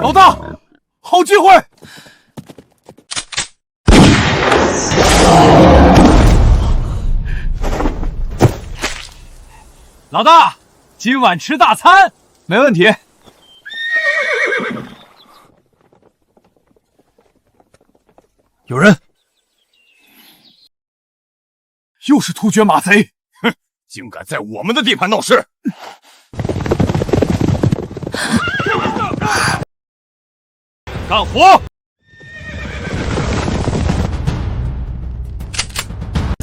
老大，好机会！老大，今晚吃大餐，没问题。有人，又是突厥马贼！哼，竟敢在我们的地盘闹事！干活！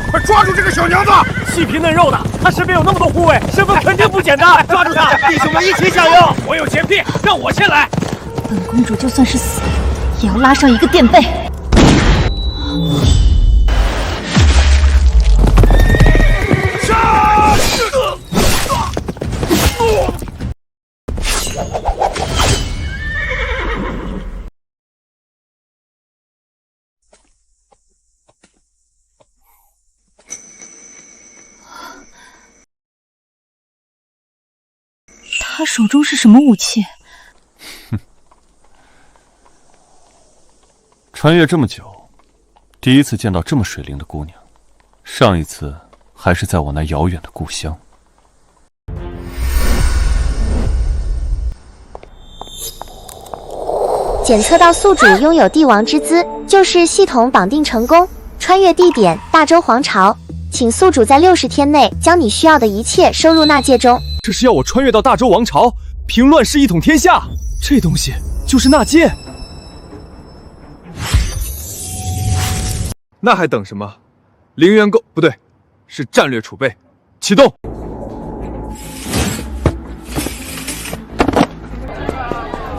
快抓住这个小娘子！细皮嫩肉的，她身边有那么多护卫，身份肯定不简单。抓住她，弟兄们一起加油！我有前聘，让我先来。本公主就算是死，也要拉上一个垫背。他手中是什么武器？哼，穿越这么久，第一次见到这么水灵的姑娘。上一次还是在我那遥远的故乡。检测到宿主拥有帝王之姿，就是系统绑定成功。穿越地点：大周皇朝，请宿主在60天内将你需要的一切收入纳戒中。这是要我穿越到大周王朝，平乱世一统天下？这东西就是纳戒？那还等什么？零元购不对，是战略储备，启动。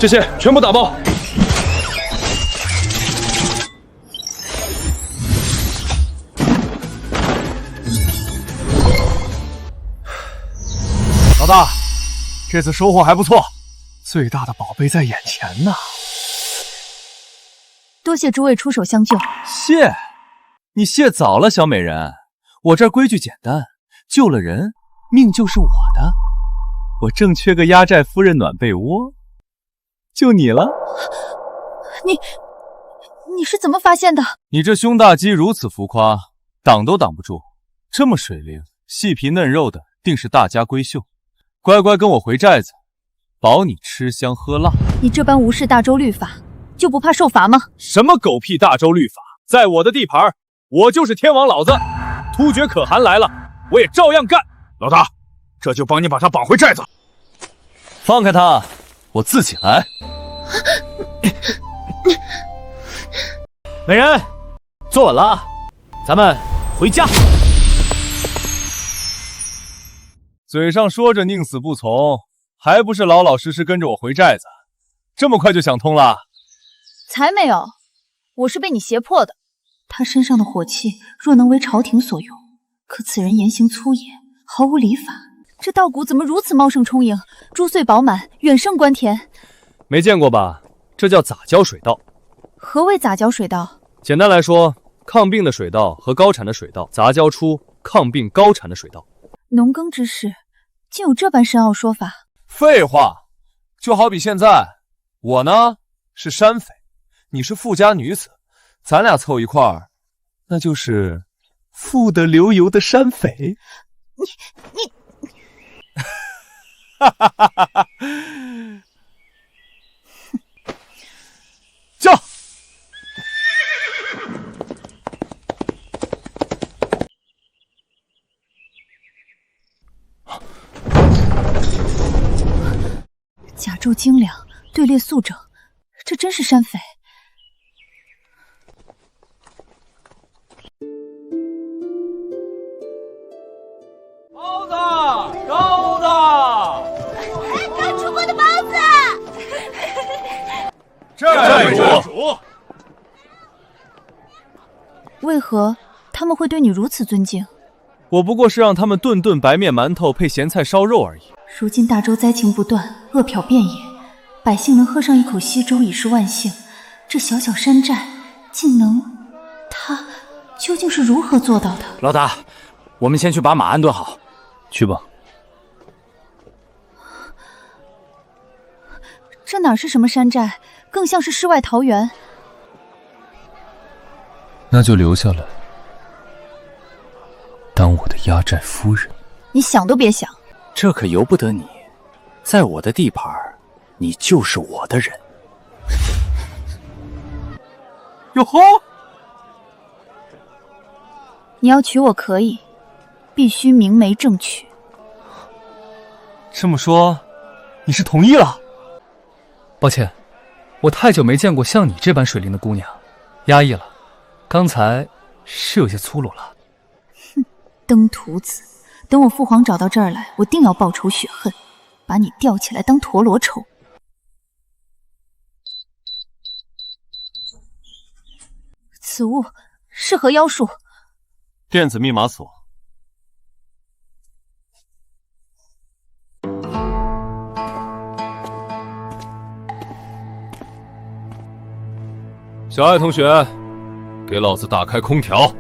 这些全部打包。老大，这次收获还不错，最大的宝贝在眼前呢。多谢诸位出手相救。谢，你谢早了，小美人。我这儿规矩简单，救了人，命就是我的。我正缺个压寨夫人暖被窝，就你了。你是怎么发现的？你这胸大肌如此浮夸，挡都挡不住。这么水灵、细皮嫩肉的，定是大家闺秀。乖乖跟我回寨子，保你吃香喝辣。你这般无视大周律法，就不怕受罚吗？什么狗屁大周律法，在我的地盘，我就是天王老子。突厥可汗来了，我也照样干。老大，这就帮你把他绑回寨子。放开他，我自己来。美人，坐稳了，咱们回家。嘴上说着宁死不从，还不是老老实实跟着我回寨子？这么快就想通了？才没有，我是被你胁迫的。他身上的火气若能为朝廷所用，可此人言行粗野，毫无礼法。这稻谷怎么如此茂盛充盈，珠穗饱满，远胜官田？没见过吧？这叫杂交水稻。何谓杂交水稻？简单来说，抗病的水稻和高产的水稻杂交出抗病高产的水稻。农耕之事，竟有这般深奥说法？废话，就好比现在，我呢是山匪，你是富家女子，咱俩凑一块儿，那就是富得流油的山匪。你，哈哈哈哈哈！叫！甲胄精良，队列肃整，这真是山匪。包子，包子！刚出锅的包子。寨主，为何他们会对你如此尊敬？我不过是让他们顿顿白面馒头配咸菜烧肉而已。如今大周灾情不断，饿殍遍野，百姓能喝上一口稀粥已是万幸。这小小山寨竟能……他究竟是如何做到的？老大，我们先去把马安顿好。去吧。这哪是什么山寨，更像是世外桃源。那就留下来，当我的压寨夫人。你想都别想。这可由不得你，在我的地盘，你就是我的人。哟吼！你要娶我可以，必须明媒正娶。这么说，你是同意了？抱歉，我太久没见过像你这般水灵的姑娘，压抑了。刚才是有些粗鲁了。哼，登徒子，等我父皇找到这儿来，我定要报仇雪恨，把你吊起来当陀螺抽。此物是何妖术？电子密码锁。小爱同学，给老子打开空调。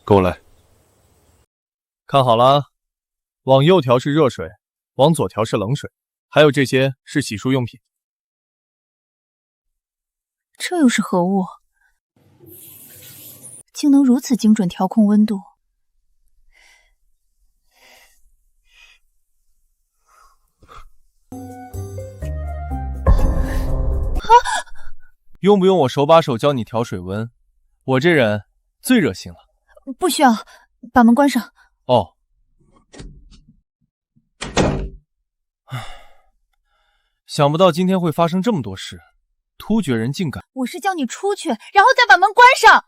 跟我来。看好了，往右调是热水，往左调是冷水，还有这些是洗漱用品。这又是何物？竟能如此精准调控温度。用不用我手把手教你调水温？我这人最热心了。不需要，把门关上。哦。想不到今天会发生这么多事，突厥人竟敢……我是叫你出去，然后再把门关上。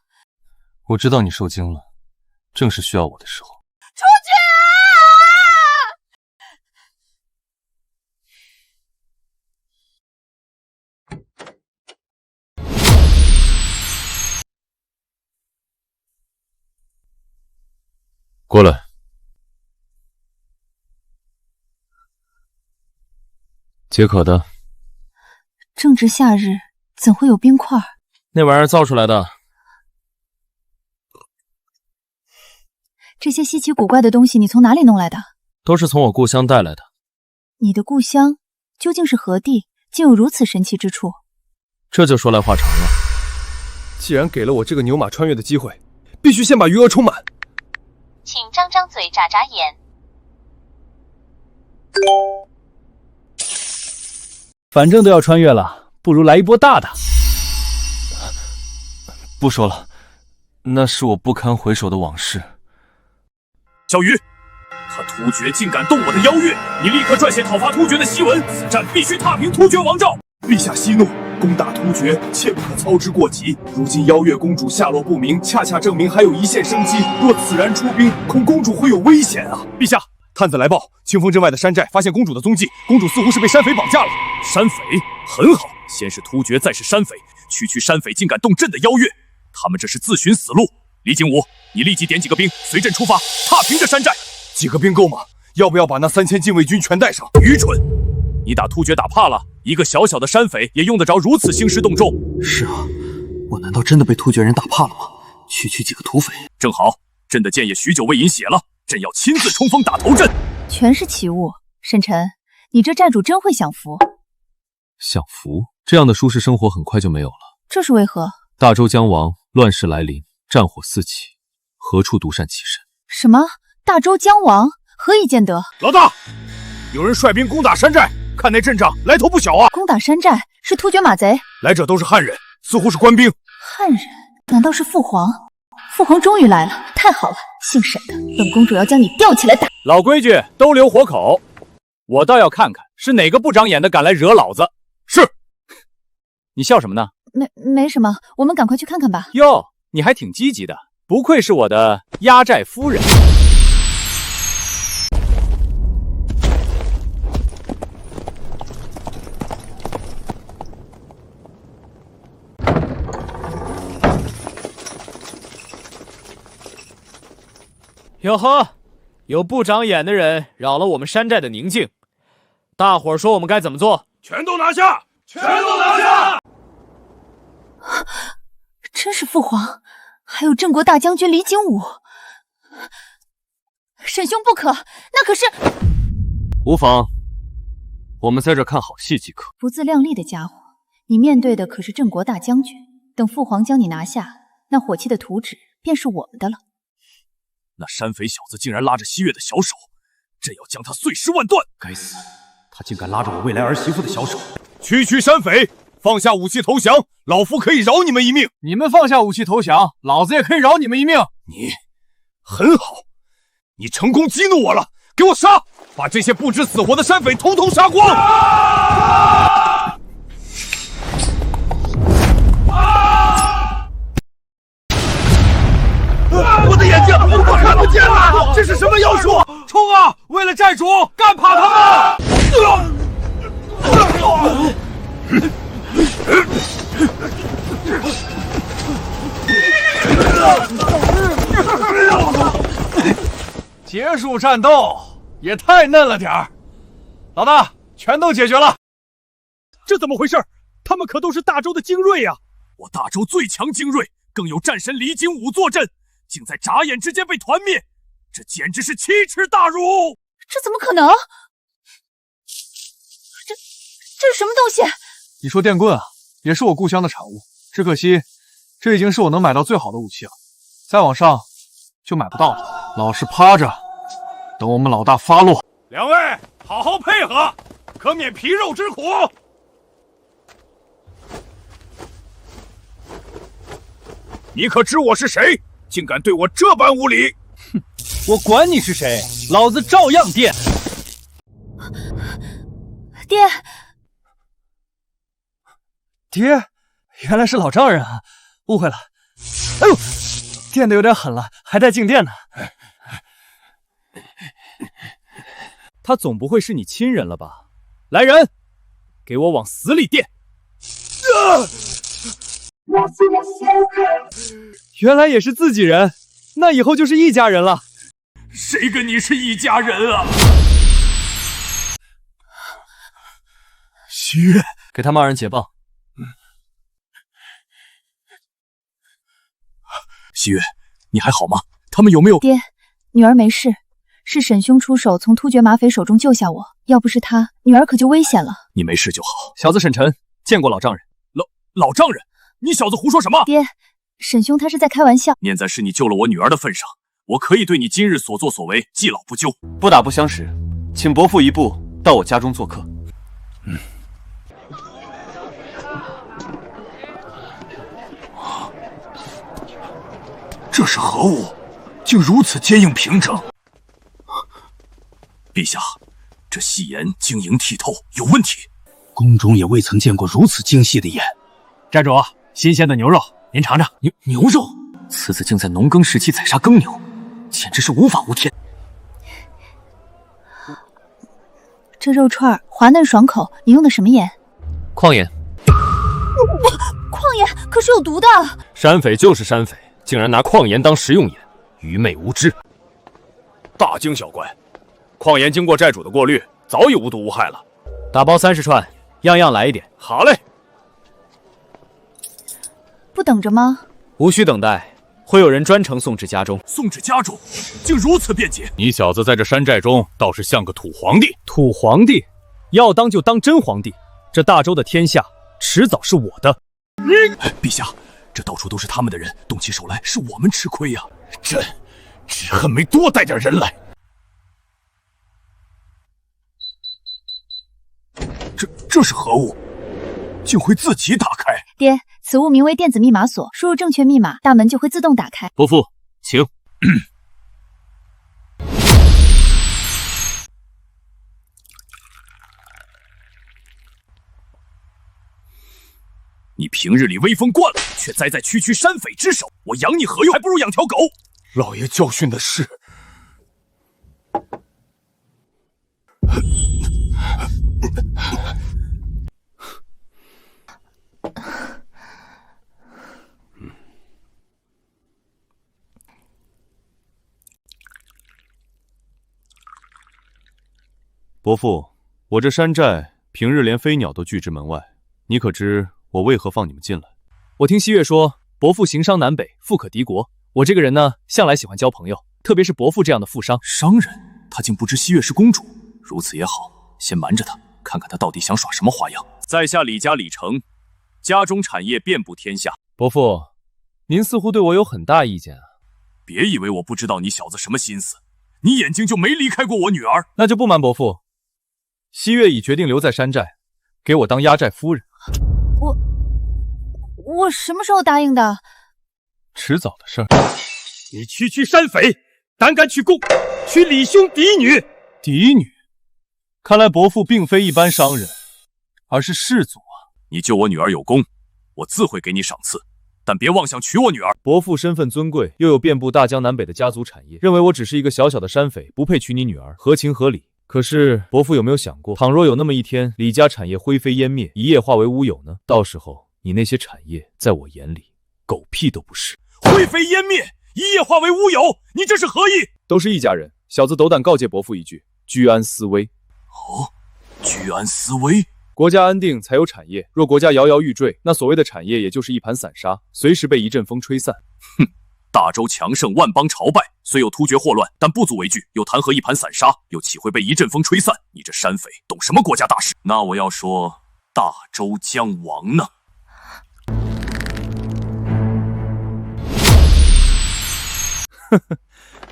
我知道你受惊了，正是需要我的时候。出去啊！过来。解渴的。正值夏日，怎会有冰块？那玩意儿造出来的。这些稀奇古怪的东西你从哪里弄来的？都是从我故乡带来的。你的故乡究竟是何地？竟有如此神奇之处？这就说来话长了。既然给了我这个牛马穿越的机会，必须先把余额充满。请张张嘴，眨眨眼。反正都要穿越了，不如来一波大的。不说了，那是我不堪回首的往事。小鱼，他突厥竟敢动我的邀月，你立刻撰写讨伐突厥的檄文，此战必须踏平突厥王诏。陛下息怒，攻打突厥切不可操之过急。如今邀月公主下落不明，恰恰证明还有一线生机。若此然出兵，恐公主会有危险啊！陛下，探子来报，清风镇外的山寨发现公主的踪迹，公主似乎是被山匪绑架了。山匪？很好，先是突厥，再是山匪，区山匪竟敢动朕的邀月，他们这是自寻死路。李景武，你立即点几个兵，随朕出发，踏平这山寨。几个兵够吗？要不要把那3000禁卫军全带上？愚蠢！你打突厥打怕了，一个小小的山匪也用得着如此兴师动众？是啊，我难道真的被突厥人打怕了吗？区几个土匪。正好，朕的剑也许久未饮血了，朕要亲自冲锋打头阵。全是奇物，沈晨，你这寨主真会享福。享福？这样的舒适生活很快就没有了。这是为何？大周将亡，乱世来临，战火四起，何处独善其身？什么？大周将亡？何以见得？老大，有人率兵攻打山寨，看那阵仗来头不小啊！攻打山寨是突厥马贼，来者都是汉人，似乎是官兵。汉人？难道是父皇？父皇终于来了，太好了！姓沈的，本公主要将你吊起来打。老规矩，都留活口。我倒要看看是哪个不长眼的敢来惹老子。是。你笑什么呢？没什么，我们赶快去看看吧。哟，你还挺积极的，不愧是我的压寨夫人。哟呵，有不长眼的人扰了我们山寨的宁静，大伙儿说我们该怎么做？全都拿下！全都拿下！真是父皇，还有镇国大将军李景武。沈兄不可，那可是……无妨，我们在这看好戏即可。不自量力的家伙，你面对的可是镇国大将军。等父皇将你拿下，那火器的图纸便是我们的了。那山匪小子竟然拉着西月的小手，朕要将他碎尸万段！该死，他竟敢拉着我未来儿媳妇的小手！区山匪，放下武器投降，老夫可以饶你们一命。你们放下武器投降，老子也可以饶你们一命。你很好，你成功激怒我了，给我杀！把这些不知死活的山匪统统杀光！我的眼睛，我看不见了！这是什么妖术？冲啊！为了寨主，干趴他们！结束战斗也太嫩了点儿。老大，全都解决了。这怎么回事？他们可都是大周的精锐呀！我大周最强精锐，更有战神李景武坐镇，竟在眨眼之间被团灭，这简直是奇耻大辱！这怎么可能？这是什么东西？你说电棍啊，也是我故乡的产物，只可惜这已经是我能买到最好的武器了，再往上就买不到了。老实趴着，等我们老大发落。两位好好配合，可免皮肉之苦。你可知我是谁？竟敢对我这般无礼！哼，我管你是谁，老子照样电！爹，爹，原来是老丈人啊，误会了。哎呦，电的有点狠了，还带静电呢。他总不会是你亲人了吧？来人，给我往死里电！原来也是自己人，那以后就是一家人了。谁跟你是一家人啊？西月，给他骂人解棒。西月，你还好吗？他们有没有？爹，女儿没事，是沈兄出手从突厥马匪手中救下我，要不是他，女儿可就危险了。你没事就好。小子沈晨见过老丈人。老丈人，你小子胡说什么？爹，沈兄他是在开玩笑。念在是你救了我女儿的份上，我可以对你今日所作所为记老不究。不打不相识，请伯父一步到我家中做客。这是何物？竟如此坚硬平整。陛下，这细盐晶莹剔透，有问题。宫中也未曾见过如此精细的盐。寨主，新鲜的牛肉，您尝尝。牛肉，此子竟在农耕时期宰杀耕牛，简直是无法无天。这肉串滑嫩爽口，你用的什么盐？矿盐。矿盐可是有毒的。山匪就是山匪，竟然拿矿盐当食用盐，愚昧无知。大惊小怪，矿盐经过寨主的过滤，早已无毒无害了。打包30串，样样来一点。好嘞。不等着吗？无需等待，会有人专程送至家中。送至家中，竟如此便捷！你小子在这山寨中倒是像个土皇帝。土皇帝，要当就当真皇帝。这大周的天下，迟早是我的。陛下，这到处都是他们的人，动起手来是我们吃亏呀！朕只恨没多带点人来。这是何物？竟会自己打开？爹，此物名为电子密码锁，输入正确密码，大门就会自动打开。伯父，请。你平日里威风惯了，却栽在区山匪之手，我养你何用？还不如养条狗。老爷教训的是。伯父，我这山寨平日连飞鸟都拒之门外，你可知我为何放你们进来？我听西月说，伯父行商南北，富可敌国。我这个人呢，向来喜欢交朋友，特别是伯父这样的富商。商人，他竟不知西月是公主，如此也好，先瞒着他，看看他到底想耍什么花样。在下李家李成，家中产业遍布天下。伯父，您似乎对我有很大意见啊。别以为我不知道你小子什么心思，你眼睛就没离开过我女儿。那就不瞒伯父，西月已决定留在山寨，给我当压寨夫人。我什么时候答应的？迟早的事儿。你区区山匪，胆敢取公，娶李兄嫡女！嫡女？看来伯父并非一般商人，而是士族啊！你救我女儿有功，我自会给你赏赐，但别妄想娶我女儿。伯父身份尊贵，又有遍布大江南北的家族产业，认为我只是一个小小的山匪，不配娶你女儿，合情合理。可是伯父有没有想过，倘若有那么一天，李家产业灰飞烟灭，一夜化为乌有呢？到时候你那些产业，在我眼里，狗屁都不是。灰飞烟灭，一夜化为乌有，你这是何意？都是一家人，小子斗胆告诫伯父一句：居安思危。哦，居安思危。国家安定才有产业，若国家摇摇欲坠，那所谓的产业也就是一盘散沙，随时被一阵风吹散。哼，大周强盛，万邦朝拜，虽有突厥祸乱，但不足为惧，又谈何一盘散沙？又岂会被一阵风吹散？你这山匪懂什么国家大事？那我要说，大周将亡呢？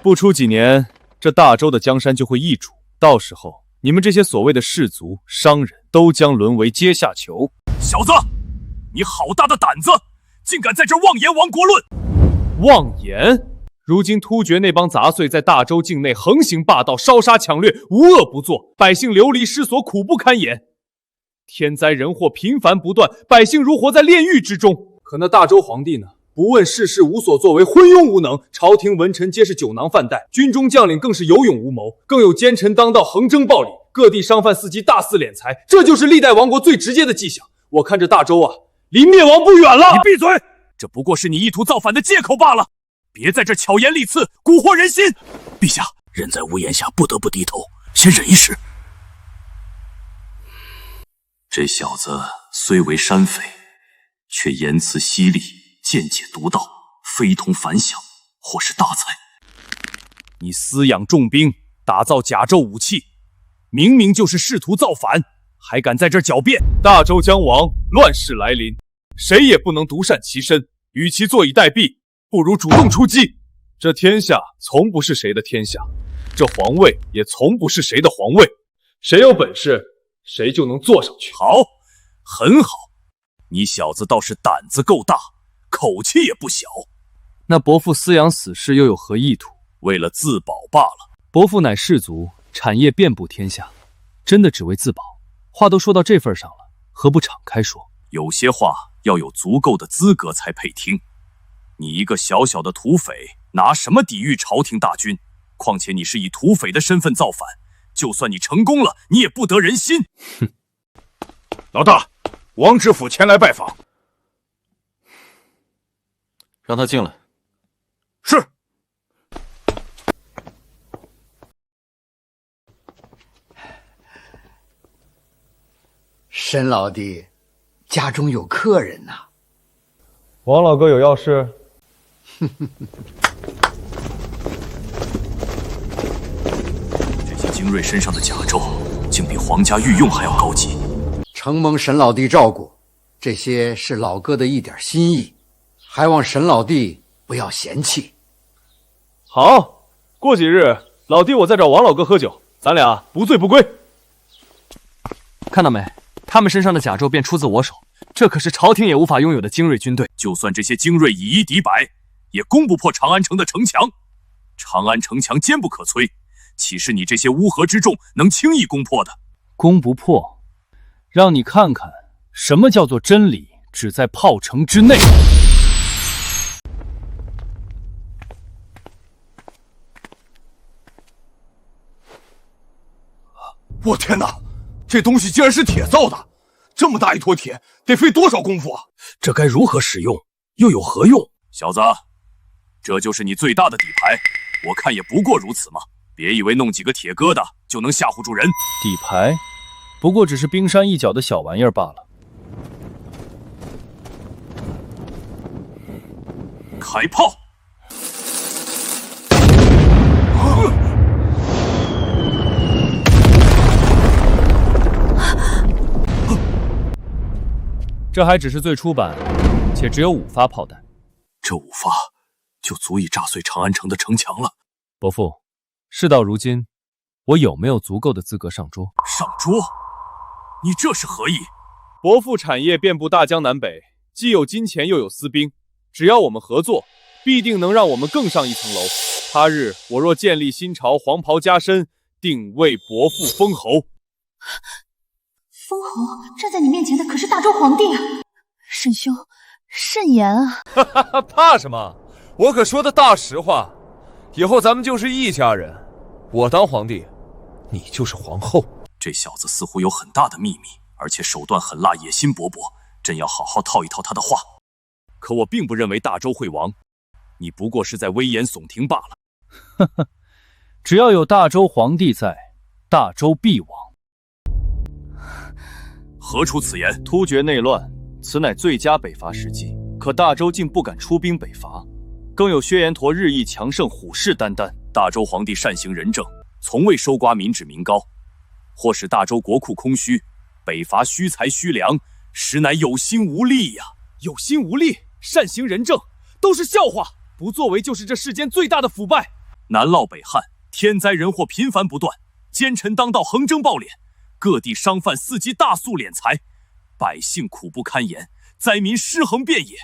不出几年，这大周的江山就会易主，到时候你们这些所谓的士族、商人都将沦为阶下囚。小子，你好大的胆子，竟敢在这妄言亡国论！妄言！如今突厥那帮杂碎在大周境内横行霸道，烧杀抢掠，无恶不作，百姓流离失所，苦不堪言。天灾人祸频繁不断，百姓如活在炼狱之中。可那大周皇帝呢？不问世事，无所作为，昏庸无能，朝廷文臣皆是酒囊饭袋，军中将领更是有勇无谋，更有奸臣当道，横征暴敛，各地商贩伺机大肆敛财，这就是历代亡国最直接的迹象。我看这大周啊，离灭亡不远了。你闭嘴！这不过是你意图造反的借口罢了，别在这巧言厉刺，蛊惑人心。陛下，人在屋檐下，不得不低头，先忍一时。这小子虽为山匪，却言辞犀利，见解独到，非同凡响，或是大才。你饲养重兵，打造甲胄武器，明明就是试图造反，还敢在这狡辩？大周将亡，乱世来临，谁也不能独善其身，与其坐以待毙，不如主动出击。这天下从不是谁的天下，这皇位也从不是谁的皇位，谁有本事，谁就能坐上去。好，很好，你小子倒是胆子够大，口气也不小。那伯父饲养死士又有何意图？为了自保罢了。伯父乃士族，产业遍布天下，真的只为自保？话都说到这份上了，何不敞开说？有些话要有足够的资格才配听。你一个小小的土匪，拿什么抵御朝廷大军？况且你是以土匪的身份造反，就算你成功了，你也不得人心。哼！老大，王知府前来拜访。让他进来。是。沈老弟，家中有客人呐。王老哥有要事？这些精锐身上的甲胄，竟比皇家御用还要高级。承蒙沈老弟照顾，这些是老哥的一点心意，还望沈老弟不要嫌弃。好，过几日老弟我再找王老哥喝酒，咱俩不醉不归。看到没？他们身上的甲胄便出自我手，这可是朝廷也无法拥有的精锐军队。就算这些精锐以一敌百，也攻不破长安城的城墙。长安城墙坚不可摧，岂是你这些乌合之众能轻易攻破的？攻不破，让你看看什么叫做真理只在炮城之内。我天哪，这东西竟然是铁造的！这么大一坨铁，得费多少功夫啊？这该如何使用，又有何用？小子，这就是你最大的底牌，我看也不过如此嘛。别以为弄几个铁疙瘩就能吓唬住人。底牌不过只是冰山一角的小玩意儿罢了。开炮！这还只是最初版，且只有5发炮弹。这5发就足以炸碎长安城的城墙了。伯父，事到如今，我有没有足够的资格上桌？上桌？你这是何意？伯父产业遍布大江南北，既有金钱又有私兵，只要我们合作，必定能让我们更上一层楼。他日我若建立新朝，黄袍加身，定为伯父封侯。封侯站在你面前的可是大周皇帝啊！沈兄，慎言啊！怕什么？我可说的大实话。以后咱们就是一家人，我当皇帝，你就是皇后。这小子似乎有很大的秘密，而且手段狠辣，野心勃勃，朕要好好套一套他的话。可我并不认为大周会亡，你不过是在危言耸听罢了。呵呵，只要有大周皇帝在，大周必亡。何出此言？突厥内乱，此乃最佳北伐时机。可大周竟不敢出兵北伐，更有薛延陀日益强盛，虎视眈眈。大周皇帝善行仁政，从未收刮民脂民膏，或使大周国库空虚，北伐虚财虚粮，实乃有心无力呀！有心无力，善行仁政，都是笑话。不作为就是这世间最大的腐败。南涝北旱，天灾人祸频繁不断，奸臣当道，横征暴敛，各地商贩伺机大粟敛财，百姓苦不堪言，灾民尸横遍野。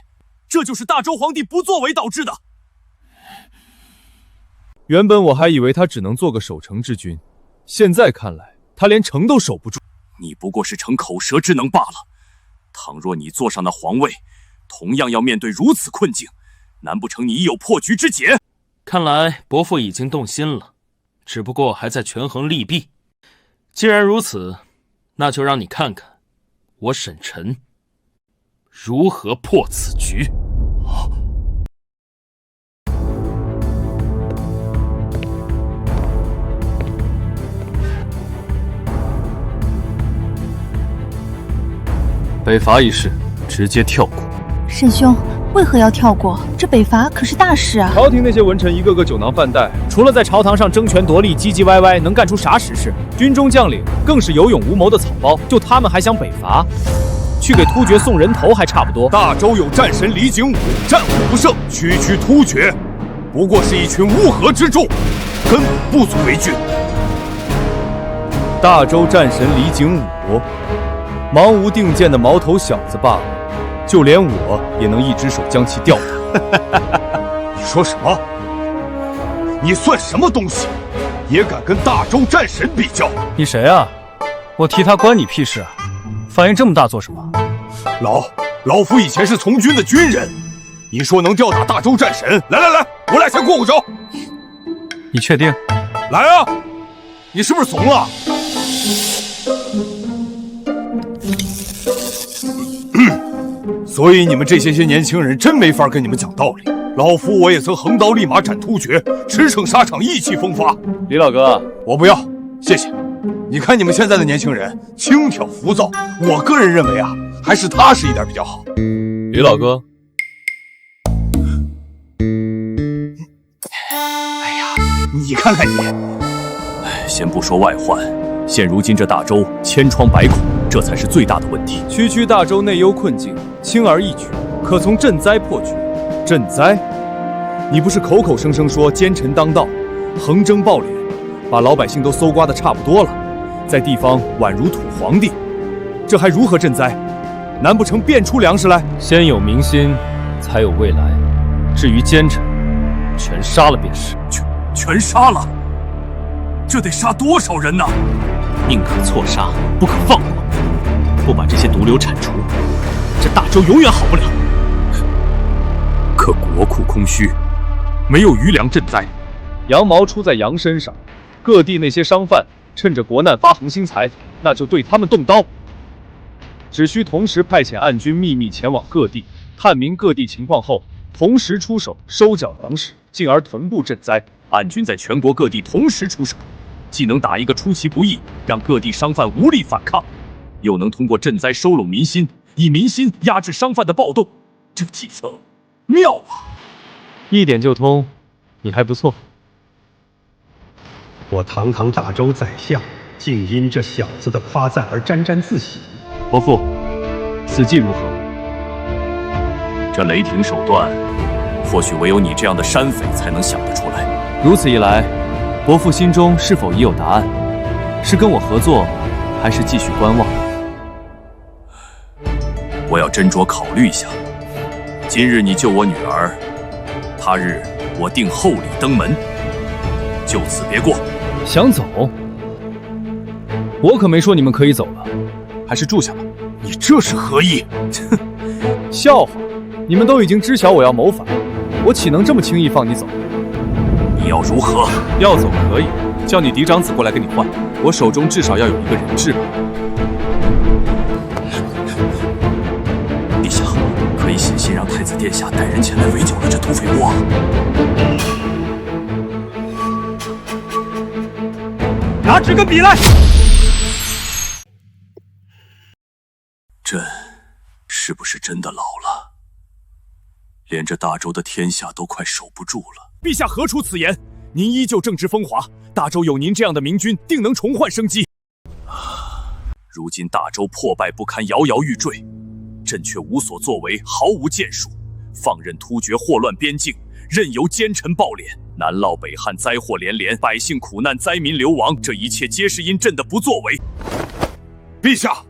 这就是大周皇帝不作为导致的。原本我还以为他只能做个守城之君，现在看来，他连城都守不住。你不过是逞口舌之能罢了。倘若你坐上那皇位，同样要面对如此困境，难不成你已有破局之解？看来伯父已经动心了，只不过还在权衡利弊。既然如此，那就让你看看我沈晨如何破此局。北伐一事直接跳过。沈兄，为何要跳过？这北伐可是大事啊！朝廷那些文臣一个个酒囊饭袋，除了在朝堂上争权夺利、唧唧歪歪，能干出啥实事？军中将领更是有勇无谋的草包，就他们还想北伐？去给突厥送人头还差不多。大周有战神李景武，战无不胜，区突厥不过是一群乌合之众，根本不足为惧。大周战神李景武，忙无定见的毛头小子罢了。就连我也能一只手将其吊打。你说什么？你算什么东西？也敢跟大周战神比较？你谁啊？我提他关你屁事啊？反应这么大做什么？老夫以前是从军的军人。你说能吊打大周战神？来，我俩先过招。你确定？来啊！你是不是怂了？所以你们这些年轻人真没法跟你们讲道理。老夫我也曾横刀立马斩突厥，驰骋沙场，意气风发。李老哥，我不要，谢谢。你看你们现在的年轻人轻佻浮躁，我个人认为啊，还是踏实一点比较好。李老哥，哎呀，你看看你，先不说外患，现如今这大周千疮百孔，这才是最大的问题。区大周内忧困境，轻而易举，可从赈灾破局。赈灾？你不是口口声声说奸臣当道，横征暴敛，把老百姓都搜刮的差不多了，在地方宛如土皇帝，这还如何赈灾？难不成变出粮食来？先有民心，才有未来。至于奸臣，全杀了便是。全杀了？这得杀多少人呢？宁可错杀，不可放过。不把这些毒瘤铲除，这大周永远好不了。可国库空虚，没有余粮赈灾，羊毛出在羊身上。各地那些商贩趁着国难发横兴财，那就对他们动刀。只需同时派遣暗军秘密前往各地，探明各地情况后，同时出手收缴粮食，进而屯布赈灾。暗军在全国各地同时出手，既能打一个出其不意，让各地商贩无力反抗，又能通过赈灾收拢民心，以民心压制商贩的暴动，这计策妙啊！一点就通，你还不错。我堂堂大周宰相，竟因这小子的夸赞而沾沾自喜。伯父，此计如何？这雷霆手段，或许唯有你这样的山匪才能想得出来。如此一来，伯父心中是否已有答案？是跟我合作，还是继续观望？我要斟酌考虑一下。今日你救我女儿，他日我定厚礼登门，就此别过。想走？我可没说你们可以走了，还是住下吧。你这是何意？笑话！你们都已经知晓我要谋反，我岂能这么轻易放你走？你要如何？要走可以，叫你嫡长子过来跟你换，我手中至少要有一个人质。陛下，可以写信让太子殿下带人前来围剿了这土匪窝。拿纸跟笔来。朕是不是真的老了？连这大周的天下都快守不住了。陛下何出此言？您依旧正直风华，大周有您这样的明君，定能重焕生机。如今大周破败不堪，摇摇欲坠，朕却无所作为，毫无建树，放任突厥祸乱边境，任由奸臣暴敛，南涝北旱，灾祸连连，百姓苦难，灾民流亡，这一切皆是因朕的不作为。陛下，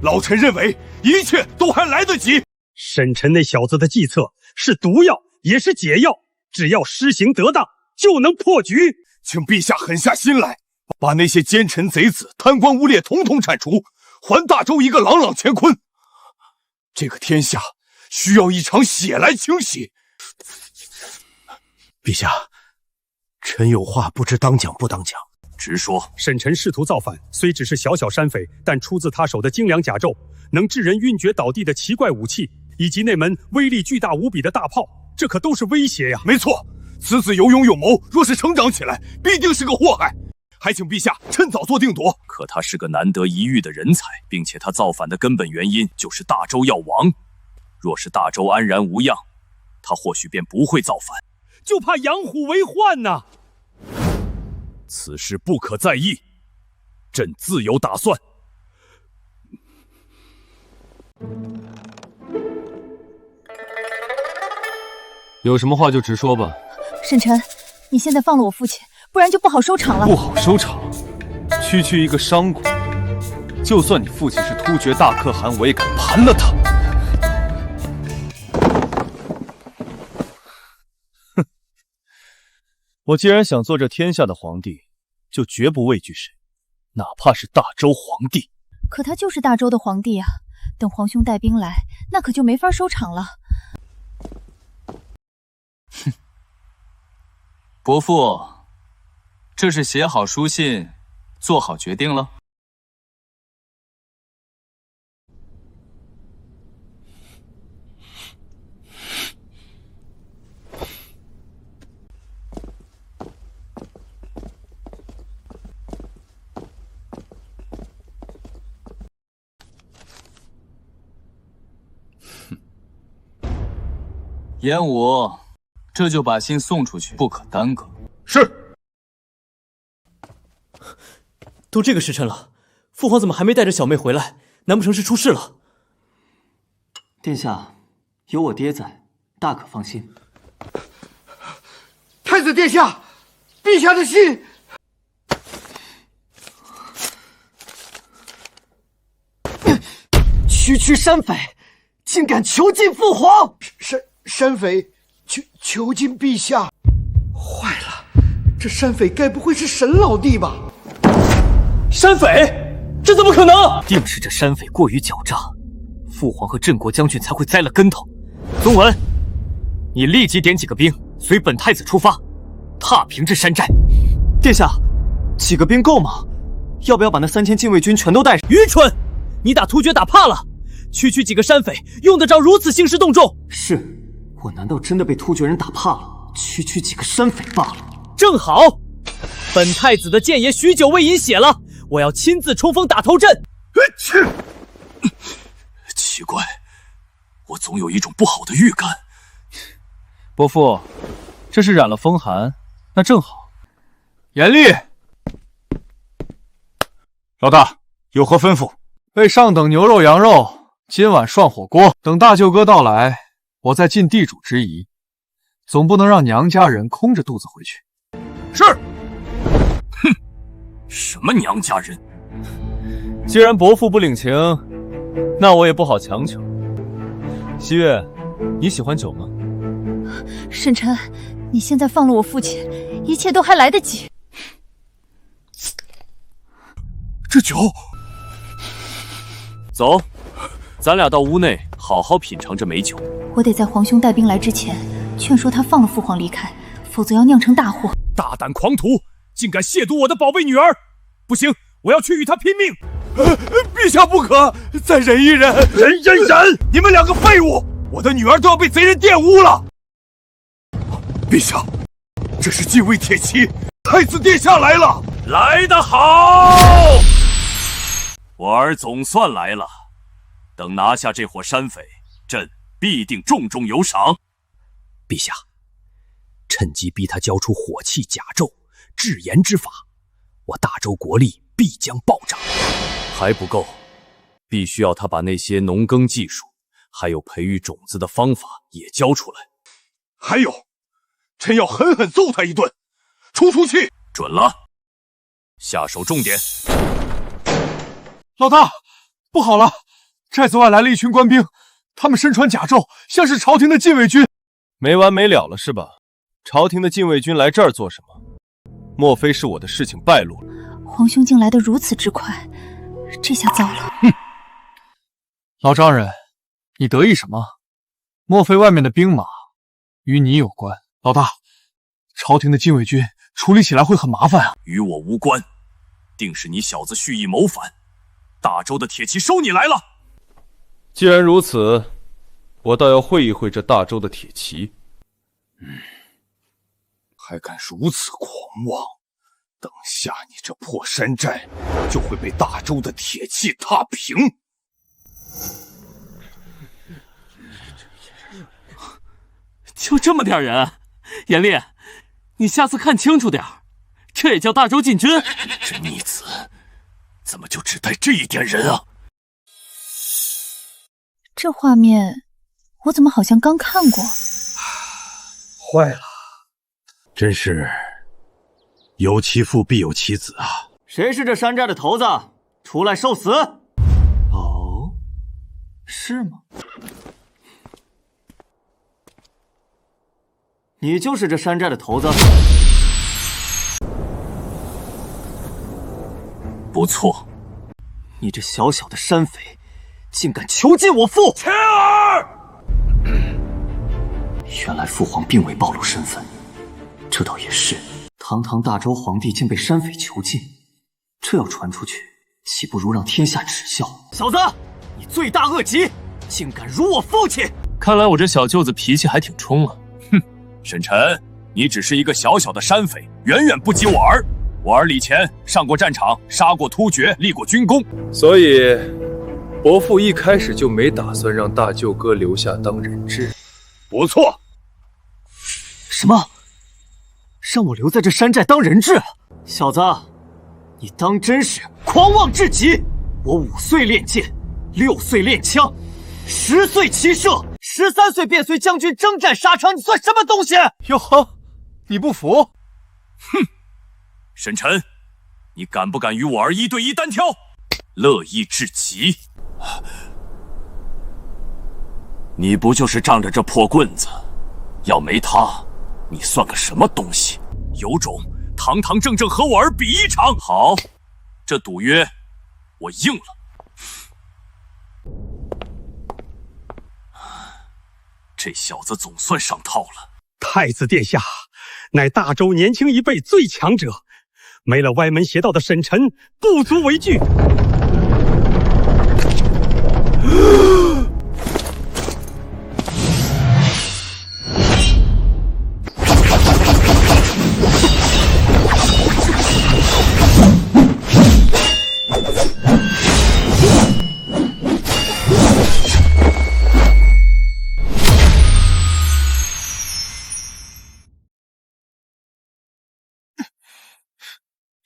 老臣认为一切都还来得及。沈晨那小子的计策是毒药，也是解药，只要施行得当，就能破局。请陛下狠下心来，把那些奸臣贼子、贪官污劣统统铲除，还大周一个朗朗乾坤。这个天下需要一场血来清洗。陛下，臣有话不知当讲不当讲。直说。沈晨试图造反，虽只是小小山匪，但出自他手的精良甲胄，能致人晕厥倒地的奇怪武器，以及那门威力巨大无比的大炮，这可都是威胁呀！没错，此子有勇有谋，若是成长起来，必定是个祸害。还请陛下趁早做定夺。可他是个难得一遇的人才，并且他造反的根本原因就是大周要亡。若是大周安然无恙，他或许便不会造反。就怕养虎为患呐！此事不可在意，朕自有打算。有什么话就直说吧。沈晨，你现在放了我父亲，不然就不好收场了。不好收场？区区一个商贾，就算你父亲是突厥大可汗，我也敢盘了他。哼！我既然想做这天下的皇帝，就绝不畏惧谁，哪怕是大周皇帝。可他就是大周的皇帝啊！等皇兄带兵来，那可就没法收场了。哼，伯父，这是写好书信，做好决定了？严武，这就把信送出去，不可耽搁。是。都这个时辰了，父皇怎么还没带着小妹回来？难不成是出事了？殿下，有我爹在，大可放心。太子殿下，陛下的信。区区山匪，竟敢囚禁父皇！山匪囚禁陛下，坏了，这山匪该不会是沈老弟吧？山匪？这怎么可能？定是这山匪过于狡诈，父皇和镇国将军才会栽了跟头。宗文，你立即点几个兵，随本太子出发，踏平这山寨。殿下，几个兵够吗？要不要把那3000禁卫军全都带上？愚蠢！你打突厥打怕了，区区几个山匪用得着如此兴师动众？是。我难道真的被突厥人打怕了？区区几个山匪罢了。正好，本太子的谏言许久未饮血了，我要亲自冲锋打头阵。奇怪，我总有一种不好的预感。伯父，这是染了风寒，那正好。严厉，老大有何吩咐？为上等牛肉、羊肉，今晚涮火锅。等大舅哥到来，我再尽地主之谊。总不能让娘家人空着肚子回去。是。哼，什么娘家人？既然伯父不领情，那我也不好强求。西月，你喜欢酒吗？沈晨，你现在放了我父亲，一切都还来得及。这酒，走，咱俩到屋内好好品尝这美酒。我得在皇兄带兵来之前，劝说他放了父皇离开，否则要酿成大祸。大胆狂徒，竟敢亵渎我的宝贝女儿！不行，我要去与他拼命！陛下不可，再忍一忍，忍！你们两个废物，我的女儿都要被贼人玷污了。陛下，这是禁卫铁骑，太子殿下来了！来得好！我儿总算来了。等拿下这伙山匪，朕必定重重有赏。陛下，趁机逼他交出火器甲胄、制盐之法，我大周国力必将暴涨。还不够，必须要他把那些农耕技术，还有培育种子的方法也交出来。还有，朕要狠狠揍他一顿，出气。准了，下手重点。老大，不好了！寨子外来了一群官兵，他们身穿甲胄，像是朝廷的禁卫军。没完没了了是吧？朝廷的禁卫军来这儿做什么？莫非是我的事情败露了？皇兄竟来得如此之快，这下糟了。哼！老丈人，你得意什么？莫非外面的兵马与你有关？老大，朝廷的禁卫军处理起来会很麻烦啊。与我无关，定是你小子蓄意谋反。大周的铁骑收你来了。既然如此，我倒要会一会这大周的铁骑。还敢如此狂妄！等下你这破山寨就会被大周的铁骑踏平。就这么点人，严厉，你下次看清楚点，这也叫大周禁军？这逆子怎么就只带这一点人啊？这画面我怎么好像刚看过？坏了，真是有其父必有其子啊！谁是这山寨的头子？出来受死！哦，是吗？你就是这山寨的头子？不错，你这小小的山匪，竟敢囚禁我父！钱儿！原来父皇并未暴露身份，这倒也是。堂堂大周皇帝竟被山匪囚禁，这要传出去，岂不如让天下耻笑？小子，你罪大恶极，竟敢辱我父亲！看来我这小舅子脾气还挺冲啊。哼，沈晨，你只是一个小小的山匪，远远不及我儿。我儿李乾上过战场，杀过突厥，立过军功，所以伯父一开始就没打算让大舅哥留下当人质。不错。什么？让我留在这山寨当人质？小子，你当真是狂妄至极！我5岁练剑，6岁练枪，10岁骑射，13岁便随将军征战沙场，你算什么东西？哟呵，你不服？哼！沈晨，你敢不敢与我儿1对1单挑？乐意至极。你不就是仗着这破棍子？要没他，你算个什么东西？有种堂堂正正和我儿比一场！好，这赌约我应了。这小子总算上套了。太子殿下，乃大周年轻一辈最强者，没了歪门邪道的沈晨，不足为惧。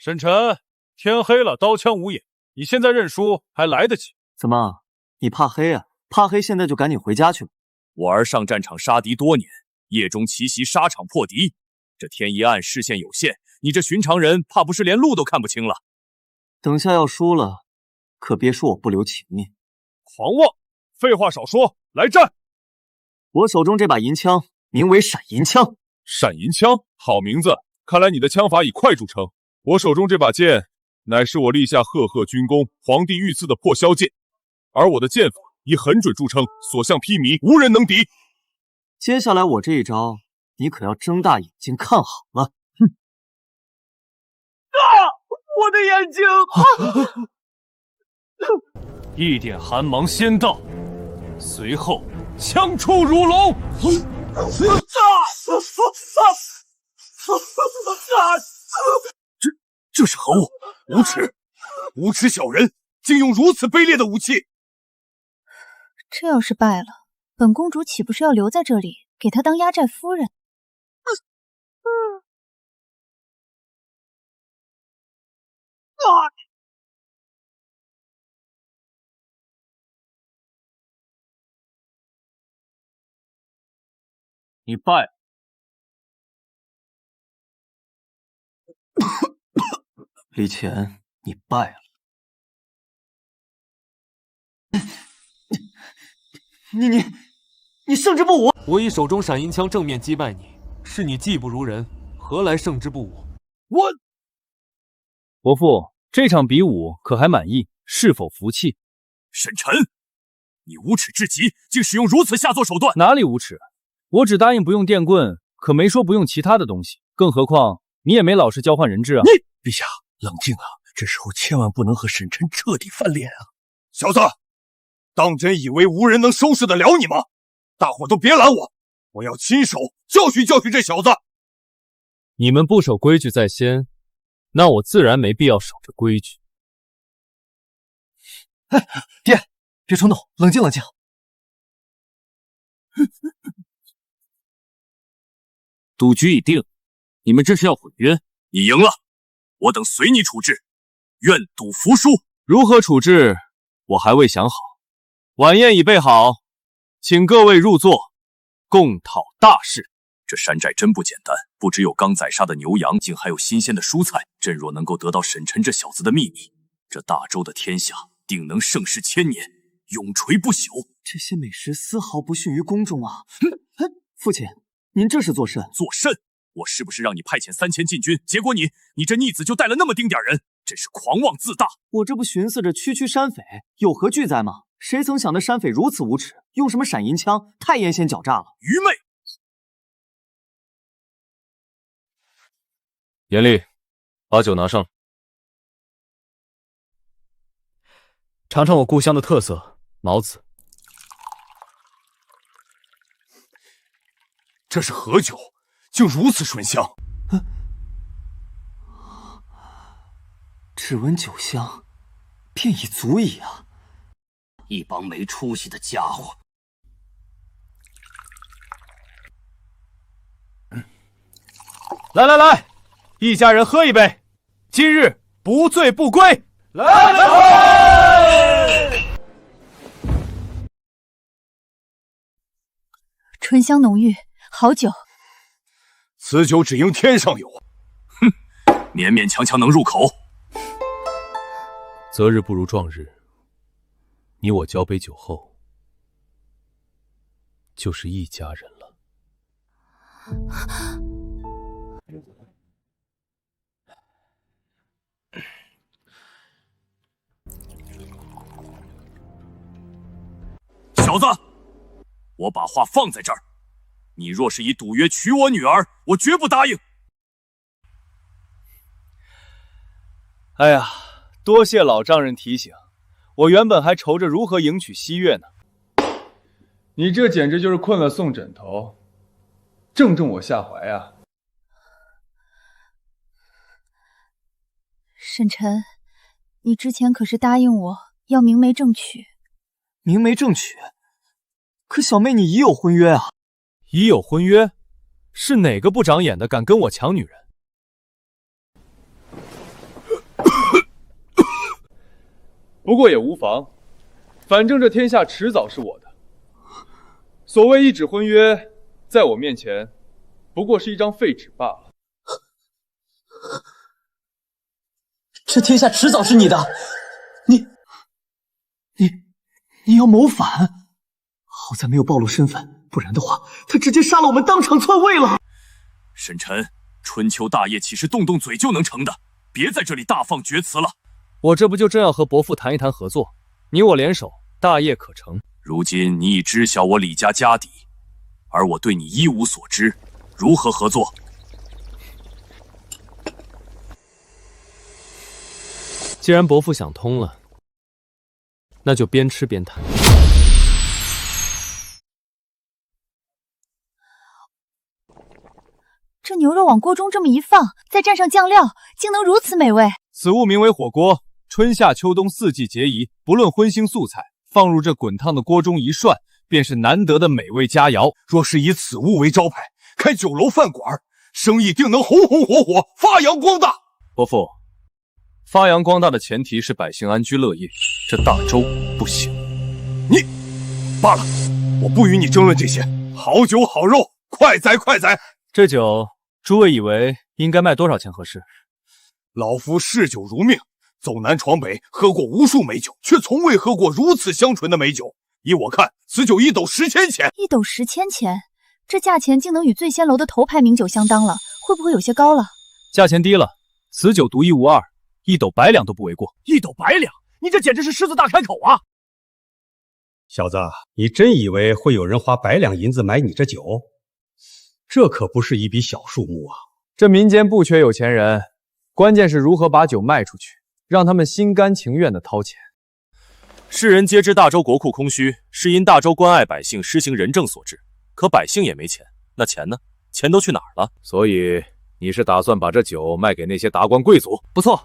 沈晨，天黑了，刀枪无眼，你现在认输还来得及。怎么，你怕黑啊？怕黑，现在就赶紧回家去吧。我儿上战场杀敌多年，夜中奇袭沙场破敌，这天一暗，视线有限，你这寻常人怕不是连路都看不清了。等下要输了，可别说我不留情面。狂妄！废话少说，来战！我手中这把银枪名为闪银枪。闪银枪，好名字！看来你的枪法以快著称。我手中这把剑，乃是我立下赫赫军功、皇帝御赐的破霄剑，而我的剑法以很准著称，所向披靡，无人能敌。接下来我这一招，你可要睁大眼睛看好了。哼！啊！我的眼睛！一点寒芒先到，随后枪出如龙。这是何物？无耻！无耻小人，竟用如此卑劣的武器！这要是败了，本公主岂不是要留在这里，给他当压寨夫人？你败了。李乾，你败了。你胜之不武！我以手中闪银枪正面击败你，是你技不如人，何来胜之不武？伯父，这场比武可还满意？是否服气？沈晨，你无耻至极，竟使用如此下作手段！哪里无耻？我只答应不用电棍，可没说不用其他的东西。更何况你也没老实交换人质啊！陛下，冷静啊！这时候千万不能和沈晨彻底翻脸啊！小子，当真以为无人能收拾得了你吗？大伙都别拦我，我要亲手教训教训这小子！你们不守规矩在先，那我自然没必要守着规矩。哎，爹，别冲动，冷静冷静。赌局已定，你们这是要毁约？你赢了，我等随你处置，愿赌服输。如何处置，我还未想好。晚宴已备好，请各位入座，共讨大事。这山寨真不简单，不只有刚宰杀的牛羊，竟还有新鲜的蔬菜。朕若能够得到沈晨这小子的秘密，这大周的天下定能盛世千年，永垂不朽。这些美食丝毫不逊于宫中啊！父亲，您这是作甚？作甚？我是不是让你派遣3000禁军，结果你这逆子就带了那么丁点人，真是狂妄自大！我这不寻思着区区山匪有何惧哉吗？谁曾想的山匪如此无耻，用什么闪银枪，太阴险狡诈了！愚昧！严厉，把酒拿上来。尝尝我故乡的特色毛子。这是何酒？竟如此醇香！只闻酒香，便已足矣啊！一帮没出息的家伙！来来来，一家人喝一杯，今日不醉不归！来！醇香浓郁，好酒。此酒只应天上有。哼，勉勉强强能入口。择日不如撞日，你我交杯酒后，就是一家人了。小子，我把话放在这儿，你若是以赌约娶我女儿，我绝不答应。哎呀，多谢老丈人提醒，我原本还愁着如何迎娶西月呢。你这简直就是困了送枕头，正中我下怀啊！沈晨，你之前可是答应我要明媒正娶。明媒正娶？可小妹你已有婚约啊！已有婚约？是哪个不长眼的敢跟我抢女人？不过也无妨，反正这天下迟早是我的。所谓一纸婚约，在我面前，不过是一张废纸罢了。这天下迟早是你的，你要谋反？好在没有暴露身份，不然的话，他直接杀了我们，当场篡位了。沈晨，春秋大业岂是动动嘴就能成的？别在这里大放厥词了。我这不就正要和伯父谈一谈合作，你我联手，大业可成。如今你已知晓我李家家底，而我对你一无所知，如何合作？既然伯父想通了，那就边吃边谈。这牛肉往锅中这么一放，再蘸上酱料，竟能如此美味。此物名为火锅，春夏秋冬四季皆宜，不论荤腥素菜，放入这滚烫的锅中一涮，便是难得的美味佳肴。若是以此物为招牌，开酒楼饭馆，生意定能红红火火，发扬光大。伯父，发扬光大的前提是百姓安居乐业，这大周不行。你罢了，我不与你争论这些。好酒好肉，快宰快宰！这酒，诸位以为应该卖多少钱合适？老夫嗜酒如命，走南闯北，喝过无数美酒，却从未喝过如此香醇的美酒。依我看，此酒一斗10千钱。一斗10千钱，这价钱竟能与醉仙楼的头牌名酒相当了，会不会有些高了？价钱低了，此酒独一无二，1斗100两都不为过。1斗100两，你这简直是狮子大开口啊！小子，你真以为会有人花100两银子买你这酒？这可不是一笔小数目啊！这民间不缺有钱人，关键是如何把酒卖出去，让他们心甘情愿地掏钱。世人皆知大周国库空虚，是因大周关爱百姓，施行仁政所致。可百姓也没钱，那钱呢？钱都去哪儿了？所以你是打算把这酒卖给那些达官贵族？不错，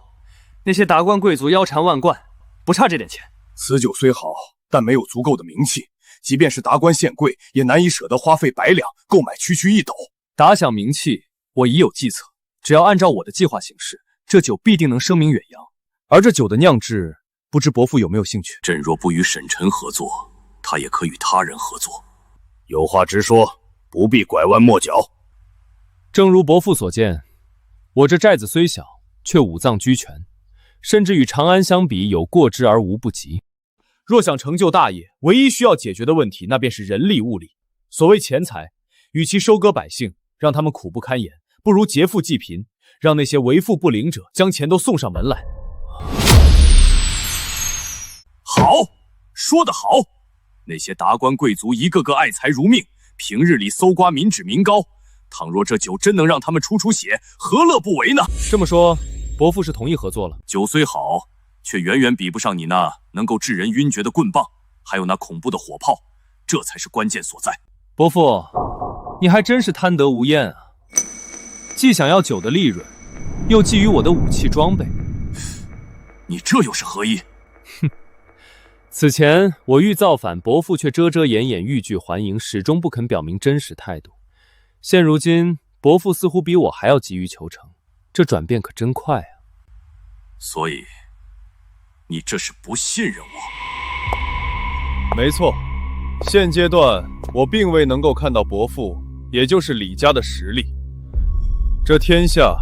那些达官贵族腰缠万贯，不差这点钱。此酒虽好，但没有足够的名气。即便是达官显贵，也难以舍得花费100两购买区1斗。打响名气，我已有计策。只要按照我的计划行事，这酒必定能声名远扬。而这酒的酿制，不知伯父有没有兴趣？朕若不与沈晨合作，他也可与他人合作。有话直说，不必拐弯抹角。正如伯父所见，我这寨子虽小，却五脏俱全，甚至与长安相比，有过之而无不及。若想成就大业，唯一需要解决的问题，那便是人力物力。所谓钱财，与其收割百姓，让他们苦不堪言，不如劫富济贫，让那些为富不灵者将钱都送上门来。好，说得好！那些达官贵族一个个爱财如命，平日里搜刮民脂民膏。倘若这酒真能让他们出血，何乐不为呢？这么说，伯父是同意合作了？酒虽好，却远远比不上你那能够致人晕厥的棍棒，还有那恐怖的火炮，这才是关键所在。伯父，你还真是贪得无厌啊！既想要酒的利润，又觊觎我的武器装备，你这又是何意？哼！此前我欲造反，伯父却遮遮掩掩，欲拒还迎，始终不肯表明真实态度。现如今，伯父似乎比我还要急于求成，这转变可真快啊！所以，你这是不信任我？没错，现阶段我并未能够看到伯父，也就是李家的实力。这天下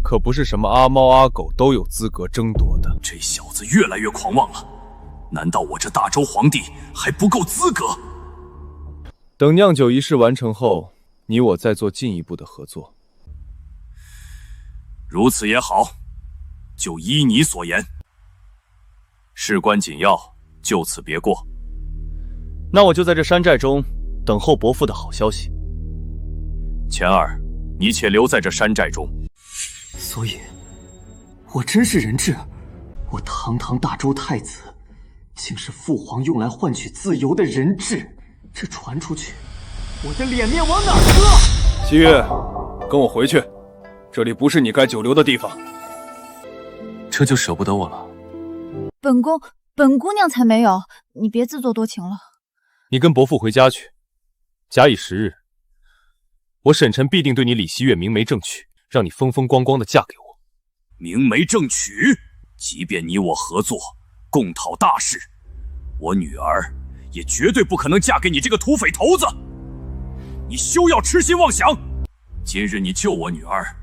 可不是什么阿猫阿狗都有资格争夺的。这小子越来越狂妄了，难道我这大周皇帝还不够资格？等酿酒仪式完成后，你我再做进一步的合作。如此也好，就依你所言。事关紧要，就此别过。那我就在这山寨中等候伯父的好消息。钱儿，你且留在这山寨中。所以，我真是人质。我堂堂大周太子，竟是父皇用来换取自由的人质。这传出去，我的脸面往哪搁？七月，跟我回去，这里不是你该久留的地方。这就舍不得我了？本姑娘才没有，你别自作多情了。你跟伯父回家去，假以时日，我沈晨必定对你李希月明媒正娶，让你风风光光的嫁给我。明媒正娶？即便你我合作，共讨大事。我女儿也绝对不可能嫁给你这个土匪头子。你休要痴心妄想！今日你救我女儿，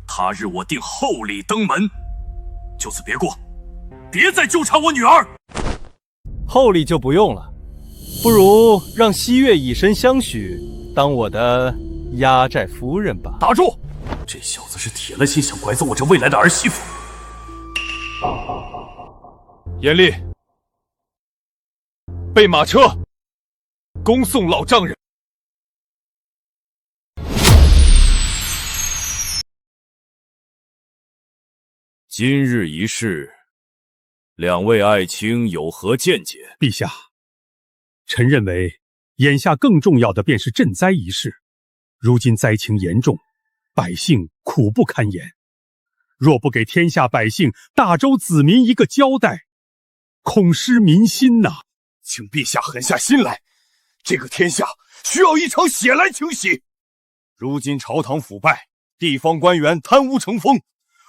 他日我定厚礼登门。就此别过，别再纠缠我女儿。厚礼就不用了，不如让西月以身相许，当我的压寨夫人吧。打住！这小子是铁了心想拐走我这未来的儿媳妇。严厉，备马车，恭送老丈人。今日一事，两位爱卿有何见解？陛下，臣认为眼下更重要的便是赈灾一事。如今灾情严重，百姓苦不堪言。若不给天下百姓、大周子民一个交代，恐失民心呐！请陛下狠下心来，这个天下需要一场血来清洗。如今朝堂腐败，地方官员贪污成风，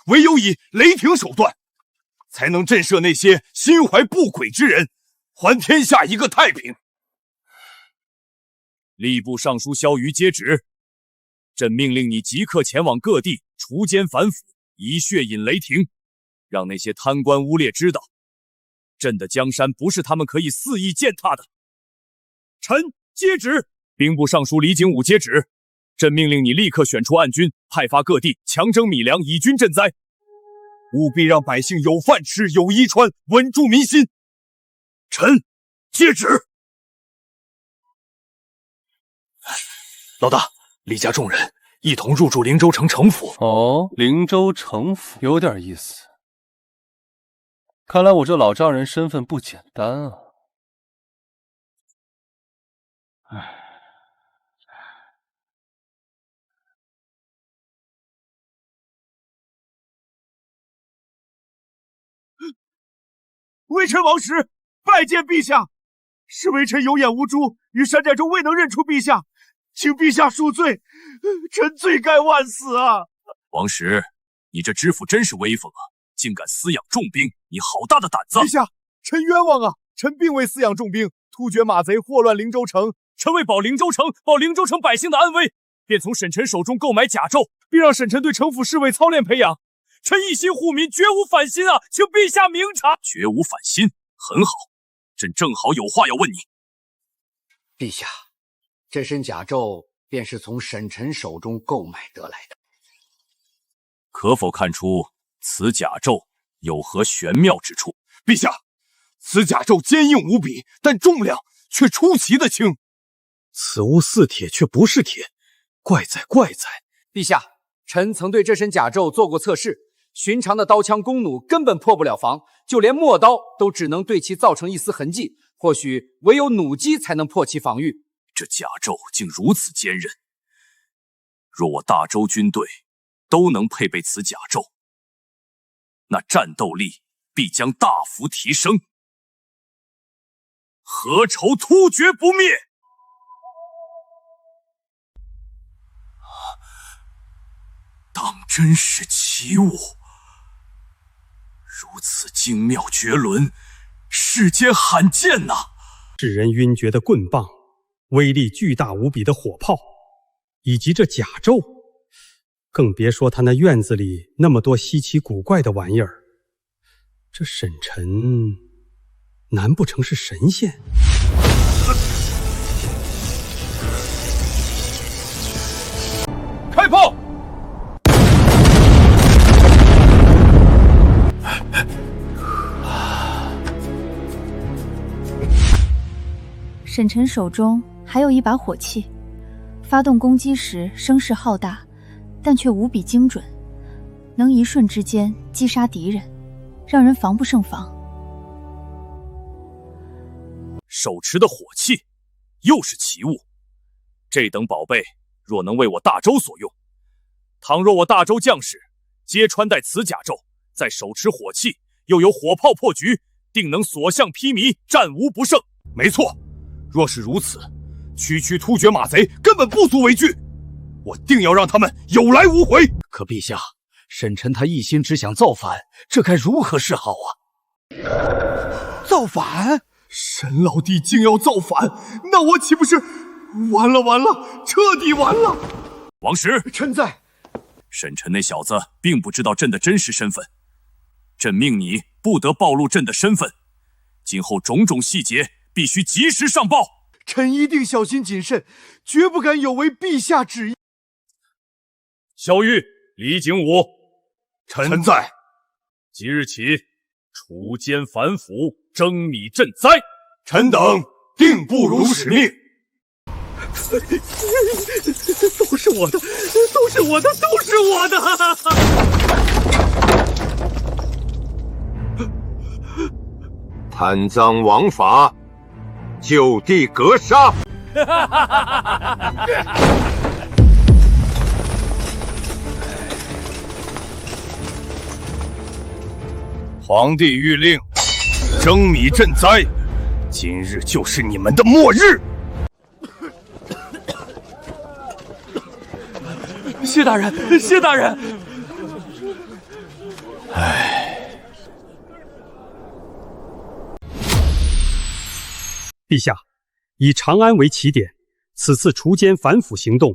唯有以雷霆手段，才能震慑那些心怀不轨之人，还天下一个太平。吏部尚书萧瑜接旨，朕命令你即刻前往各地除奸反腐，以血引雷霆，让那些贪官污劣知道，朕的江山不是他们可以肆意践踏的。臣接旨。兵部尚书李景武接旨，朕命令你立刻选出暗军，派发各地，强征米粮，以军赈灾，务必让百姓有饭吃，有衣穿，稳住民心。臣接旨。老大，李家众人一同入驻灵州城城府。哦，灵州城府有点意思。看来我这老丈人身份不简单啊。唉。微臣王石拜见陛下，是微臣有眼无珠，于山寨中未能认出陛下，请陛下恕罪，臣罪该万死啊！王石，你这知府真是威风啊，竟敢私养重兵，你好大的胆子！陛下，臣冤枉啊！臣并未私养重兵，突厥马贼祸乱灵州城，臣为保灵州城，保灵州城百姓的安危，便从沈臣手中购买甲胄，并让沈臣对城府侍卫操练培养。臣一心护民，绝无反心啊！请陛下明察。绝无反心，很好，朕正好有话要问你。陛下，这身甲胄便是从沈臣手中购买得来的，可否看出此甲胄有何玄妙之处？陛下，此甲胄坚硬无比，但重量却出奇的轻。此物似铁却不是铁，怪哉怪哉！陛下，臣曾对这身甲胄做过测试。寻常的刀枪弓弩根本破不了防，就连陌刀都只能对其造成一丝痕迹，或许唯有弩机才能破其防御。这甲胄竟如此坚韧，若我大周军队都能配备此甲胄，那战斗力必将大幅提升。何愁突厥不灭？当真是奇物！如此精妙绝伦，世间罕见呐！致人晕厥的棍棒，威力巨大无比的火炮，以及这甲胄，更别说他那院子里那么多稀奇古怪的玩意儿。这沈臣难不成是神仙？开炮！沈臣手中还有一把火器，发动攻击时声势浩大，但却无比精准，能一瞬之间击杀敌人，让人防不胜防。手持的火器又是奇物，这等宝贝若能为我大周所用，倘若我大周将士皆穿戴此甲胄，再手持火器，又有火炮破局，定能所向披靡，战无不胜。没错，若是如此，区突厥马贼根本不足为惧，我定要让他们有来无回。可陛下，沈臣他一心只想造反，这该如何是好啊？造反！沈老弟竟要造反，那我岂不是完了完了，彻底完了！王石，臣在。沈晨那小子并不知道朕的真实身份，朕命你不得暴露朕的身份，今后种种细节必须及时上报。臣一定小心谨慎，绝不敢有违陛下旨意。萧玉、李景武，臣在。即日起，除奸反腐，征米赈灾。臣等定不辱使命。都是我的，都是我的，都是我的！贪赃枉法，就地格杀！皇帝谕令，征米赈灾，今日就是你们的末日！谢大人，谢大人！陛下，以长安为起点，此次除奸反腐行动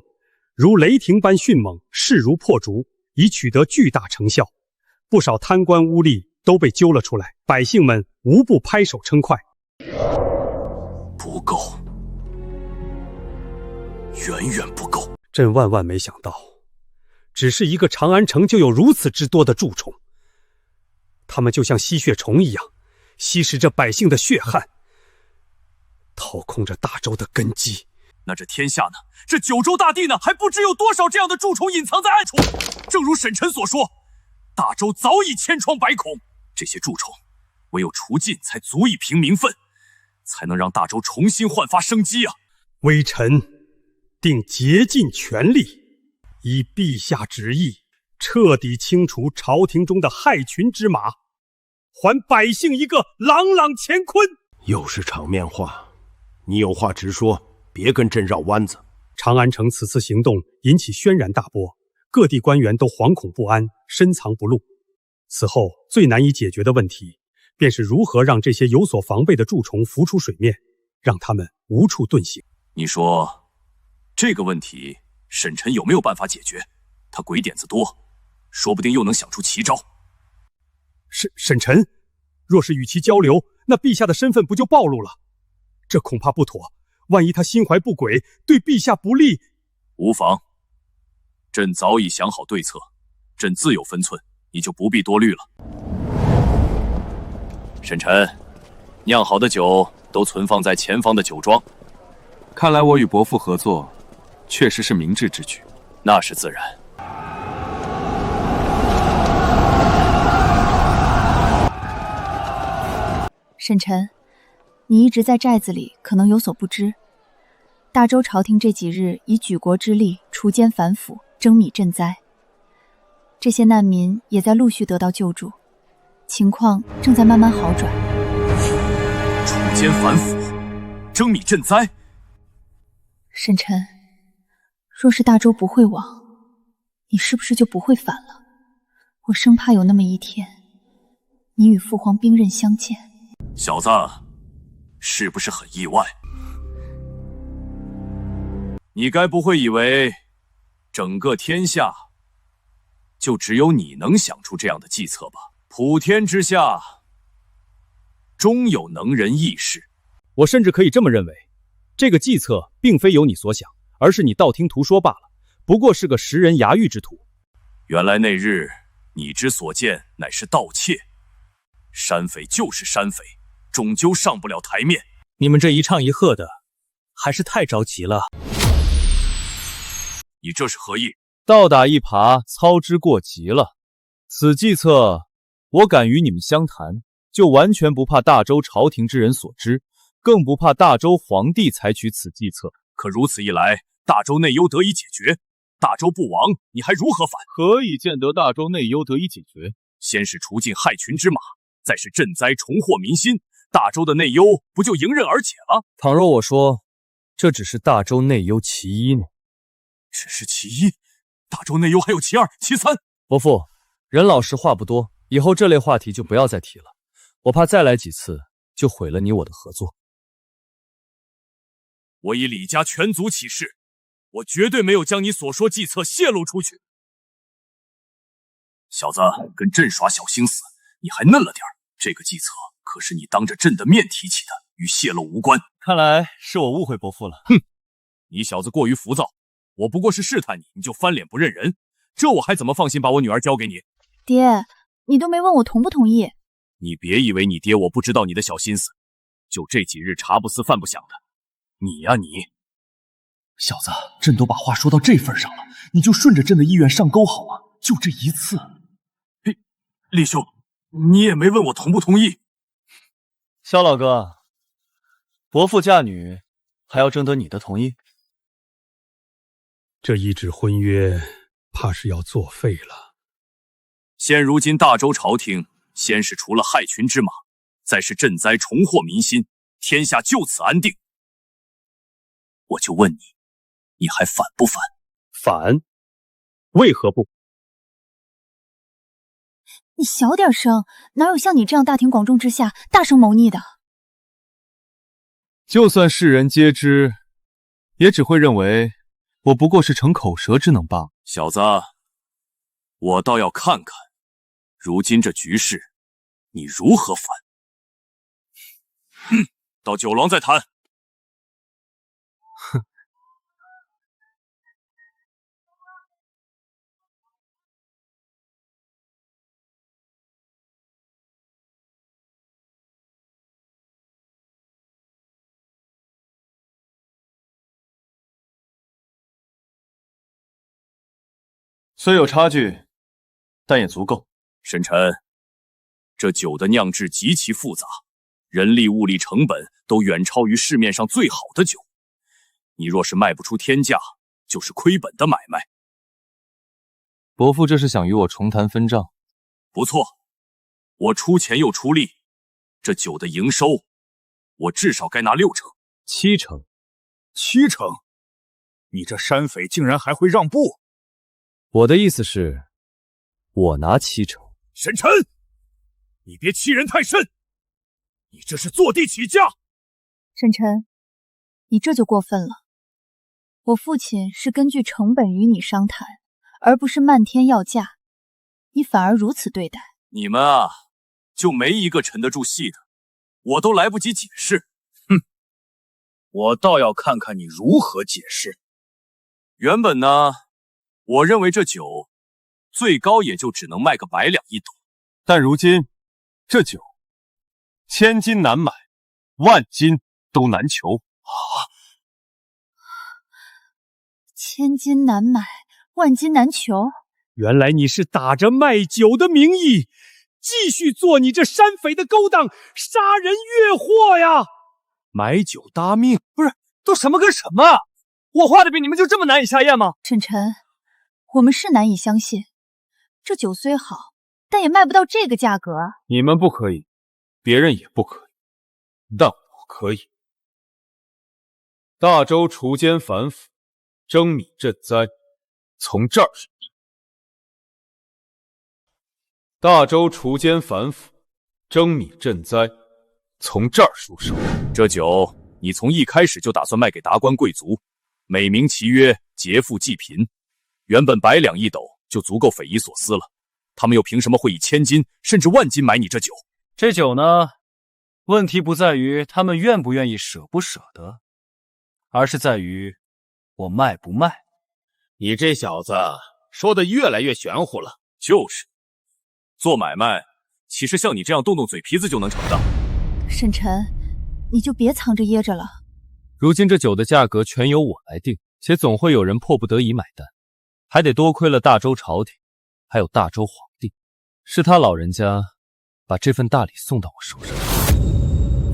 如雷霆般迅猛，势如破竹，已取得巨大成效，不少贪官污吏都被揪了出来，百姓们无不拍手称快。不够，远远不够。朕万万没想到，只是一个长安城就有如此之多的蛀虫，它们就像吸血虫一样，吸食着百姓的血汗，掏空着大周的根基。那这天下呢？这九州大地呢？还不知有多少这样的蛀虫隐藏在暗处。正如沈晨所说，大周早已千疮百孔，这些蛀虫唯有除尽，才足以平民愤，才能让大周重新焕发生机啊！微臣定竭尽全力，依陛下旨意，彻底清除朝廷中的害群之马，还百姓一个朗朗乾坤。又是场面话，你有话直说，别跟朕绕弯子。长安城此次行动引起轩然大波，各地官员都惶恐不安，深藏不露。此后最难以解决的问题，便是如何让这些有所防备的蛀虫浮出水面，让他们无处遁形。你说这个问题，沈晨有没有办法解决？他鬼点子多，说不定又能想出奇招。沈晨，若是与其交流，那陛下的身份不就暴露了？这恐怕不妥，万一他心怀不轨，对陛下不利。无妨，朕早已想好对策，朕自有分寸，你就不必多虑了。沈晨，酿好的酒都存放在前方的酒庄。看来我与伯父合作，确实是明智之举。那是自然。沈晨，你一直在寨子里，可能有所不知。大周朝廷这几日以举国之力除奸反腐，征米赈灾，这些难民也在陆续得到救助，情况正在慢慢好转。除奸反腐，征米赈灾。沈晨，若是大周不会亡，你是不是就不会反了？我生怕有那么一天，你与父皇兵刃相见。小子，是不是很意外？你该不会以为整个天下就只有你能想出这样的计策吧？普天之下，终有能人异士。我甚至可以这么认为，这个计策并非有你所想，而是你道听途说罢了，不过是个食人牙玉之徒。原来那日你之所见乃是盗窃，山匪就是山匪，终究上不了台面。你们这一唱一和的，还是太着急了。你这是何意？倒打一耙，操之过急了。此计策，我敢与你们相谈，就完全不怕大周朝廷之人所知，更不怕大周皇帝采取此计策。可如此一来，大周内忧得以解决，大周不亡，你还如何反？何以见得大周内忧得以解决？先是除尽害群之马，再是赈灾重获民心，大周的内忧不就迎刃而解了？倘若我说这只是大周内忧其一呢？只是其一，大周内忧还有其二、其三。伯父，任老师话不多，以后这类话题就不要再提了。我怕再来几次就毁了你我的合作。我以李家全族起誓，我绝对没有将你所说计策泄露出去。小子，跟朕耍小心思，你还嫩了点儿。这个计策可是你当着朕的面提起的，与泄露无关。看来是我误会伯父了。哼，你小子过于浮躁，我不过是试探你，你就翻脸不认人，这我还怎么放心把我女儿交给你？爹，你都没问我同不同意。你别以为你爹我不知道你的小心思，就这几日茶不思饭不想的，你呀你，小子，朕都把话说到这份上了，你就顺着朕的意愿上钩好吗？就这一次。李兄，你也没问我同不同意。萧老哥，伯父嫁女还要征得你的同意？这一纸婚约怕是要作废了。现如今大周朝廷，先是除了害群之马，再是赈灾重获民心，天下就此安定。我就问你，你还反不反？反？为何不？你小点声，哪有像你这样大庭广众之下大声谋逆的？就算世人皆知，也只会认为我不过是逞口舌之能罢。小子，我倒要看看，如今这局势，你如何反？到酒廊再谈。哼。虽有差距，但也足够。沈晨，这酒的酿制极其复杂，人力物力成本都远超于市面上最好的酒。你若是卖不出天价，就是亏本的买卖。伯父这是想与我重谈分账？不错，我出钱又出力，这酒的营收，我至少该拿6成。7成？7成？你这山匪竟然还会让步？我的意思是，我拿7成。沈晨，你别欺人太甚，你这是坐地起价。沈晨，你这就过分了。我父亲是根据成本与你商谈，而不是漫天要价，你反而如此对待。你们啊，就没一个沉得住气的，我都来不及解释。哼，我倒要看看你如何解释。原本呢，我认为这酒最高也就只能卖个100两1斗，但如今这酒1000金难买，10000金都难求啊！1000金难买，10000金难求。原来你是打着卖酒的名义，继续做你这山匪的勾当，杀人越货呀！买酒搭命，不是都什么跟什么？我画的饼，你们就这么难以下咽吗？沈晨，我们是难以相信，这酒虽好，但也卖不到这个价格。你们不可以，别人也不可以，但我可以。大周除奸反腐，征米赈灾，从这儿说。大周除奸反腐，征米赈灾，从这儿入手。这酒你从一开始就打算卖给达官贵族，美名其曰劫富济贫，原本100两1斗就足够匪夷所思了，他们又凭什么会以1000金甚至10000金买你这酒？这酒呢，问题不在于他们愿不愿意舍不舍得，而是在于我卖不卖。你这小子说的越来越玄乎了。就是，做买卖岂是像你这样动动嘴皮子就能成的？沈晨，你就别藏着掖着了。如今这酒的价格全由我来定，且总会有人迫不得已买单，还得多亏了大周朝廷，还有大周皇帝，是他老人家把这份大礼送到我手上。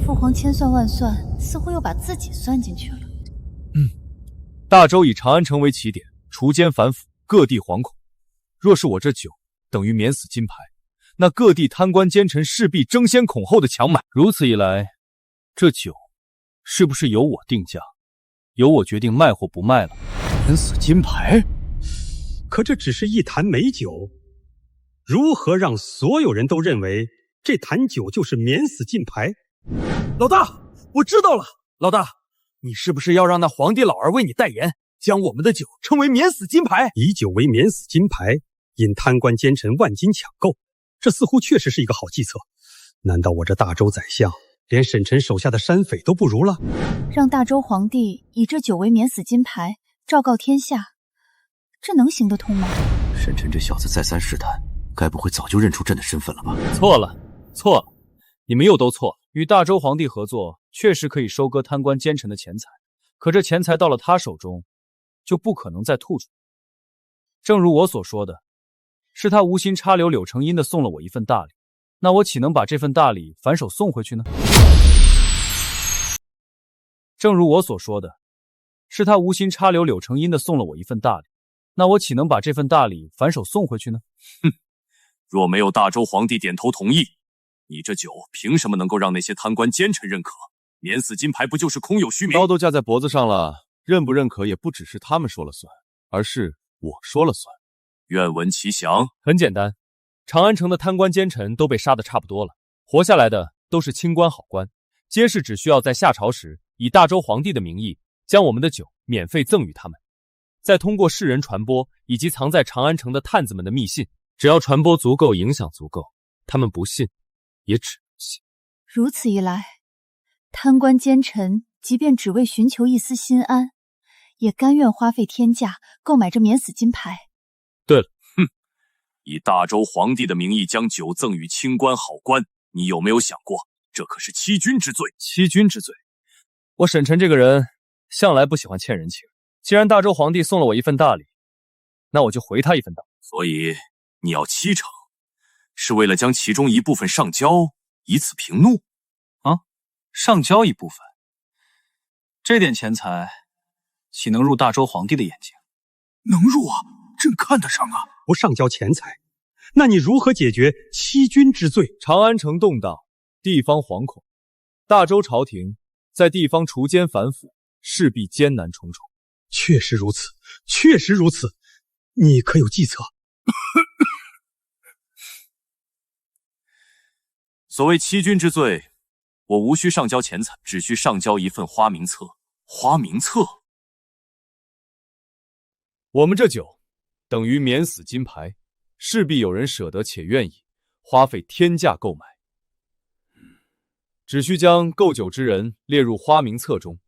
父皇千算万算，似乎又把自己算进去了。大周以长安城为起点，除奸反腐，各地惶恐。若是我这酒等于免死金牌，那各地贪官奸臣势必争先恐后的抢买。如此一来，这酒是不是由我定价，由我决定卖或不卖了？免死金牌？可这只是一坛美酒，如何让所有人都认为这坛酒就是免死金牌。老大，我知道了。老大，你是不是要让那皇帝老儿为你代言，将我们的酒称为免死金牌？以酒为免死金牌，引贪官奸臣万金抢购，这似乎确实是一个好计策。难道我这大周宰相连沈晨手下的山匪都不如了？让大周皇帝以这酒为免死金牌，昭告天下，这能行得通吗？沈晨这小子再三试探，该不会早就认出朕的身份了吧？错了，错了，你们又都错了。与大周皇帝合作，确实可以收割贪官奸臣的钱财，可这钱财到了他手中，就不可能再吐出。正如我所说的，是他无心插柳柳成荫的送了我一份大礼，那我岂能把这份大礼反手送回去呢？正如我所说的，是他无心插柳柳成荫的送了我一份大礼，那我岂能把这份大礼反手送回去呢？哼，若没有大周皇帝点头同意，你这酒凭什么能够让那些贪官奸臣认可？免死金牌不就是空有虚名？刀都架在脖子上了，认不认可也不只是他们说了算，而是我说了算。愿闻其详。很简单，长安城的贪官奸臣都被杀得差不多了，活下来的都是清官好官，皆是只需要在下朝时以大周皇帝的名义将我们的酒免费赠予他们，再通过世人传播以及藏在长安城的探子们的密信，只要传播足够，影响足够，他们不信也只能信。如此一来，贪官奸臣即便只为寻求一丝心安，也甘愿花费天价购买这免死金牌。对了，哼，以大周皇帝的名义将酒赠予清官好官，你有没有想过，这可是欺君之罪？欺君之罪？我沈晨这个人向来不喜欢欠人情，既然大周皇帝送了我一份大礼，那我就回他一份大礼。所以你要7成，是为了将其中一部分上交，以此平怒？啊，上交一部分，这点钱财岂能入大周皇帝的眼睛？能入啊，朕看得上啊。不上交钱财，那你如何解决欺君之罪？长安城动荡，地方惶恐，大周朝廷在地方除奸反腐，势必艰难重重。确实如此，确实如此。你可有计策？所谓欺君之罪，我无需上交钱财，只需上交一份花名册。花名册，我们这酒等于免死金牌，势必有人舍得且愿意花费天价购买。只需将购酒之人列入花名册中，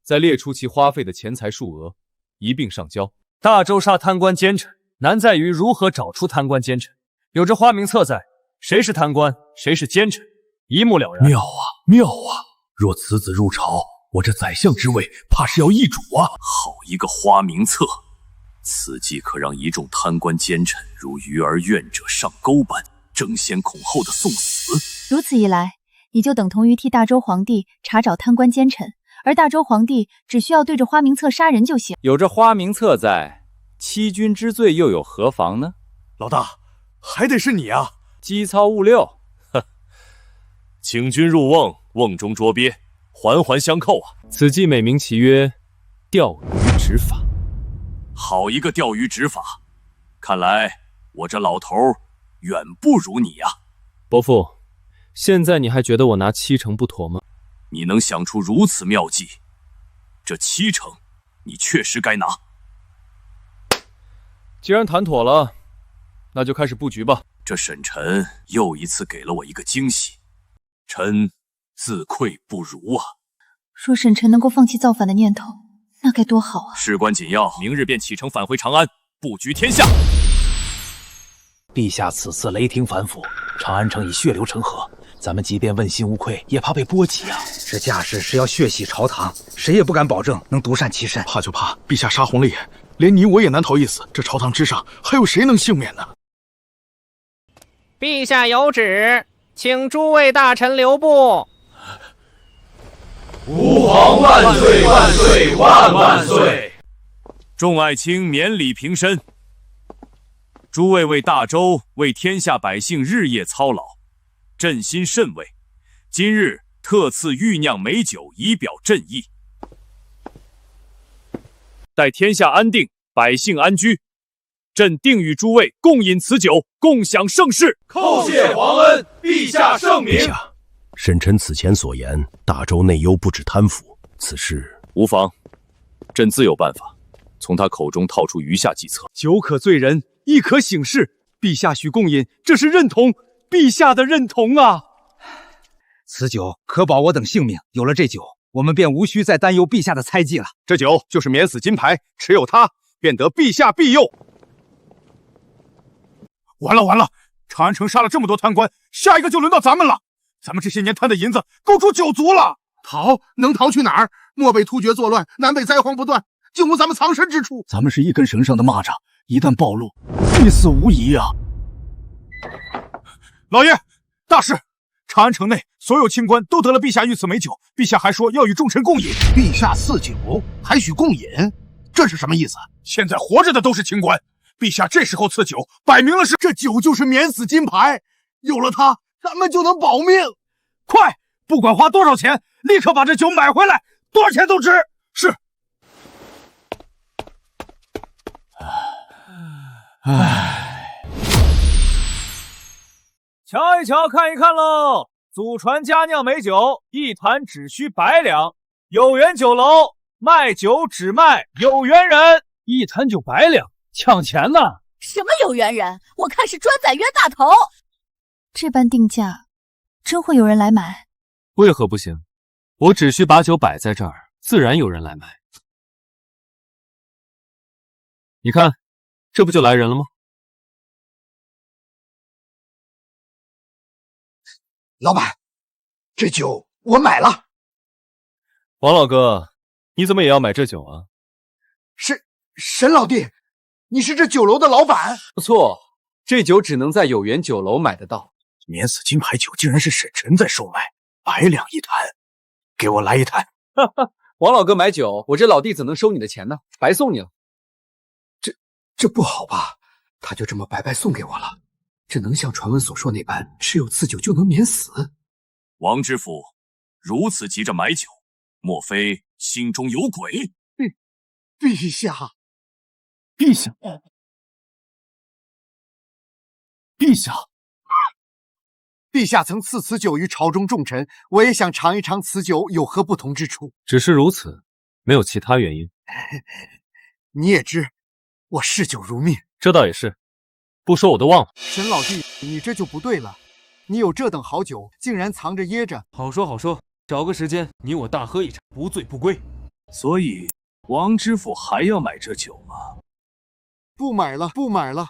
再列出其花费的钱财数额，一并上交。大周杀贪官奸臣，难在于如何找出贪官奸臣。有这花名册在，谁是贪官，谁是奸臣，一目了然。妙啊，妙啊！若此子入朝，我这宰相之位怕是要易主啊！好一个花名册，此计可让一众贪官奸臣如鱼儿愿者上钩般争先恐后的送死。如此一来，你就等同于替大周皇帝查找贪官奸臣，而大周皇帝只需要对着花名册杀人就行。有这花名册在，欺君之罪又有何妨呢？老大，还得是你啊！机操勿六，呵，请君入瓮，瓮中捉鳖，环环相扣啊！此计美名其曰钓鱼执法。好一个钓鱼执法！看来我这老头远不如你呀，伯父。现在你还觉得我拿7成不妥吗？你能想出如此妙计，这7成你确实该拿。既然谈妥了，那就开始布局吧。这沈晨又一次给了我一个惊喜，臣自愧不如啊！若沈晨能够放弃造反的念头，那该多好啊！事关紧要，明日便启程返回长安，布局天下。陛下此次雷霆反腐，长安城已血流成河，咱们即便问心无愧，也怕被波及啊！这架势是要血洗朝堂，谁也不敢保证能独善其身。怕就怕陛下杀红了眼，连你我也难逃一死。这朝堂之上，还有谁能幸免呢？陛下有旨，请诸位大臣留步。吾皇万岁万岁万万岁！众爱卿免礼平身。诸位为大周、为天下百姓日夜操劳，朕心甚慰。今日特赐御酿美酒，以表朕意。待天下安定，百姓安居，朕定与诸位共饮此酒，共享盛世。叩谢皇恩，陛下圣明。陛下，沈臣此前所言，大周内忧不止贪腐，此事无妨，朕自有办法，从他口中套出余下计策。酒可醉人，亦可醒世。陛下许共饮，这是认同陛下的认同啊！此酒可保我等性命。有了这酒，我们便无需再担忧陛下的猜忌了。这酒就是免死金牌，持有它，便得陛下庇佑。完了完了，长安城杀了这么多贪官，下一个就轮到咱们了。咱们这些年贪的银子够出9族了。逃能逃去哪儿？漠北突厥作乱，南北灾荒不断，竟无咱们藏身之处。咱们是一根绳上的蚂蚱，一旦暴露，必死无疑啊！老爷，大事！长安城内所有清官都得了陛下御赐美酒，陛下还说要与众臣共饮。陛下赐酒，还许共饮，这是什么意思？现在活着的都是清官，陛下这时候赐酒，摆明了是这酒就是免死金牌，有了它，咱们就能保命。快，不管花多少钱，立刻把这酒买回来，多少钱都值。是。瞧一瞧，看一看喽！祖传佳酿美酒，一坛只需100两。有缘酒楼卖酒只卖有缘人，一坛就100两，抢钱呢！什么有缘人？我看是专宰冤大头。这般定价，真会有人来买？为何不行？我只需把酒摆在这儿，自然有人来买。你看，这不就来人了吗？老板，这酒我买了。王老哥，你怎么也要买这酒啊？沈老弟，你是这酒楼的老板？不错，这酒只能在有缘酒楼买得到。免死金牌酒竟然是沈臣在售卖，100两一坛，给我来一坛。哈哈，王老哥买酒，我这老弟怎能收你的钱呢？白送你了。这不好吧？他就这么白白送给我了？这能像传闻所说那般，持有此酒就能免死？王知府如此急着买酒，莫非心中有鬼？陛下，陛下，陛下，陛下曾赐此酒于朝中重臣，我也想尝一尝此酒有何不同之处。只是如此，没有其他原因。你也知，我嗜酒如命。这倒也是。不说我都忘了。沈老弟，你这就不对了。你有这等好酒，竟然藏着掖着。好说好说，找个时间你我大喝一场，不醉不归。所以王知府还要买这酒吗？不买了，不买了。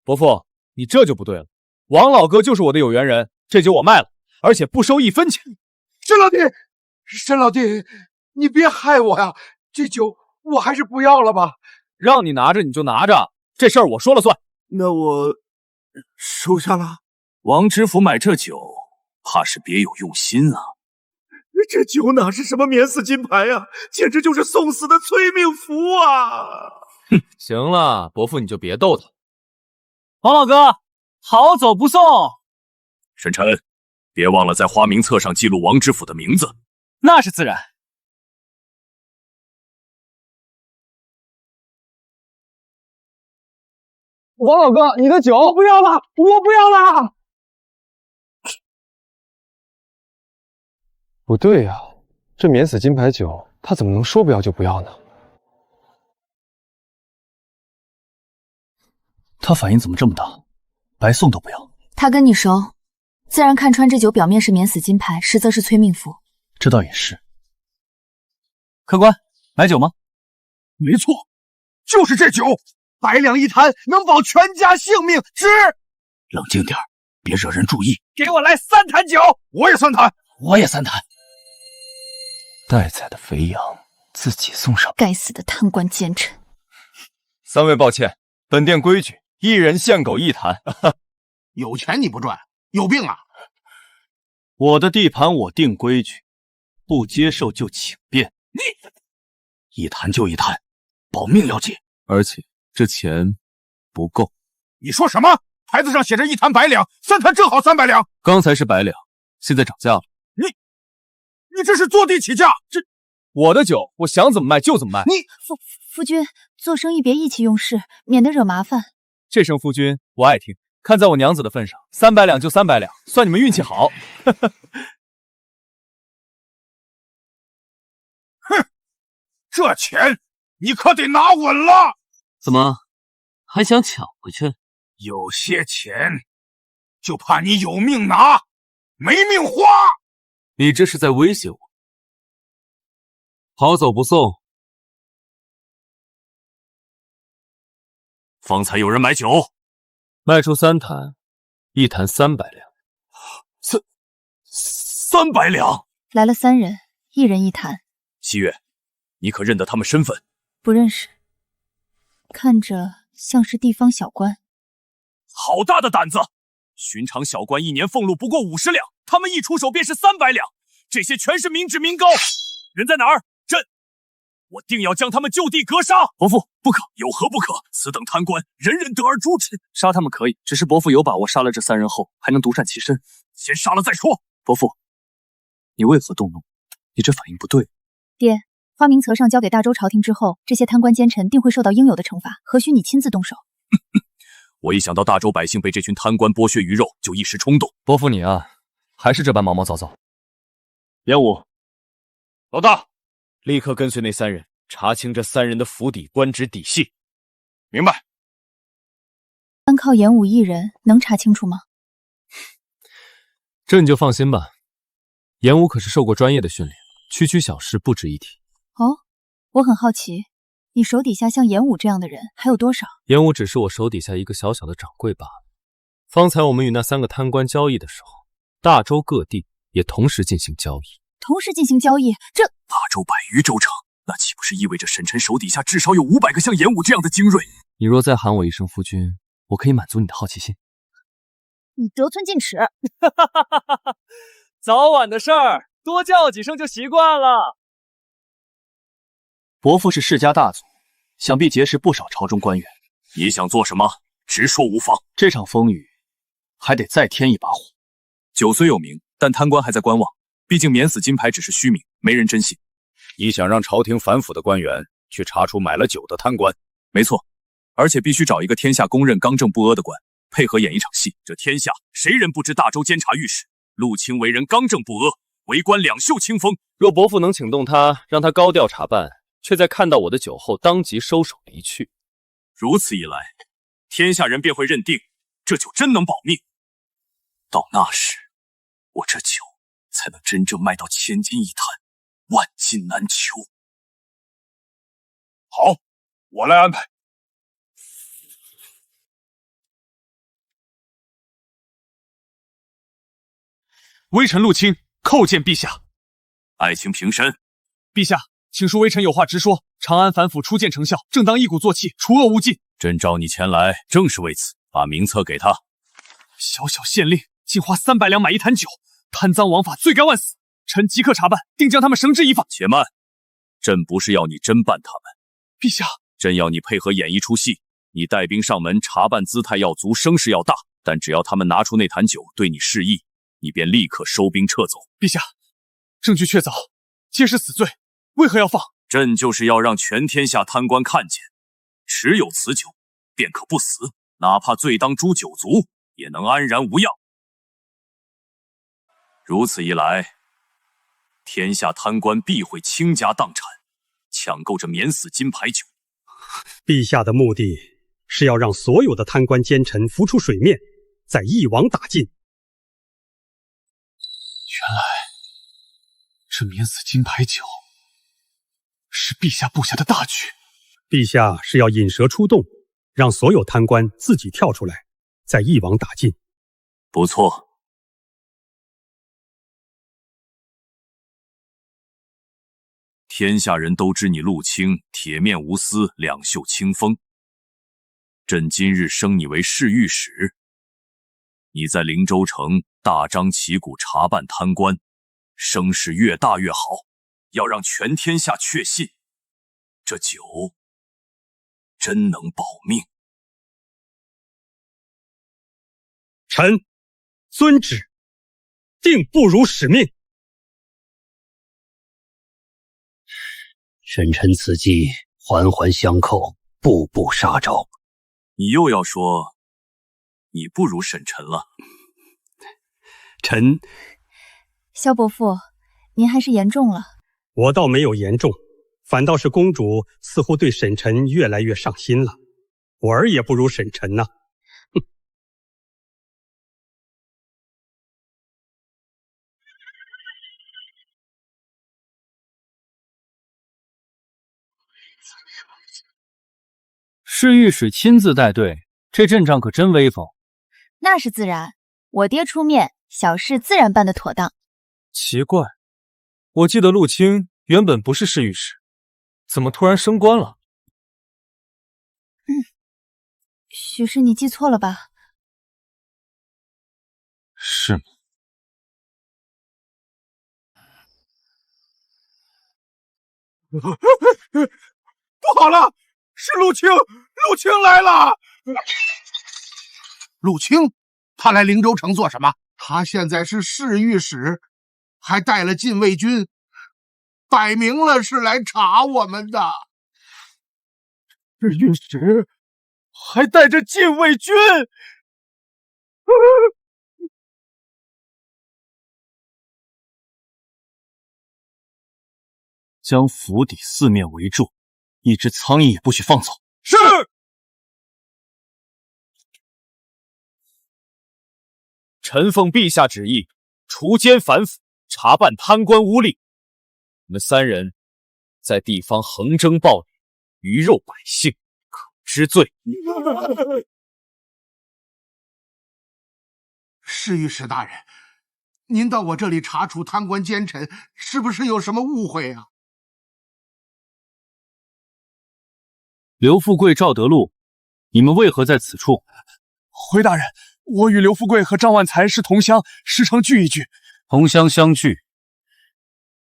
伯父，你这就不对了。王老哥就是我的有缘人，这酒我卖了，而且不收1分钱。沈老弟，你别害我呀！这酒我还是不要了吧。让你拿着你就拿着。这事儿我说了算。那我收下了。王知府买这酒，怕是别有用心啊。这酒哪是什么免死金牌啊，简直就是送死的催命符啊！哼，行了，伯父你就别逗他。王老哥，好走不送。沈臣，别忘了在花名册上记录王知府的名字。那是自然。王老哥，你的酒我不要了，我不要了。不对呀，这免死金牌酒，他怎么能说不要就不要呢？他反应怎么这么大？白送都不要。他跟你熟，自然看穿这酒表面是免死金牌，实则是催命符。这倒也是。客官，买酒吗？没错，就是这酒，100两一坛，能保全家性命。值！冷静点，别惹人注意。给我来3坛酒，我也3坛，我也3坛。待宰的肥羊，自己送上。该死的贪官奸臣！3位抱歉，本店规矩，1人限狗1坛。有钱你不赚，有病啊！我的地盘我定规矩，不接受就请便。你1坛就1坛，保命要紧。而且这钱不够。你说什么？牌子上写着1坛100两，3坛正好300两。刚才是100两，现在涨价了。你这是坐地起价！我的酒，我想怎么卖就怎么卖。夫君，做生意别意气用事，免得惹麻烦。这声夫君我爱听，看在我娘子的份上，300两就300两，算你们运气好。哼，这钱你可得拿稳了。怎么还想抢回去？有些钱就怕你有命拿，没命花。你这是在威胁我？好走不送。方才有人买酒，卖出3坛，1坛300两。300两。来了3人，1人1坛。西月，你可认得他们身份？不认识，看着像是地方小官。好大的胆子！寻常小官1年俸禄不过50两，他们一出手便是300两，这些全是民脂民膏。人在哪儿？朕，我定要将他们就地格杀！伯父，不可！有何不可？此等贪官，人人得而诛之。杀他们可以，只是伯父有把握杀了这3人后，还能独善其身。先杀了再说。伯父，你为何动怒？你这反应不对。爹，花名册上交给大周朝廷之后，这些贪官奸臣定会受到应有的惩罚，何须你亲自动手？我一想到大周百姓被这群贪官剥削鱼肉，就一时冲动。伯父你啊，还是这般毛毛躁躁。严武，老大，立刻跟随那3人，查清这3人的府邸官职底细。明白。单靠严武一人能查清楚吗？这你就放心吧，严武可是受过专业的训练，区区小事不值一提。哦，我很好奇，你手底下像严武这样的人还有多少？严武只是我手底下一个小小的掌柜罢了。方才我们与那3个贪官交易的时候，大周各地也同时进行交易。同时进行交易，这大周100余州城，那岂不是意味着沈晨手底下至少有500个像严武这样的精锐？你若再喊我一声夫君，我可以满足你的好奇心。你得寸进尺。早晚的事儿，多叫几声就习惯了。伯父是世家大族，想必结识不少朝中官员。你想做什么？直说无妨。这场风雨还得再添一把火。酒虽有名，但贪官还在观望。毕竟免死金牌只是虚名，没人真信。你想让朝廷反腐的官员去查出买了酒的贪官？没错，而且必须找一个天下公认刚正不阿的官，配合演一场戏。这天下谁人不知大周监察御史陆清为人刚正不阿，为官两袖清风。若伯父能请动他，让他高调查办，却在看到我的酒后当即收手离去，如此一来，天下人便会认定这酒真能保命。到那时，我这酒才能真正卖到千金一坛，万金难求。好，我来安排。微臣陆清叩见陛下。爱卿平身。陛下，请恕微臣有话直说。长安反腐初见成效，正当一鼓作气，除恶务尽。朕召你前来，正是为此。把名册给他。小小县令，竟花300两买一坛酒，贪赃枉法，罪该万死。臣即刻查办，定将他们绳之以法。且慢，朕不是要你侦办他们。陛下，朕要你配合演一出戏。你带兵上门查办，姿态要足，声势要大。但只要他们拿出那坛酒对你示意，你便立刻收兵撤走。陛下，证据确凿，皆是死罪，为何要放？朕就是要让全天下贪官看见，持有此酒，便可不死，哪怕罪当诛九族，也能安然无恙。如此一来，天下贪官必会倾家荡产，抢购这免死金牌酒。陛下的目的是要让所有的贪官奸臣浮出水面，再一网打尽。原来这免死金牌酒是陛下布下的大局。陛下是要引蛇出洞，让所有贪官自己跳出来，再一网打尽。不错。天下人都知你陆清铁面无私，两袖清风。朕今日升你为侍御史，你在灵州城大张旗鼓查办贪官，声势越大越好，要让全天下确信，这酒真能保命。臣遵旨，定不辱使命。沈臣此计环环相扣，步步杀招。你又要说你不如沈臣了？臣，萧伯父，您还是言重了。我倒没有言重，反倒是公主似乎对沈臣越来越上心了。我儿也不如沈臣呐。侍御史亲自带队，这阵仗可真威风。那是自然，我爹出面，小事自然办得妥当。奇怪，我记得陆清原本不是侍御史，怎么突然升官了？许是你记错了吧？是吗？不好了，是陆清，陆清来了！陆清，他来灵州城做什么？他现在是侍御史，还带了禁卫军，摆明了是来查我们的。侍御史还带着禁卫军，将府邸四面围住，一只苍蝇也不许放走。是。臣奉陛下旨意，除奸反腐，查办贪官污吏。你们三人在地方横征暴敛，鱼肉百姓，可知罪。侍御史大人，您到我这里查处贪官奸臣，是不是有什么误会啊？刘富贵、赵德禄，你们为何在此处？回大人，我与刘富贵和张万才是同乡，时常聚一聚。同乡相聚，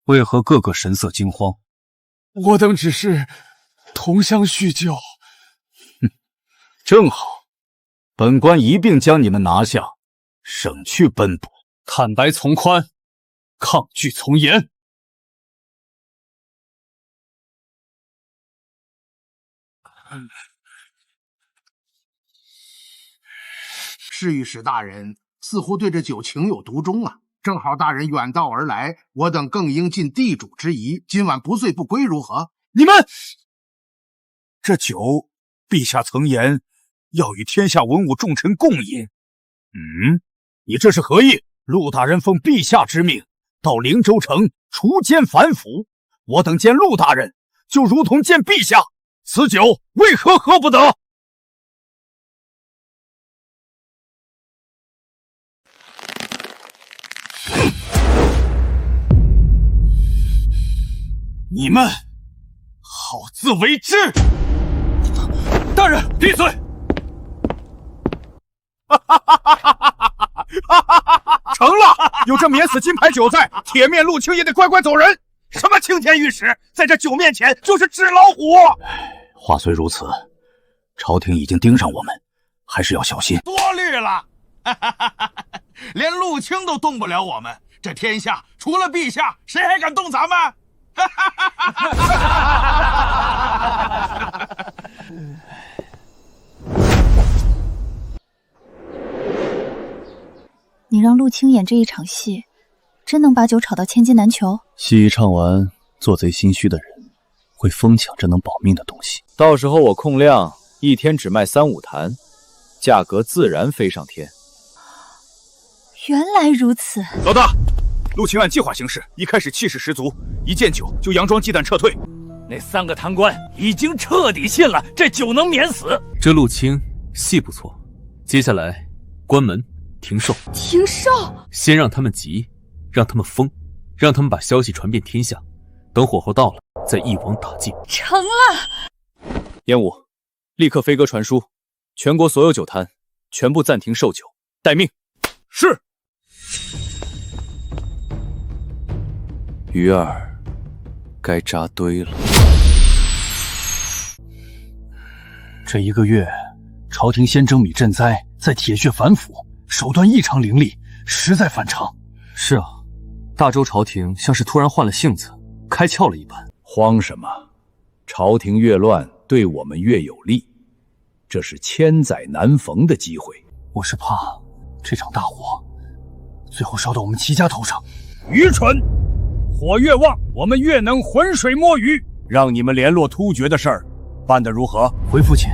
为何个个神色惊慌？我等只是同乡叙旧。正好，本官一并将你们拿下，省去奔波。坦白从宽，抗拒从严。侍御史大人似乎对这酒情有独钟啊！正好大人远道而来，我等更应尽地主之谊，今晚不醉不归，如何？你们这酒，陛下曾言要与天下文武重臣共饮。你这是何意？陆大人奉陛下之命到灵州城除奸反腐，我等见陆大人就如同见陛下，此酒为何喝不得？你们好自为之！大人，闭嘴！成了，有这免死金牌酒在，铁面陆清也得乖乖走人。什么青天御史，在这酒面前就是纸老虎。话虽如此，朝廷已经盯上我们，还是要小心。多虑了，连陆清都动不了我们，这天下除了陛下，谁还敢动咱们？你让陆清演这一场戏，真能把酒炒到千金难求？戏一唱完，做贼心虚的人会疯抢这能保命的东西。到时候我控量一天只卖3-5坛，价格自然飞上天。原来如此，老大，陆清按计划行事，一开始气势十足，一见酒就佯装鸡蛋撤退。那3个贪官已经彻底信了这酒能免死。这陆清戏不错，接下来关门停售。停售？先让他们急，让他们疯，让他们把消息传遍天下，等火候到了，再一网打尽。成了。燕武，立刻飞鸽传书，全国所有酒摊全部暂停售酒，待命。是。鱼儿该扎堆了。这1个月，朝廷先征米赈灾，再铁血反腐，手段异常凌厉，实在反常。是啊，大周朝廷像是突然换了性子，开窍了一般。慌什么？朝廷越乱，对我们越有利，这是千载难逢的机会。我是怕这场大火最后烧到我们齐家头上。愚蠢！火越旺，我们越能浑水摸鱼。让你们联络突厥的事儿办得如何？回父亲，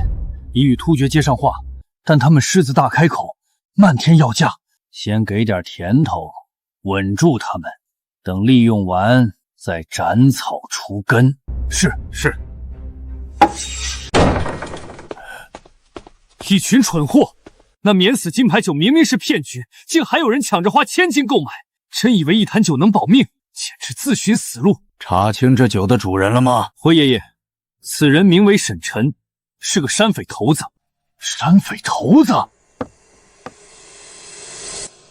已与突厥接上话，但他们狮子大开口，漫天要价，先给点甜头，稳住他们，等利用完再斩草除根。是。一群蠢货！那免死金牌酒明明是骗局，竟还有人抢着花1000金购买，真以为一坛酒能保命，简直自寻死路。查清这酒的主人了吗？回爷爷，此人名为沈晨，是个山匪头子。山匪头子？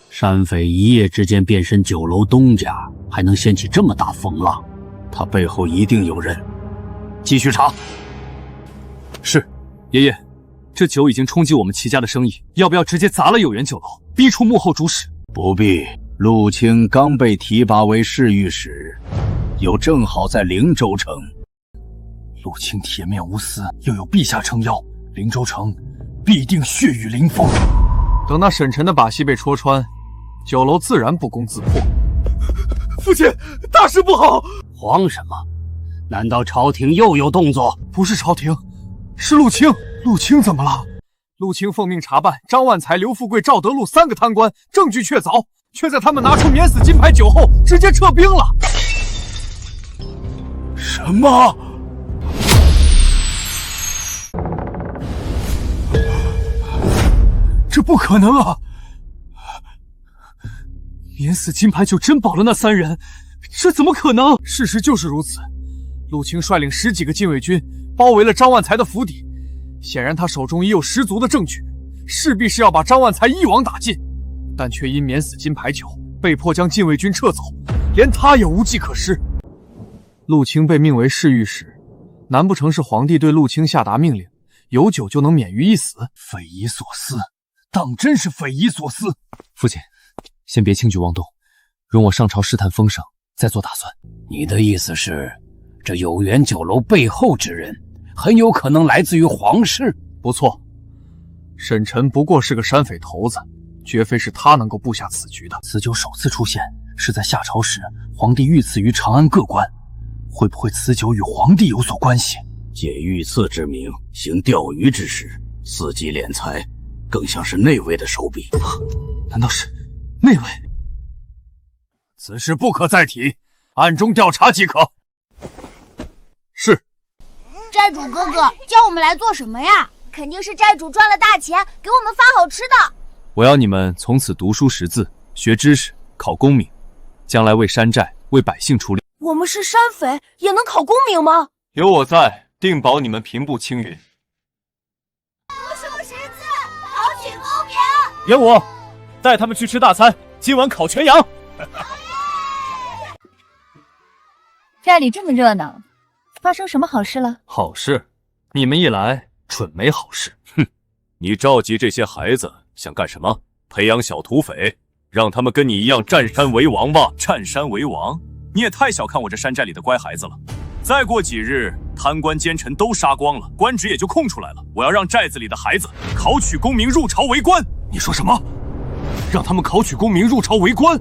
山匪一夜之间变身酒楼东家，还能掀起这么大风浪，他背后一定有人。继续查。是，爷爷，这酒已经冲击我们齐家的生意，要不要直接砸了有缘酒楼，逼出幕后主使？不必，陆清刚被提拔为侍御史，又正好在灵州城。陆清铁面无私，又有陛下撑腰，灵州城必定血雨临风。等那沈晨的把戏被戳穿，酒楼自然不攻自破。父亲，大事不好！慌什么？难道朝廷又有动作？不是朝廷，是陆清。陆清怎么了？陆清奉命查办张万才、刘富贵、赵德禄3个贪官，证据确凿，却在他们拿出免死金牌酒后，直接撤兵了。什么？这不可能啊！免死金牌酒真保了那3人，这怎么可能？事实就是如此。陆清率领10几个禁卫军包围了张万才的府邸，显然他手中已有十足的证据，势必是要把张万才一网打尽，但却因免死金牌酒被迫将禁卫军撤走，连他也无计可施。陆清被命为侍御史，难不成是皇帝对陆清下达命令，有酒就能免于一死？匪夷所思，当真是匪夷所思。父亲，先别轻举妄动，容我上朝试探风声，再做打算。你的意思是，这有缘酒楼背后之人很有可能来自于皇室？不错，沈晨不过是个山匪头子，绝非是他能够布下此局的。此酒首次出现是在夏朝时，皇帝御赐于长安各官，会不会此酒与皇帝有所关系？借御赐之名行钓鱼之事，伺机敛财，更像是内卫的手笔。难道是内卫？此事不可再提，暗中调查即可。是。寨主哥哥叫我们来做什么呀？肯定是寨主赚了大钱，给我们发好吃的。我要你们从此读书识字，学知识，考功名，将来为山寨、为百姓出力。我们是山匪，也能考功名吗？有我在，定保你们平步青云。读书识字，考取功名。元武，带他们去吃大餐，今晚烤全羊。寨里这么热闹，发生什么好事了？好事，你们一来，准没好事。哼，你召集这些孩子想干什么？培养小土匪，让他们跟你一样占山为王吧？占山为王？你也太小看我这山寨里的乖孩子了。再过几日，贪官奸臣都杀光了，官职也就空出来了。我要让寨子里的孩子考取功名，入朝为官。你说什么？让他们考取功名，入朝为官？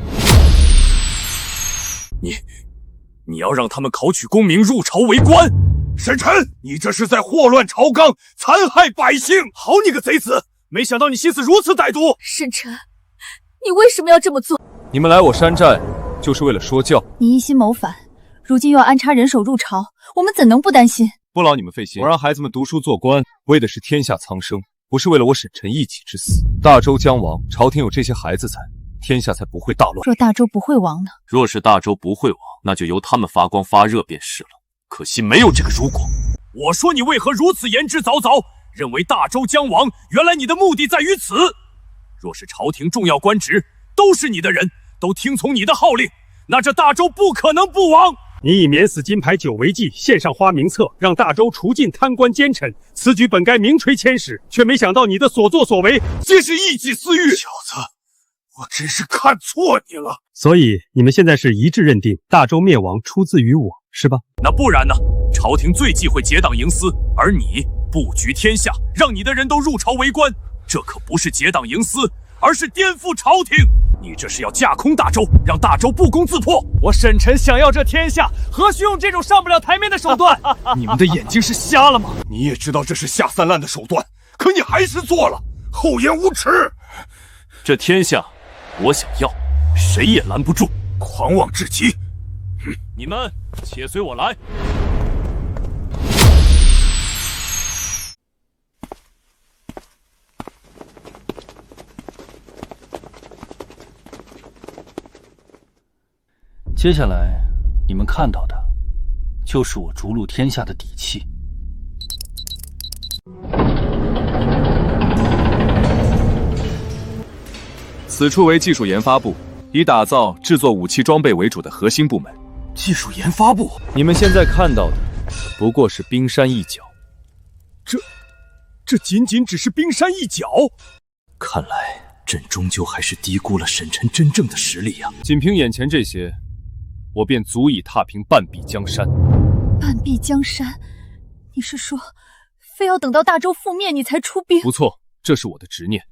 你要让他们考取功名，入朝为官？沈晨，你这是在祸乱朝纲，残害百姓！好你个贼子！没想到你心思如此歹毒。沈晨，你为什么要这么做？你们来我山寨就是为了说教。你一心谋反，如今又要安插人手入朝，我们怎能不担心？不劳你们费心，我让孩子们读书做官，为的是天下苍生，不是为了我沈晨一己之私。大周将亡，朝廷有这些孩子在，天下才不会大乱。若大周不会亡呢？若是大周不会亡，那就由他们发光发热便是了。可惜没有这个如果。我说你为何如此言之凿凿，认为大周将亡，原来你的目的在于此。若是朝廷重要官职都是你的人，都听从你的号令，那这大周不可能不亡。你以免死金牌酒为计，献上花名册，让大周除尽贪官奸臣，此举本该名垂千史，却没想到你的所作所为皆是一己私欲。小子，我真是看错你了。所以你们现在是一致认定大周灭亡出自于我，是吧？那不然呢？朝廷最忌讳结党营私，而你布局天下，让你的人都入朝为官，这可不是结党营私，而是颠覆朝廷。你这是要架空大周，让大周不攻自破。我沈晨想要这天下，何须用这种上不了台面的手段？你们的眼睛是瞎了吗？你也知道这是下三滥的手段，可你还是做了，厚颜无耻！这天下，我想要，谁也拦不住。狂妄至极！你们且随我来。接下来你们看到的，就是我逐鹿天下的底气。此处为技术研发部，以打造制作武器装备为主的核心部门。技术研发部，你们现在看到的不过是冰山一角。这仅仅只是冰山一角。看来朕终究还是低估了沈晨真正的实力呀。仅凭眼前这些，我便足以踏平半壁江山。半壁江山？你是说，非要等到大周覆灭你才出兵？不错，这是我的执念。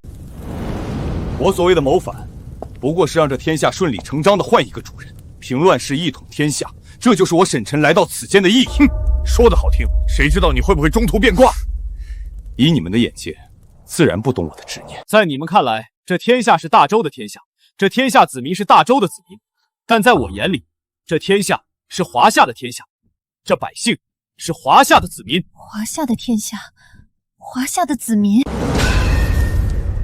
我所谓的谋反，不过是让这天下顺理成章的换一个主人，平乱世，一统天下。这就是我沈晨来到此间的意义。说得好听，谁知道你会不会中途变卦？以你们的眼界，自然不懂我的执念。在你们看来，这天下是大周的天下，这天下子民是大周的子民，但在我眼里，这天下是华夏的天下，这百姓是华夏的子民。华夏的天下，华夏的子民。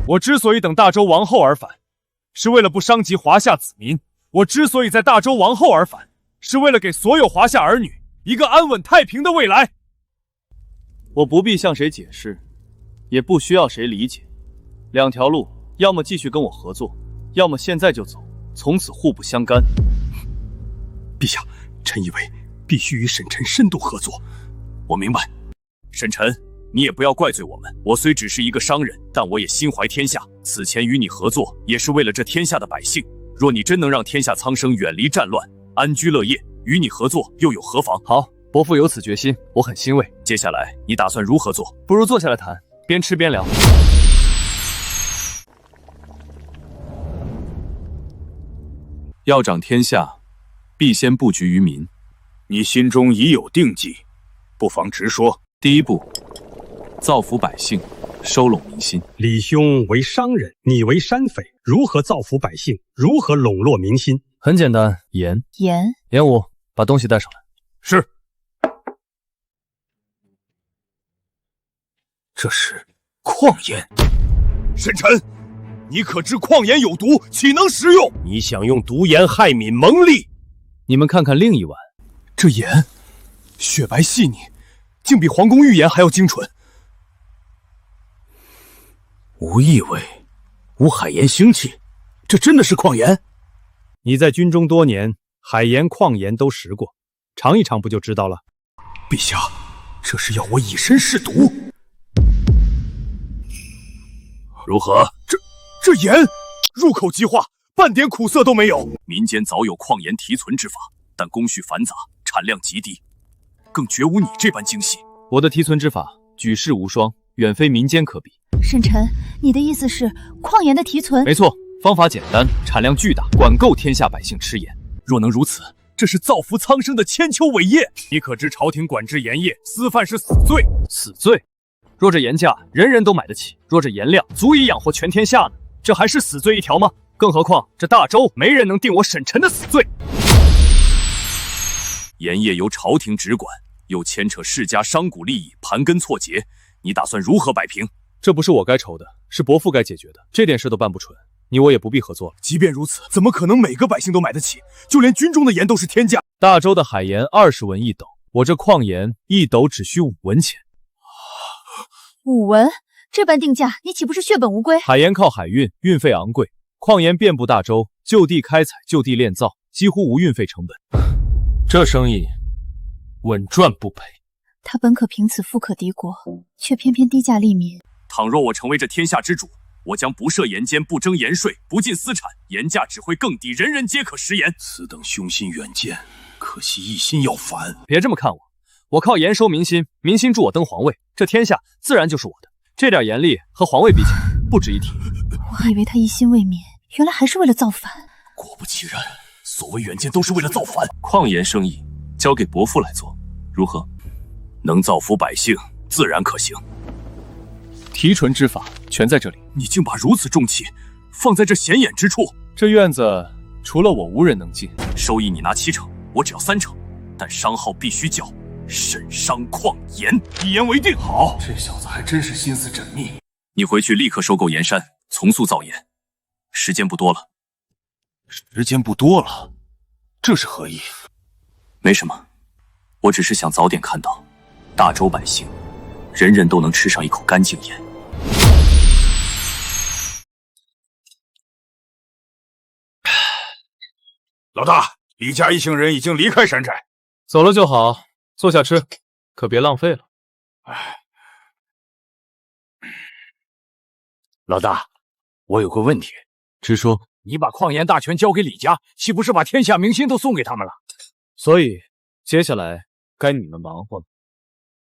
我之所以等大周亡后而返，是为了不伤及华夏子民。我之所以在大周亡后而返，是为了给所有华夏儿女一个安稳太平的未来。我不必向谁解释，也不需要谁理解。两条路，要么继续跟我合作，要么现在就走，从此互不相干。陛下，臣以为必须与沈晨深度合作。我明白，沈晨，你也不要怪罪我们。我虽只是一个商人，但我也心怀天下。此前与你合作，也是为了这天下的百姓。若你真能让天下苍生远离战乱，安居乐业，与你合作又有何妨？好，伯父有此决心，我很欣慰。接下来你打算如何做？不如坐下来谈，边吃边聊。要掌天下，必先布局于民。你心中已有定计，不妨直说。第一步，造福百姓，收拢民心。李兄为商人，你为山匪，如何造福百姓？如何笼络民心？很简单，盐。严武，把东西带上来。是。这是矿盐。沈晨，你可知矿盐有毒，岂能食用？你想用毒盐害民蒙利？你们看看另一碗，这盐雪白细腻，竟比皇宫御盐还要精纯。无异味，无海盐腥气，这真的是矿盐？你在军中多年，海盐、矿盐都食过，尝一尝不就知道了。陛下，这是要我以身试毒。如何？这盐入口即化，半点苦涩都没有。民间早有矿盐提存之法，但工序繁杂，产量极低，更绝无你这般精细。我的提存之法举世无双，远非民间可比。沈晨，你的意思是矿盐的提存？没错，方法简单，产量巨大，管够天下百姓吃盐。若能如此，这是造福苍生的千秋伟业。你可知朝廷管制盐业，私贩是死罪。死罪？若这盐价人人都买得起，若这盐量足以养活全天下呢，这还是死罪一条吗？更何况这大周没人能定我沈晨的死罪。盐业由朝廷直管，又牵扯世家商贾利益，盘根错节，你打算如何摆平？这不是我该愁的，是伯父该解决的。这点事都办不成，你我也不必合作了。即便如此，怎么可能每个百姓都买得起？就连军中的盐都是天价。大周的海盐20文一斗，我这矿盐一斗只需5文钱。5文？这般定价，你岂不是血本无归？海盐靠海运，运费昂贵；矿盐遍布大周，就地开采，就地炼造，几乎无运费成本。这生意稳赚不赔。他本可凭此富可敌国，却偏偏低价利民。倘若我成为这天下之主，我将不设盐监，不征盐税，不进私产，盐价只会更低，人人皆可食盐。此等雄心远见，可惜一心要反。别这么看我，我靠盐收民心，民心助我登皇位，这天下自然就是我的。这点盐力和皇位比起来，不值一提。我以为他一心为民，原来还是为了造反。果不其然，所谓远见都是为了造反。矿盐生意交给伯父来做，如何？能造福百姓，自然可行。提纯之法全在这里。你竟把如此重器放在这显眼之处，这院子除了我无人能进。收益你拿7成，我只要3成，但商号必须缴沈商矿盐，一言为定。好，这小子还真是心思缜密。你回去立刻收购盐山，从速造盐，时间不多了。时间不多了，这是何意？没什么，我只是想早点看到大周百姓人人都能吃上一口干净盐。老大，李家一行人已经离开山寨，走了就好，坐下吃，可别浪费了。老大，我有个问题，直说。你把矿盐大权交给李家，岂不是把天下民心都送给他们了？所以接下来该你们忙活了。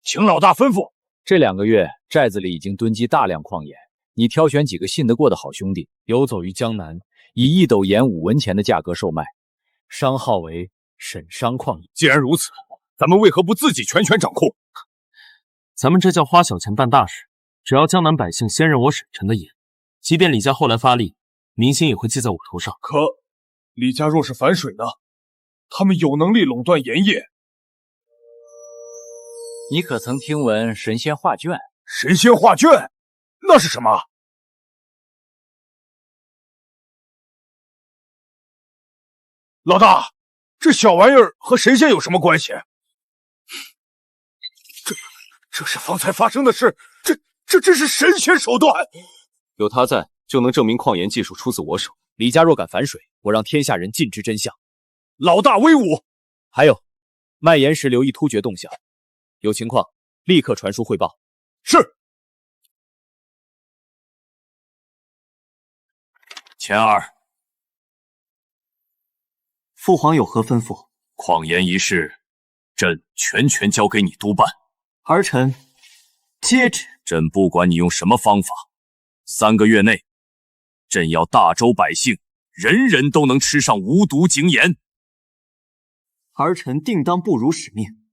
请老大吩咐。这2个月寨子里已经囤积大量矿盐，你挑选几个信得过的好兄弟，游走于江南，以1斗盐5文钱的价格售卖，商号为沈商矿盐。既然如此，咱们为何不自己全权掌控？咱们这叫花小钱办大事，只要江南百姓先认我沈晨的盐，即便李家后来发力，民心也会记在我头上。可李家若是反水呢？他们有能力垄断盐业。你可曾听闻神仙画卷？神仙画卷，那是什么？老大，这小玩意儿和神仙有什么关系？这是方才发生的事，这真是神仙手段。有他在，就能证明矿盐技术出自我手。李家若敢反水，我让天下人尽知真相。老大威武！还有，卖盐时留意突厥动向，有情况立刻传书汇报。是。钱儿，父皇有何吩咐？矿盐一事，朕全权交给你督办。儿臣接旨。朕不管你用什么方法，3个月内，朕要大周百姓人人都能吃上无毒井盐。儿臣定当不辱使命。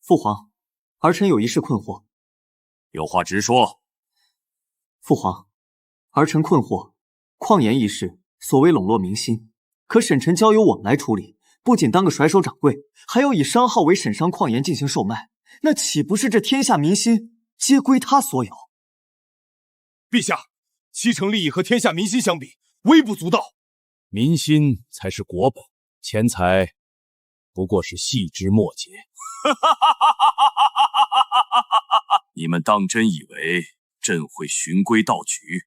父皇，儿臣有一事困惑。有话直说。父皇，儿臣困惑，矿盐一事所谓笼络民心，可沈晨交由我们来处理，不仅当个甩手掌柜，还要以商号为沈商矿盐进行售卖，那岂不是这天下民心皆归他所有？陛下，7成利益和天下民心相比，微不足道。民心才是国本，钱财不过是细枝末节。你们当真以为朕会循规蹈矩，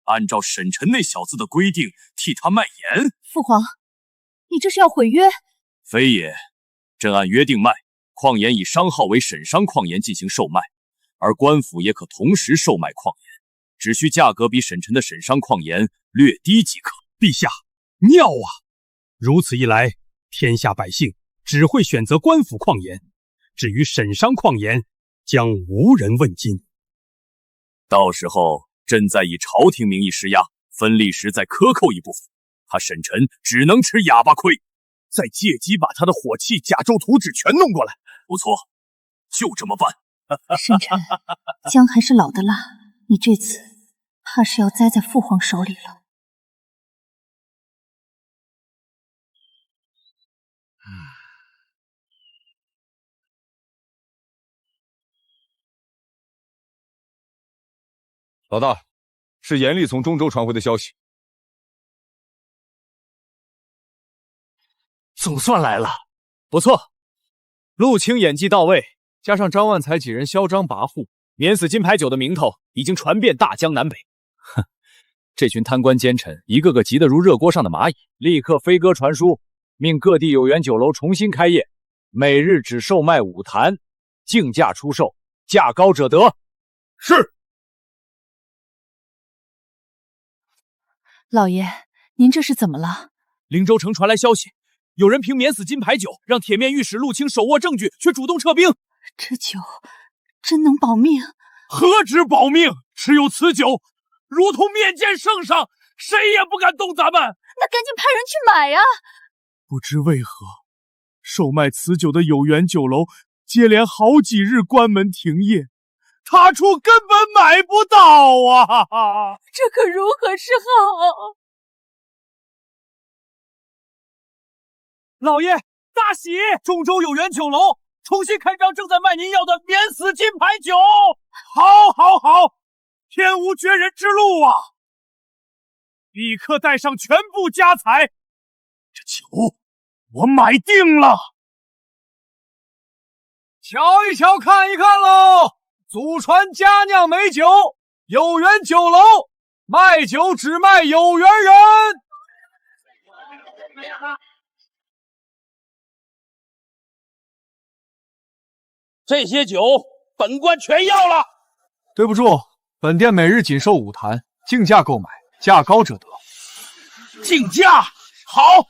按照沈晨那小子的规定替他卖盐？父皇，你这是要毁约？非也，朕按约定卖矿盐，以商号为沈商矿盐进行售卖，而官府也可同时售卖矿盐，只需价格比沈晨的沈商矿盐略低即可。陛下，妙啊！如此一来，天下百姓只会选择官府矿盐，至于沈商矿盐，将无人问津。到时候，朕再以朝廷名义施压，分利时再克扣一部分，他沈晨只能吃哑巴亏，再借机把他的火器、甲胄图纸全弄过来。不错，就这么办。沈晨，姜还是老的辣，你这次怕是要栽在父皇手里了。老大，是严厉从中州传回的消息。总算来了，不错。陆清演技到位，加上张万才几人嚣张跋扈，免死金牌酒的名头已经传遍大江南北。哼，这群贪官奸臣一个个急得如热锅上的蚂蚁，立刻飞鸽传书，命各地有缘酒楼重新开业，每日只售卖5坛，竞价出售，价高者得。是。老爷，您这是怎么了？灵州城传来消息，有人凭免死金牌酒让铁面御史陆清手握证据，却主动撤兵。这酒真能保命？何止保命，持有此酒，如同面见圣上，谁也不敢动咱们。那赶紧派人去买呀！不知为何，售卖此酒的有缘酒楼接连好几日关门停业，他处根本买不到啊！这可如何是好？老爷，大喜！中州有缘酒楼重新开张，正在卖您要的免死金牌酒。好，天无绝人之路啊！立刻带上全部家财，这酒我买定了。瞧一瞧，看一看喽！祖传佳酿美酒，有缘酒楼卖酒只卖有缘人。这些酒本官全要了。对不住，本店每日仅收5坛，竞价购买，价高者得。竞价好，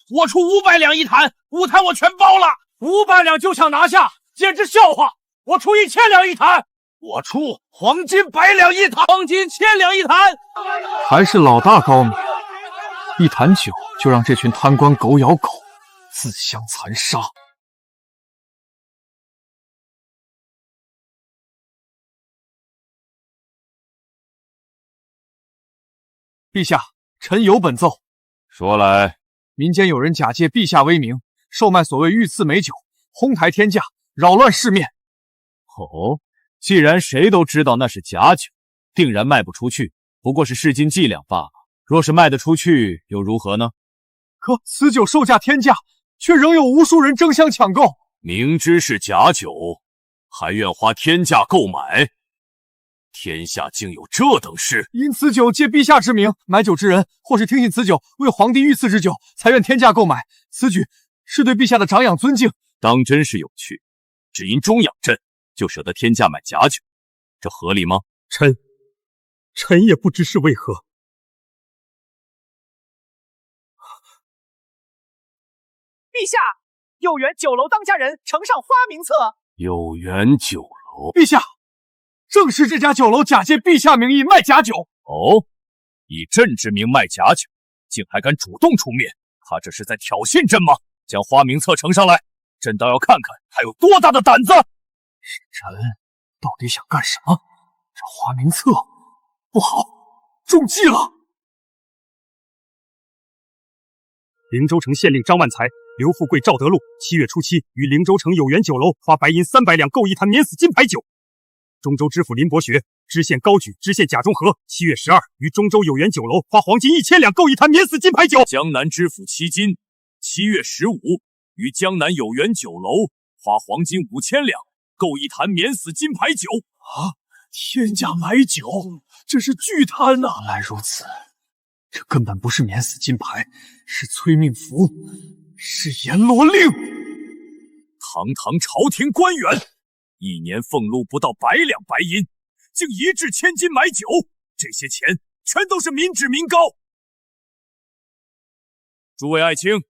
我出500两一坛，5坛我全包了。500两就想拿下，简直笑话！我出1000两一坛，我出黄金100两一坛，黄金1000两一坛。还是老大高明，一坛酒就让这群贪官狗咬狗，自相残杀。陛下，臣有本奏。说来。民间有人假借陛下威名，售卖所谓御赐美酒，哄抬天价，扰乱市面。哦，既然谁都知道那是假酒，定然卖不出去，不过是市斤计量罢了。若是卖得出去，又如何呢？可此酒售价天价，却仍有无数人争相抢购。明知是假酒，还愿花天价购买，天下竟有这等事！因此酒借陛下之名买酒之人，或是听信此酒为皇帝御赐之酒，才愿天价购买。此举是对陛下的长养尊敬。当真是有趣，只因中养朕，就舍得天价买假酒，这合理吗？臣也不知是为何。陛下，有缘酒楼当家人呈上花名册。有缘酒楼，陛下。正是这家酒楼假借陛下名义卖假酒。哦，以朕之名卖假酒，竟还敢主动出面，他这是在挑衅朕吗？将花名册呈上来，朕倒要看看他有多大的胆子。臣到底想干什么？这花名册不好，中计了。灵州城县令张万才、刘富贵、赵德禄7月初7于灵州城有缘酒楼花白银300两购一坛免死金牌酒。中州知府林伯学、知县高举、知县贾中和7月12于中州有缘酒楼花黄金1000两购一坛免死金牌酒。江南知府戚金7月15于江南有缘酒楼花黄金5000两购一坛免死金牌酒。啊！天价买酒，这是巨贪呐！原来如此，这根本不是免死金牌，是催命符，是阎罗令。堂堂朝廷官员，一年俸禄不到100两白银，竟1掷千金买酒，这些钱全都是民脂民膏。诸位爱卿，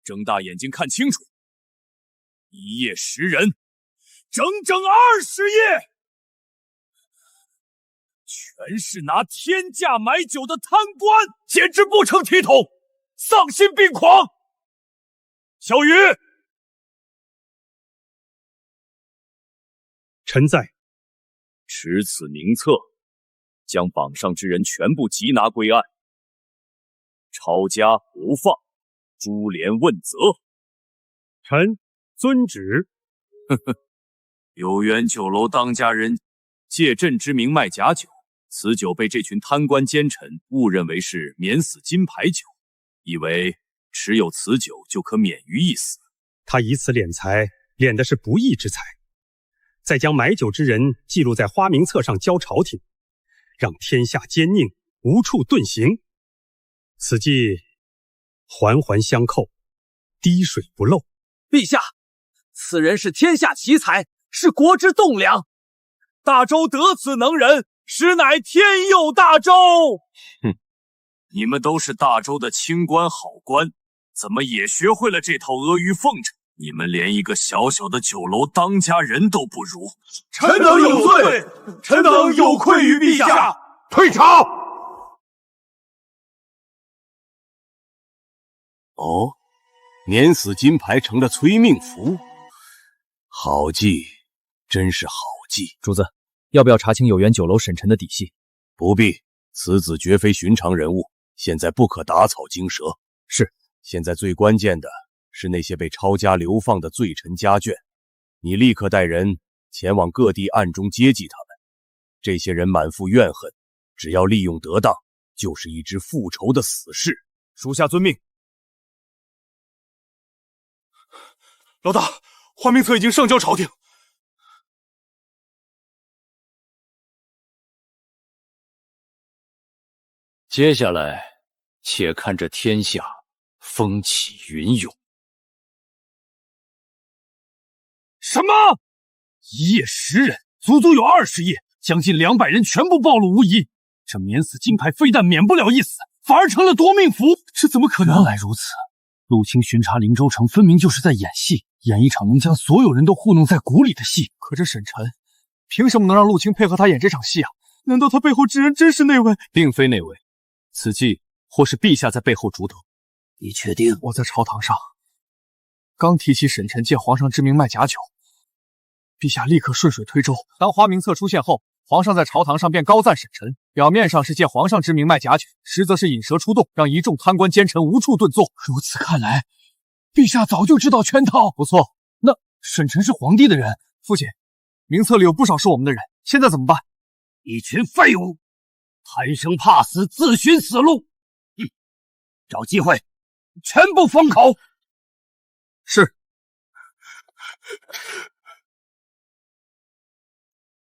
睁大眼睛看清楚，一夜10人，整整20夜，全是拿天价买酒的贪官，简直不成体统，丧心病狂。小雨，臣在。持此名册，将榜上之人全部缉拿归案，抄家不放，株连问责。臣遵旨。呵呵，有缘酒楼当家人借朕之名卖假酒，此酒被这群贪官奸臣误认为是免死金牌酒，以为持有此酒就可免于一死。他以此敛财，敛的是不义之财，再将买酒之人记录在花名册上交朝廷，让天下奸佞无处遁形。此计环环相扣，滴水不漏。陛下，此人是天下奇才，是国之栋梁。大周得此能人，实乃天佑大周。哼，你们都是大周的清官好官，怎么也学会了这套阿谀奉承？你们连一个小小的酒楼当家人都不如。臣等有罪，臣等有愧于陛下，退朝。哦，免死金牌成了催命符，好计，真是好计。主子，要不要查清有缘酒楼沈晨的底细？不必，此子绝非寻常人物，现在不可打草惊蛇。是，现在最关键的是那些被抄家流放的罪臣家眷，你立刻带人前往各地暗中接济他们。这些人满腹怨恨，只要利用得当，就是一支复仇的死士。属下遵命。老大，花名册已经上交朝廷。接下来，且看这天下风起云涌。什么？1夜10人，足足有20夜，将近200人全部暴露无遗。这免死金牌非但免不了一死，反而成了夺命符，这怎么可能？原来如此，陆清巡查灵州城，分明就是在演戏，演一场能将所有人都糊弄在鼓里的戏。可这沈晨，凭什么能让陆清配合他演这场戏啊？难道他背后之人真是那位？并非那位，此计或是陛下在背后主导。你确定？我在朝堂上刚提起沈晨借皇上之名卖假酒，陛下立刻顺水推舟。当花名册出现后，皇上在朝堂上便高赞沈晨，表面上是借皇上之名卖假酒，实则是引蛇出洞，让一众贪官奸臣无处遁作。如此看来，陛下早就知道圈套。不错，那沈晨是皇帝的人。父亲，名册里有不少是我们的人，现在怎么办？一群废物，贪生怕死，自寻死路。找机会，全部封口。是。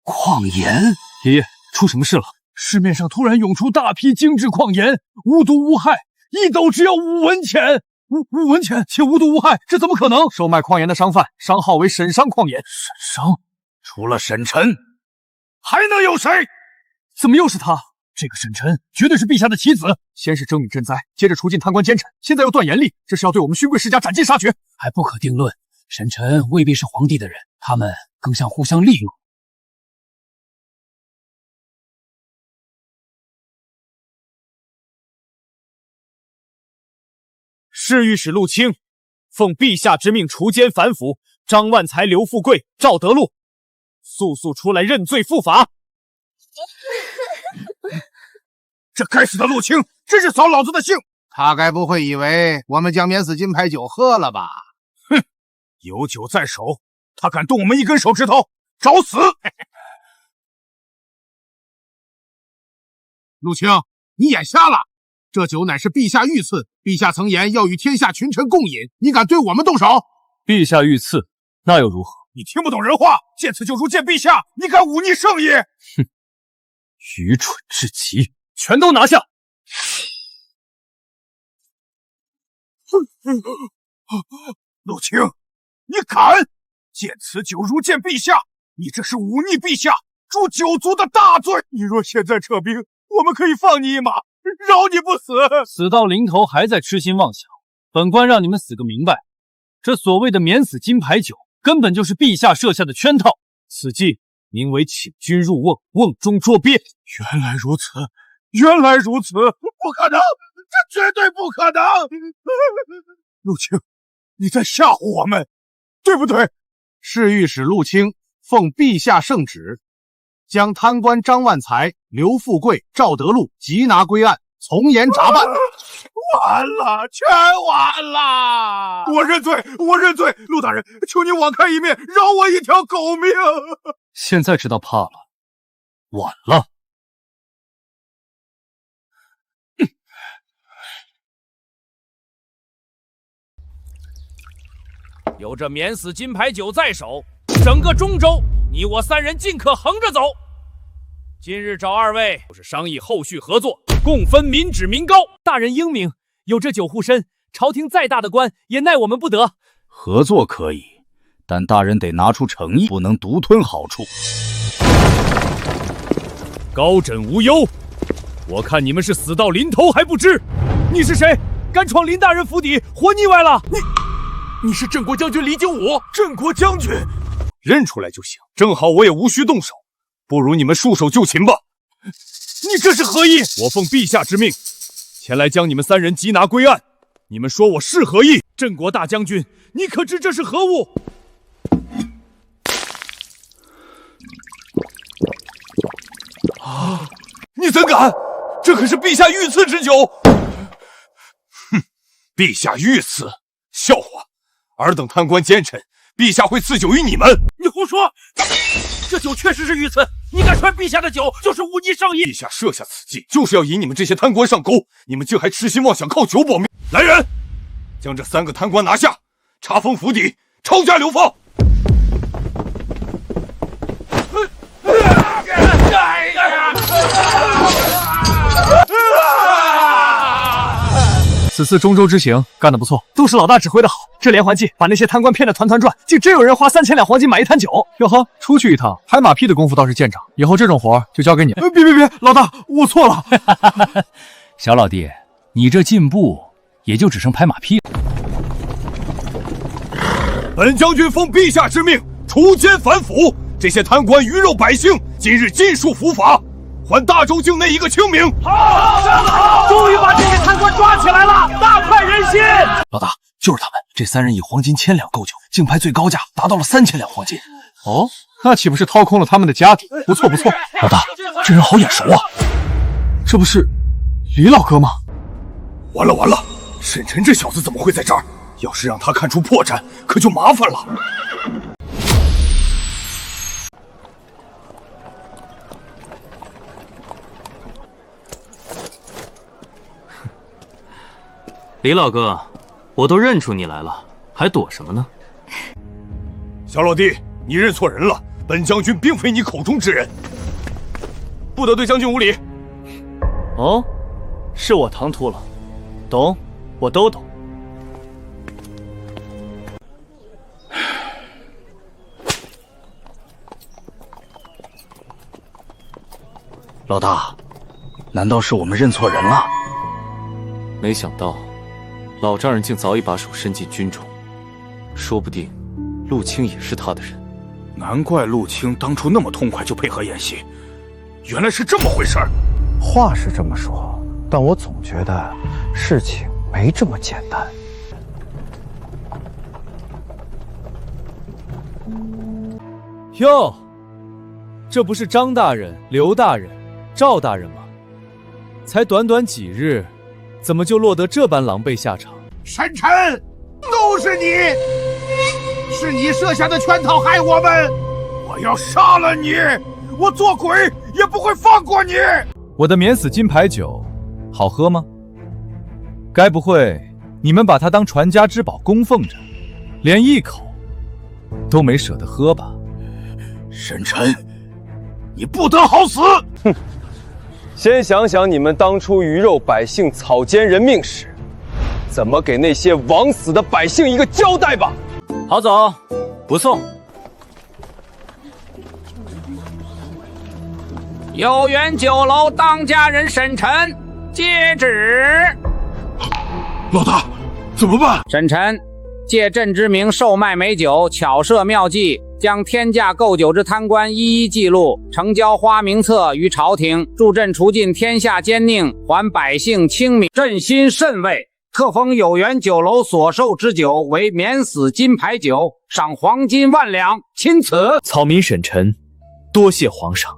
矿盐，爷爷，出什么事了？市面上突然涌出大批精制矿盐，无毒无害，一斗只要5文钱。5文钱且无毒无害，这怎么可能？售卖矿盐的商贩，商号为沈商矿盐。沈商？除了沈晨，还能有谁？怎么又是他？这个沈晨绝对是陛下的棋子。先是征米赈灾，接着除尽贪官奸臣，现在又断盐令，这是要对我们勋贵世家斩尽杀绝。还不可定论。沈晨未必是皇帝的人，他们更像互相利用。侍御史陆清奉陛下之命除奸反腐，张万才、刘富贵、赵德禄速速出来认罪伏法。这该死的陆清真是扫老子的兴！他该不会以为我们将免死金牌酒喝了吧？哼，有酒在手，他敢动我们一根手指头，找死！陆清，你眼瞎了！这酒乃是陛下御赐，陛下曾言要与天下群臣共饮，你敢对我们动手？陛下御赐，那又如何？你听不懂人话，见此就如见陛下，你敢忤逆圣意？哼，愚蠢至极！全都拿下！陆清，你敢见此酒如见陛下？你这是忤逆陛下，诛九族的大罪！你若现在撤兵，我们可以放你一马，饶你不死。死到临头还在痴心妄想，本官让你们死个明白。这所谓的免死金牌酒，根本就是陛下设下的圈套。此计名为请君入瓮，瓮中捉鳖。原来如此，原来如此，不可能，这绝对不可能！陆清，你在吓唬我们，对不对？侍御史陆清奉陛下圣旨，将贪官张万才、刘富贵、赵德禄缉拿归案，从严查办。完了，全完了！我认罪，我认罪！陆大人，求你网开一面，饶我一条狗命！现在知道怕了，晚了。有这免死金牌酒在手，整个中州，你我3人尽可横着走。今日找2位，就是商议后续合作，共分民脂民膏。大人英明，有这酒护身，朝廷再大的官也奈我们不得。合作可以，但大人得拿出诚意，不能独吞好处。高枕无忧，我看你们是死到临头还不知。你是谁？敢闯林大人府邸，活腻歪了！你是镇国将军李景武，镇国将军，认出来就行。正好我也无需动手，不如你们束手就擒吧。你这是何意？我奉陛下之命，前来将你们3人缉拿归案。你们说我是何意？镇国大将军，你可知这是何物？啊！你怎敢？这可是陛下御赐之酒！哼，陛下御赐，笑话！尔等贪官奸臣，陛下会赐酒于你们？你胡说！这酒确实是御赐，你敢传陛下的酒，就是忤逆圣意。陛下设下此计，就是要引你们这些贪官上钩，你们竟还痴心妄想靠酒保命！来人，将这3个贪官拿下，查封府邸，抄家流放。此次中州之行干得不错，都是老大指挥的好。这连环计把那些贪官骗得团团转，竟真有人花3000两黄金买一坛酒。哟呵，出去一趟拍马屁的功夫倒是见长，以后这种活就交给你。别，老大，我错了。小老弟，你这进步也就只剩拍马屁了。本将军奉陛下之命，除奸反腐，这些贪官鱼肉百姓，今日尽数伏法，还大周境内一个清明。好，终于把这些贪官抓起来了，大快人心。老大，就是他们，这3人以黄金1000两购酒，竞拍最高价达到了3000两黄金。哦，那岂不是掏空了他们的家底？不错。老大，这人好眼熟啊！这不是李老哥吗？完了，沈晨这小子怎么会在这儿？要是让他看出破绽，可就麻烦了。李老哥，我都认出你来了，还躲什么呢？小老弟，你认错人了，本将军并非你口中之人，不得对将军无礼。哦，是我唐突了，懂，我都懂。老大，难道是我们认错人了？没想到老丈人竟早已把手伸进军中，说不定陆青也是他的人。难怪陆青当初那么痛快就配合演戏，原来是这么回事儿。话是这么说，但我总觉得事情没这么简单。哟，这不是张大人、刘大人、赵大人吗？才短短几日，怎么就落得这般狼狈下场？沈晨，都是你，是你设下的圈套害我们！我要杀了你！我做鬼也不会放过你！我的免死金牌酒好喝吗？该不会你们把它当传家之宝供奉着，连一口都没舍得喝吧？沈晨，你不得好死！哼！先想想你们当初鱼肉百姓、草菅人命时，怎么给那些枉死的百姓一个交代吧！郝总，不送。有缘酒楼当家人沈晨接旨。老大，怎么办？沈晨借朕之名售卖美酒，巧设妙计，将天价购酒之贪官一一记录，呈交花名册于朝廷，助朕除尽天下奸佞，还百姓清明。朕心甚慰，特封有缘酒楼所售之酒为免死金牌酒，赏黄金10000两，钦此。草民沈晨，多谢皇上。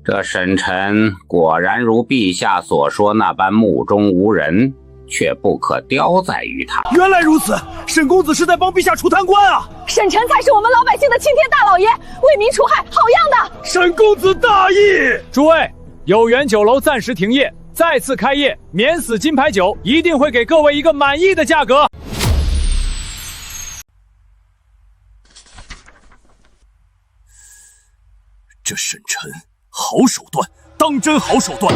这沈晨果然如陛下所说那般目中无人，却不可雕在于他。原来如此，沈公子是在帮陛下除贪官啊！沈晨才是我们老百姓的青天大老爷，为民除害，好样的！沈公子大义！诸位，有缘酒楼暂时停业，再次开业，免死金牌酒一定会给各位一个满意的价格。这沈晨好手段，当真好手段！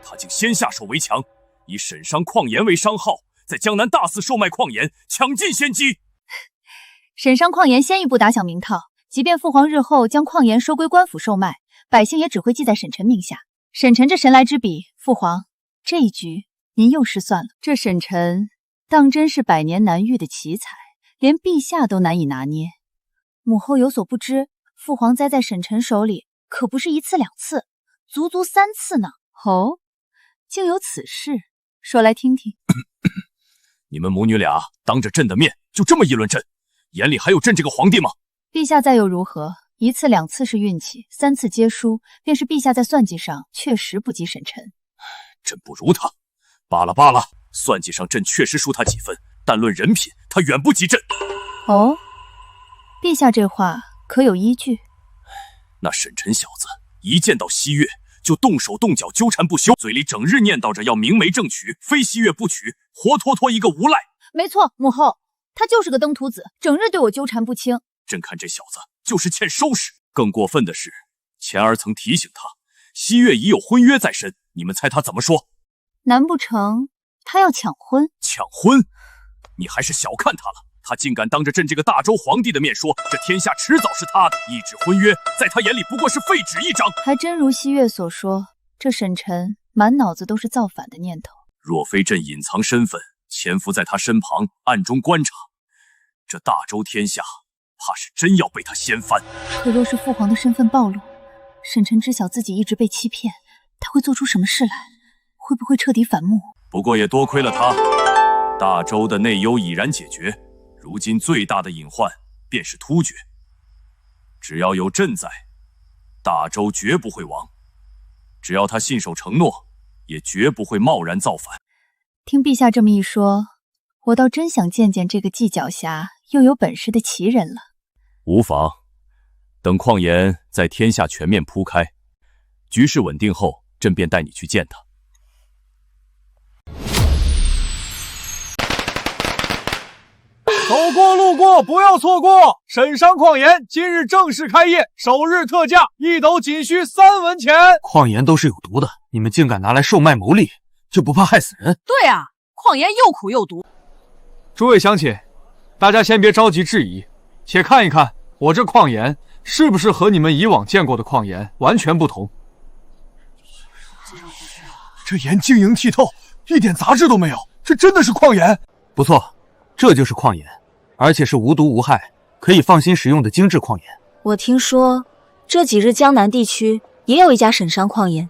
他竟先下手为强，以沈商矿盐为商号，在江南大肆售卖矿盐，抢尽先机。沈商矿盐先一步打响名堂，即便父皇日后将矿盐收归官府售卖，百姓也只会记在沈晨名下。沈晨这神来之笔，父皇这一局您又失算了。这沈晨当真是百年难遇的奇才，连陛下都难以拿捏。母后有所不知，父皇栽在沈晨手里可不是1次2次，足足3次呢。哦，竟有此事，说来听听。你们母女俩当着朕的面就这么议论朕，眼里还有朕这个皇帝吗？陛下再又如何？1次2次是运气，3次皆输，便是陛下在算计上确实不及沈晨。朕不如他，罢了罢了，算计上朕确实输他几分，但论人品，他远不及朕。哦，陛下这话可有依据？那沈晨小子一见到西月就动手动脚纠缠不休，嘴里整日念叨着要明媒正娶，非西月不娶，活脱脱一个无赖。没错，母后，他就是个登徒子，整日对我纠缠不清。朕看这小子就是欠收拾。更过分的是，前儿曾提醒他，西月已有婚约在身，你们猜他怎么说？难不成他要抢婚？抢婚？你还是小看他了。他竟敢当着朕这个大周皇帝的面说，这天下迟早是他的，一纸婚约在他眼里不过是废纸一张。还真如西月所说，这沈晨满脑子都是造反的念头。若非朕隐藏身份，潜伏在他身旁暗中观察，这大周天下怕是真要被他掀翻。可若是父皇的身份暴露，沈晨知晓自己一直被欺骗，他会做出什么事来？会不会彻底反目？不过也多亏了他，大周的内忧已然解决。如今最大的隐患便是突厥，只要有朕在，大周绝不会亡。只要他信守承诺，也绝不会贸然造反。听陛下这么一说，我倒真想见见这个既狡黠又有本事的奇人了。无妨，等况颜在天下全面铺开，局势稳定后，朕便带你去见他。走过路过不要错过，沈商矿岩今日正式开业，首日特价1斗仅需3文钱。矿岩都是有毒的，你们竟敢拿来售卖牟利，就不怕害死人？对啊，矿岩又苦又毒。诸位乡亲，大家先别着急质疑，且看一看我这矿岩是不是和你们以往见过的矿岩完全不同。这岩晶莹剔透，一点杂质都没有，这真的是矿岩？不错，这就是矿岩，而且是无毒无害，可以放心食用的精致矿岩。我听说这几日江南地区也有一家沈商矿岩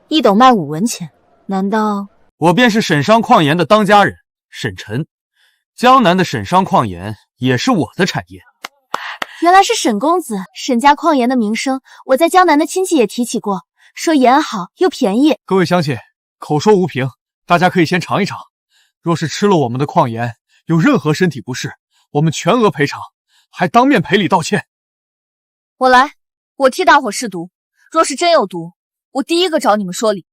，1斗卖5文钱，难道……我便是沈商矿岩的当家人沈晨，江南的沈商矿岩也是我的产业。原来是沈公子，沈家矿岩的名声，我在江南的亲戚也提起过，说盐好又便宜。各位乡亲，口说无凭，大家可以先尝一尝。若是吃了我们的矿岩，有任何身体不适，我们全额赔偿，还当面赔礼道歉。我来，我替大伙试毒。若是真有毒，我第一个找你们说理。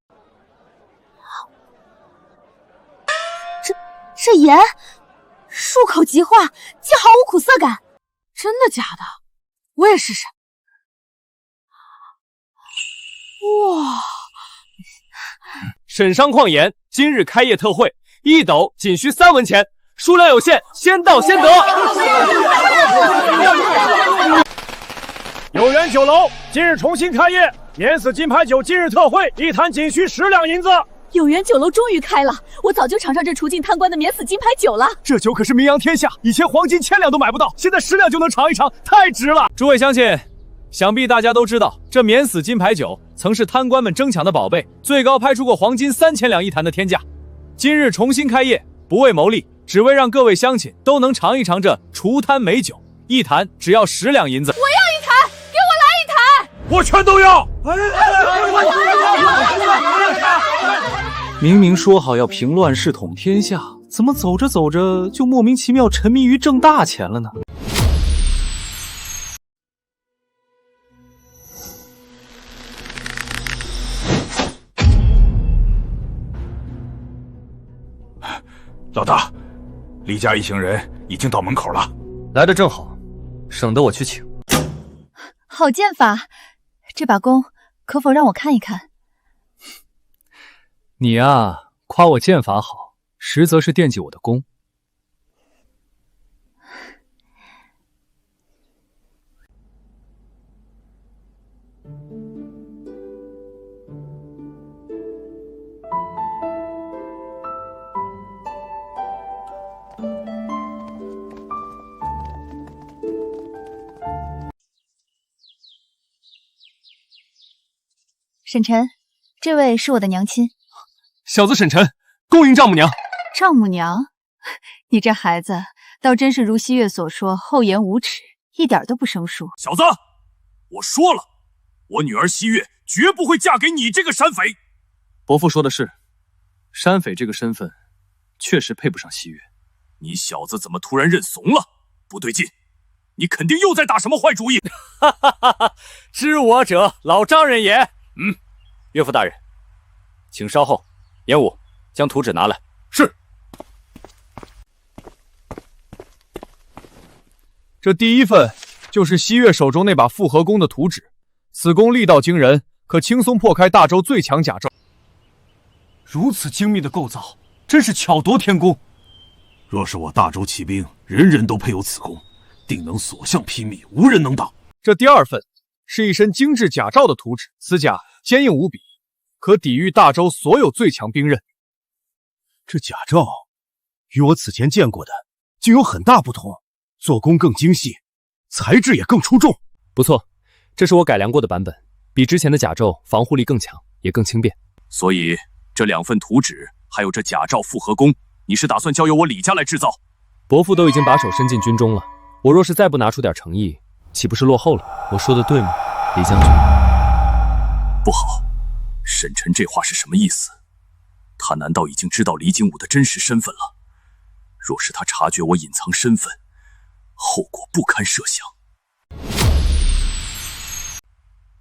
这盐漱口即化，既毫无苦涩感。真的假的？我也试试。哇！沈商矿岩今日开业特惠，1斗仅需3文钱，数量有限，先到先得。有缘酒楼今日重新开业，免死金牌酒今日特惠，1坛仅需10两银子。有缘酒楼终于开了，我早就尝上这除尽贪官的免死金牌酒了。这酒可是名扬天下，以前黄金1000两都买不到，现在10两就能尝一尝，太值了。诸位乡亲，想必大家都知道，这免死金牌酒曾是贪官们争抢的宝贝，最高拍出过黄金3000两1坛的天价。今日重新开业，不为牟利，只为让各位乡亲都能尝一尝这除贪美酒，1坛只要10两银子。我要1坛，给我来1坛！我全都要。明明说好要平乱世统天下，怎么走着走着就莫名其妙沉迷于挣大钱了呢？老大，李家一行人已经到门口了。来得正好，省得我去请。好剑法，这把弓可否让我看一看？你啊，夸我剑法好，实则是惦记我的弓。沈晨，这位是我的娘亲。小子沈晨，恭迎丈母娘。丈母娘，你这孩子倒真是如西月所说，厚颜无耻，一点都不生疏。小子，我说了，我女儿西月绝不会嫁给你这个山匪。伯父说的是，山匪这个身份确实配不上西月。你小子怎么突然认怂了？不对劲，你肯定又在打什么坏主意。哈哈哈哈！知我者，老丈人也。岳父大人，请稍后。严武，将图纸拿来。是。这第一份就是西月手中那把复合弓的图纸，此弓力道惊人，可轻松破开大周最强甲胄。如此精密的构造，真是巧夺天工。若是我大周骑兵人人都配有此弓，定能所向披靡，无人能挡。这第二份是一身精致甲胄的图纸，此甲坚硬无比，可抵御大周所有最强兵刃。这甲胄与我此前见过的竟有很大不同，做工更精细，材质也更出众。不错，这是我改良过的版本，比之前的甲胄防护力更强，也更轻便。所以这2份图纸还有这甲胄复合弓，你是打算交由我李家来制造？伯父都已经把手伸进军中了，我若是再不拿出点诚意，岂不是落后了？我说的对吗，李将军？不好，沈晨这话是什么意思？他难道已经知道李景武的真实身份了？若是他察觉我隐藏身份，后果不堪设想。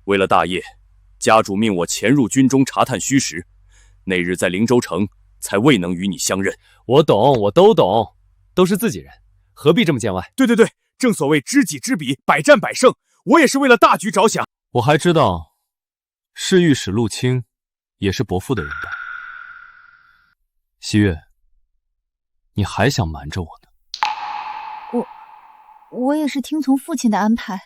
为了大业，家主命我潜入军中查探虚实，那日在灵州城才未能与你相认。我懂，我都懂，都是自己人，何必这么见外？对，正所谓知己知彼，百战百胜。我也是为了大局着想。我还知道，侍御史陆清也是伯父的人吧？西月，你还想瞒着我呢？我也是听从父亲的安排，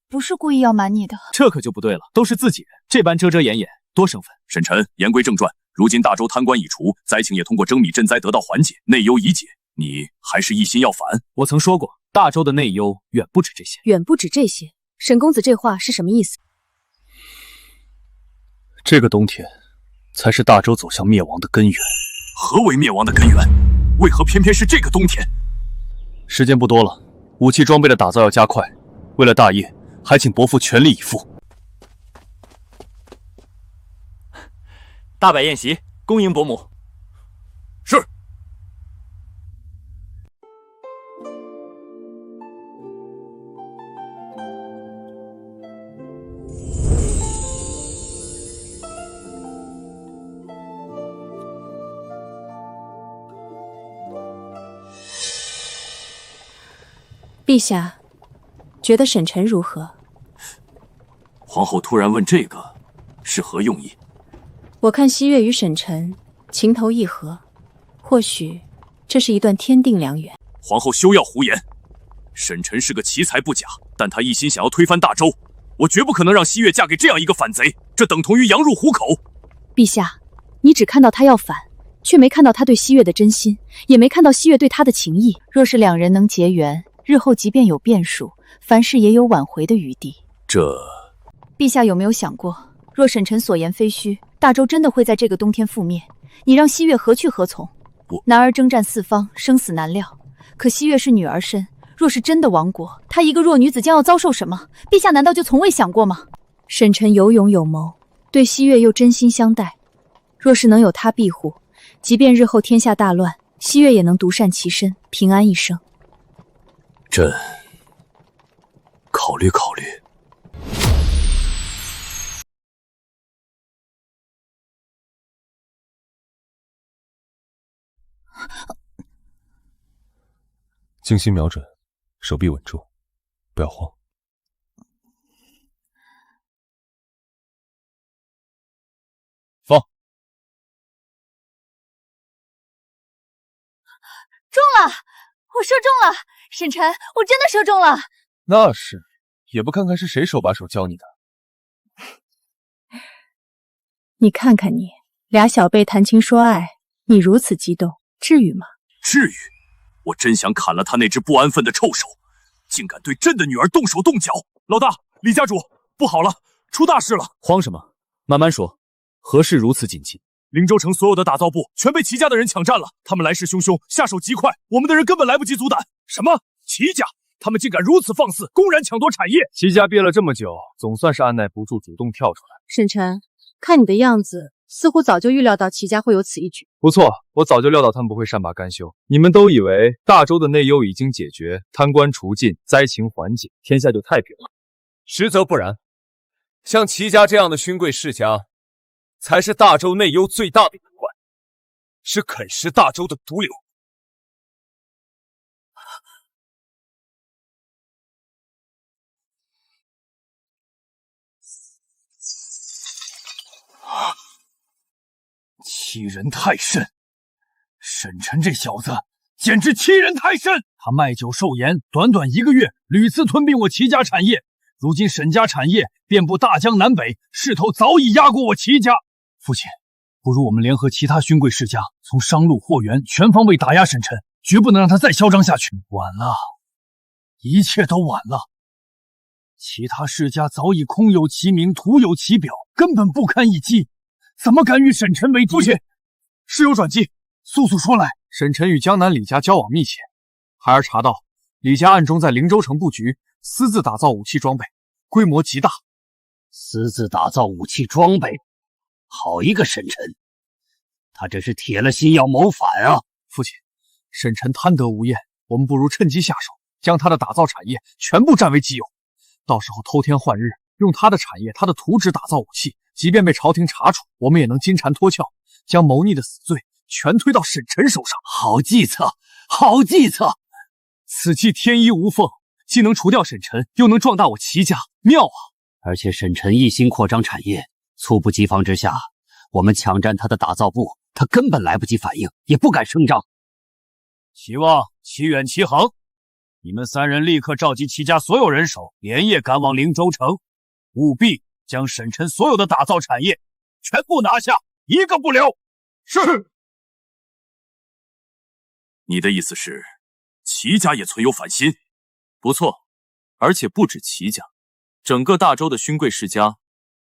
不是故意要瞒你的。这可就不对了，都是自己人，这般遮遮掩掩，多生分。沈晨，言归正传，如今大周贪官已除，灾情也通过征米赈灾得到缓解，内忧已解，你还是一心要反？我曾说过，大周的内忧远不止这些。远不止这些？沈公子这话是什么意思？这个冬天，才是大周走向灭亡的根源。何为灭亡的根源？为何偏偏是这个冬天？时间不多了，武器装备的打造要加快。为了大业，还请伯父全力以赴。大摆宴席，恭迎伯母。是。陛下，觉得沈晨如何？皇后突然问这个，是何用意？我看西月与沈晨情投意合，或许这是一段天定良缘。皇后休要胡言，沈晨是个奇才不假，但他一心想要推翻大周，我绝不可能让西月嫁给这样一个反贼，这等同于羊入虎口。陛下，你只看到他要反，却没看到他对西月的真心，也没看到西月对他的情谊。若是两人能结缘，日后即便有变数，凡事也有挽回的余地。陛下有没有想过，若沈晨所言非虚，大周真的会在这个冬天覆灭，你让西月何去何从？男儿征战四方，生死难料，可西月是女儿身，若是真的亡国，她一个弱女子将要遭受什么？陛下难道就从未想过吗？沈晨有勇有谋，对西月又真心相待，若是能有他庇护，即便日后天下大乱，西月也能独善其身，平安一生。朕考虑考虑。精心瞄准，手臂稳住，不要慌。放。中了！我射中了！沈晨，我真的射中了！那是，也不看看是谁手把手教你的。你看看你，俩小辈谈情说爱，你如此激动，至于吗？至于，我真想砍了他那只不安分的臭手，竟敢对朕的女儿动手动脚！老大，李家主，不好了，出大事了！慌什么？慢慢说，何事如此紧急？灵州城所有的打造部全被齐家的人抢占了，他们来势汹汹，下手极快，我们的人根本来不及阻挡。什么？齐家？他们竟敢如此放肆，公然抢夺产业！齐家憋了这么久，总算是按耐不住，主动跳出来。沈晨，看你的样子，似乎早就预料到齐家会有此一举。不错，我早就料到他们不会善罢甘休。你们都以为大周的内忧已经解决，贪官除尽，灾情缓解，天下就太平了。实则不然，像齐家这样的勋贵世家，才是大周内忧最大的隐患，是啃食大周的毒瘤。欺人太甚！沈晨这小子简直欺人太甚！他卖酒售盐，短短1个月，屡次吞并我齐家产业。如今沈家产业遍布大江南北，势头早已压过我齐家。父亲，不如我们联合其他勋贵世家，从商路、货源全方位打压沈晨，绝不能让他再嚣张下去。晚了，一切都晚了。其他世家早已空有其名，徒有其表，根本不堪一击。怎么敢与沈晨为敌？父亲，事有转机，速速说来。沈晨与江南李家交往密切，孩儿查到李家暗中在灵州城布局，私自打造武器装备，规模极大。私自打造武器装备，好一个沈晨！他这是铁了心要谋反啊！父亲，沈晨贪得无厌，我们不如趁机下手，将他的打造产业全部占为己有。到时候偷天换日，用他的产业、他的图纸打造武器，即便被朝廷查处，我们也能金蝉脱壳，将谋逆的死罪全推到沈晨手上。好计策，好计策！此计天衣无缝，既能除掉沈晨，又能壮大我齐家，妙啊！而且沈晨一心扩张产业，猝不及防之下，我们抢占他的打造部，他根本来不及反应，也不敢声张。齐望、齐远、齐恒，你们3人立刻召集齐家所有人手，连夜赶往灵州城，务必将沈晨所有的打造产业全部拿下，一个不留。是。你的意思是，齐家也存有反心？不错，而且不止齐家，整个大周的勋贵世家，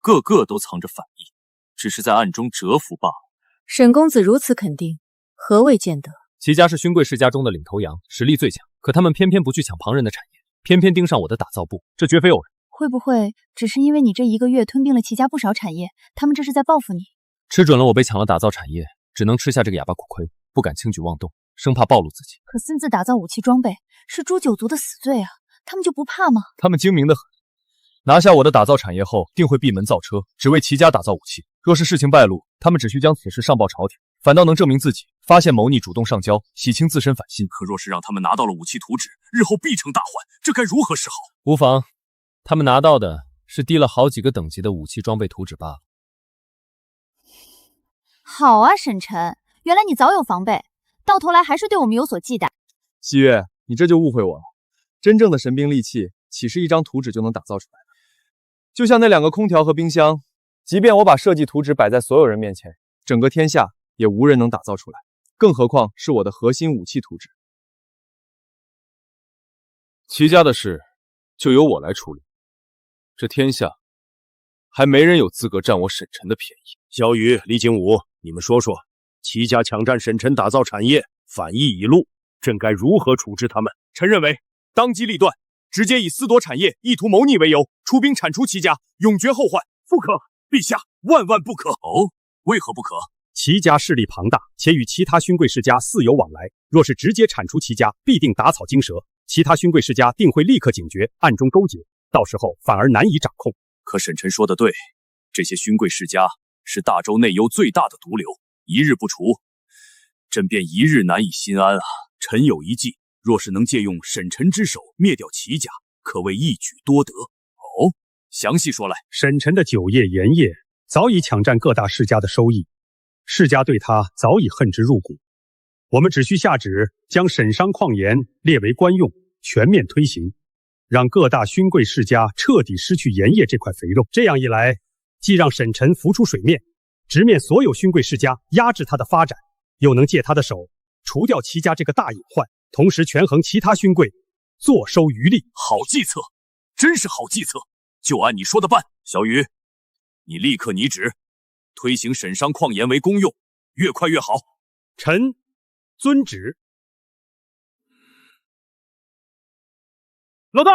个个都藏着反意，只是在暗中蛰伏罢了。沈公子如此肯定，何谓见得？齐家是勋贵世家中的领头羊，实力最强，可他们偏偏不去抢旁人的产业，偏偏盯上我的打造部，这绝非偶然。会不会只是因为你这1个月吞并了齐家不少产业，他们这是在报复你？吃准了我被抢了打造产业，只能吃下这个哑巴苦亏，不敢轻举妄动，生怕暴露自己。可私自打造武器装备是诛九族的死罪啊，他们就不怕吗？他们精明得很，拿下我的打造产业后，定会闭门造车，只为齐家打造武器。若是事情败露，他们只需将此事上报朝廷，反倒能证明自己发现谋逆，主动上交，洗清自身反心。可若是让他们拿到了武器图纸，日后必成大患，这该如何是好？无妨，他们拿到的是低了好几个等级的武器装备图纸罢了。好啊，沈晨，原来你早有防备，到头来还是对我们有所忌惮。西月，你这就误会我了。真正的神兵利器，岂是一张图纸就能打造出来的？就像那2个空调和冰箱，即便我把设计图纸摆在所有人面前，整个天下也无人能打造出来，更何况是我的核心武器图纸。齐家的事就由我来处理，这天下还没人有资格占我沈晨的便宜。小雨、李景武，你们说说，齐家抢占沈晨打造产业，反意已露，朕该如何处置他们？臣认为当机立断，直接以私夺产业、意图谋逆为由，出兵铲除齐家，永绝后患。不可，陛下，万万不可！哦，为何不可？齐家势力庞大，且与其他勋贵世家似有往来，若是直接铲除齐家，必定打草惊蛇，其他勋贵世家定会立刻警觉，暗中勾结，到时候反而难以掌控。可沈晨说的对，这些勋贵世家是大周内忧最大的毒瘤，一日不除，朕便一日难以心安啊！臣有一计，若是能借用沈晨之手灭掉齐家，可谓一举多得。哦，详细说来。沈晨的酒业、盐业早已抢占各大世家的收益，世家对他早已恨之入骨。我们只需下旨将沈商矿盐列为官用，全面推行，让各大勋贵世家彻底失去盐业这块肥肉。这样一来，既让沈晨浮出水面，直面所有勋贵世家，压制他的发展，又能借他的手除掉齐家这个大隐患，同时权衡其他勋贵，坐收渔利。好计策，真是好计策，就按你说的办。小雨，你立刻拟旨，推行沈商矿盐为公用，越快越好。臣遵旨。老大，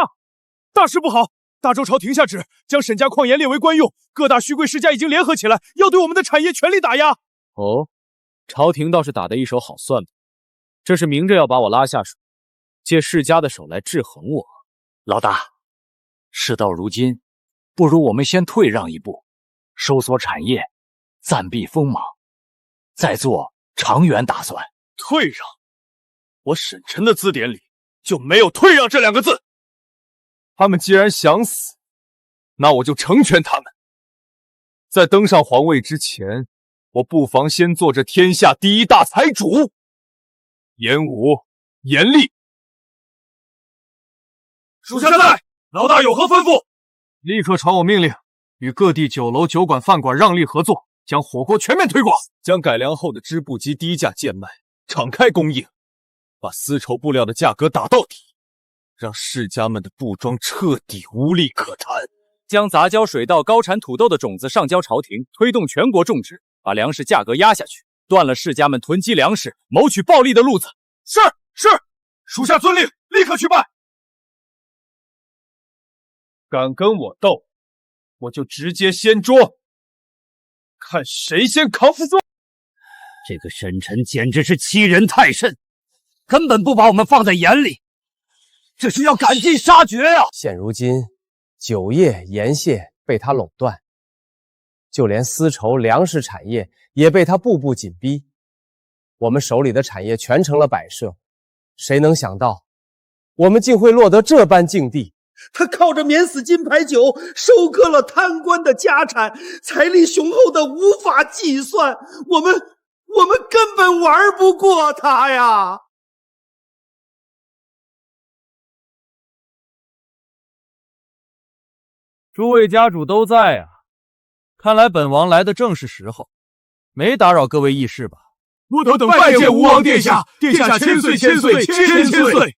大事不好！大周朝廷下旨，将沈家矿盐列为官用，各大虚贵世家已经联合起来，要对我们的产业全力打压。哦，朝廷倒是打得一手好算盘，这是明着要把我拉下水，借世家的手来制衡我。老大，事到如今，不如我们先退让一步，收缩产业，暂避锋芒，再做长远打算。退让？我沈晨的字典里就没有退让这两个字。他们既然想死，那我就成全他们。在登上皇位之前，我不妨先做这天下第一大财主。严武、严厉，属下在，老大有何吩咐？立刻传我命令，与各地酒楼、酒馆、饭馆让利合作，将火锅全面推广，将改良后的织布机低价贱卖，敞开供应，把丝绸布料的价格打到底，让世家们的布庄彻底无利可谈。将杂交水稻、高产土豆的种子上交朝廷，推动全国种植，把粮食价格压下去，断了世家们囤积粮食、谋取暴利的路子。是，属下遵令，立刻去办。敢跟我斗，我就直接掀桌，看谁先扛负重。这个沈晨简直是欺人太甚，根本不把我们放在眼里，这是要赶尽杀绝啊！现如今，酒业、盐械被他垄断，就连丝绸、粮食产业也被他步步紧逼。我们手里的产业全成了摆设，谁能想到，我们竟会落得这般境地？他靠着免死金牌酒收割了贪官的家产，财力雄厚的无法计算，我们根本玩不过他呀！诸位家主都在啊，看来本王来的正是时候，没打扰各位议事吧？我等拜见吴王殿下，殿下千岁千岁千岁！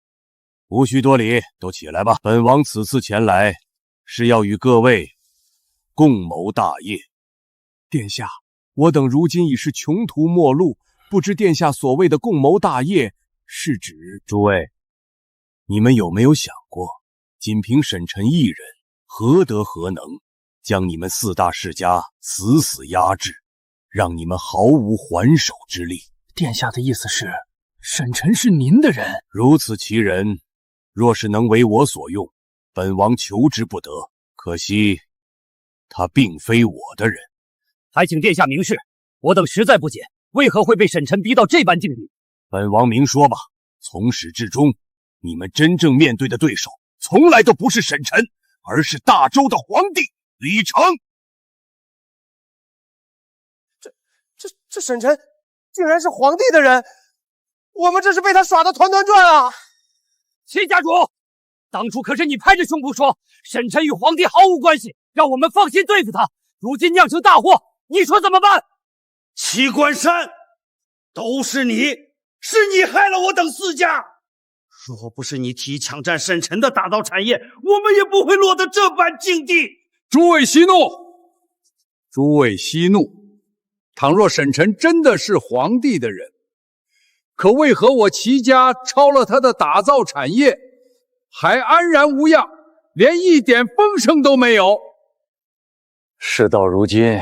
无需多礼，都起来吧。本王此次前来，是要与各位共谋大业。殿下，我等如今已是穷途末路，不知殿下所谓的共谋大业，是指……诸位，你们有没有想过，仅凭沈晨一人，何德何能，将你们4大世家死死压制，让你们毫无还手之力？殿下的意思是，沈晨是您的人？如此其人，若是能为我所用，本王求之不得。可惜，他并非我的人。还请殿下明示，我等实在不解，为何会被沈晨逼到这般境地？本王明说吧，从始至终，你们真正面对的对手，从来都不是沈晨，而是大周的皇帝李成。这沈晨竟然是皇帝的人，我们这是被他耍得团团转啊！齐家主，当初可是你拍着胸脯说沈晨与皇帝毫无关系，让我们放心对付他，如今酿成大祸，你说怎么办？齐关山，都是你，是你害了我等4家。若不是你提抢占沈晨的打造产业，我们也不会落得这般境地。诸位息怒，诸位息怒。倘若沈晨真的是皇帝的人，可为何我齐家抄了他的打造产业，还安然无恙，连一点风声都没有？事到如今，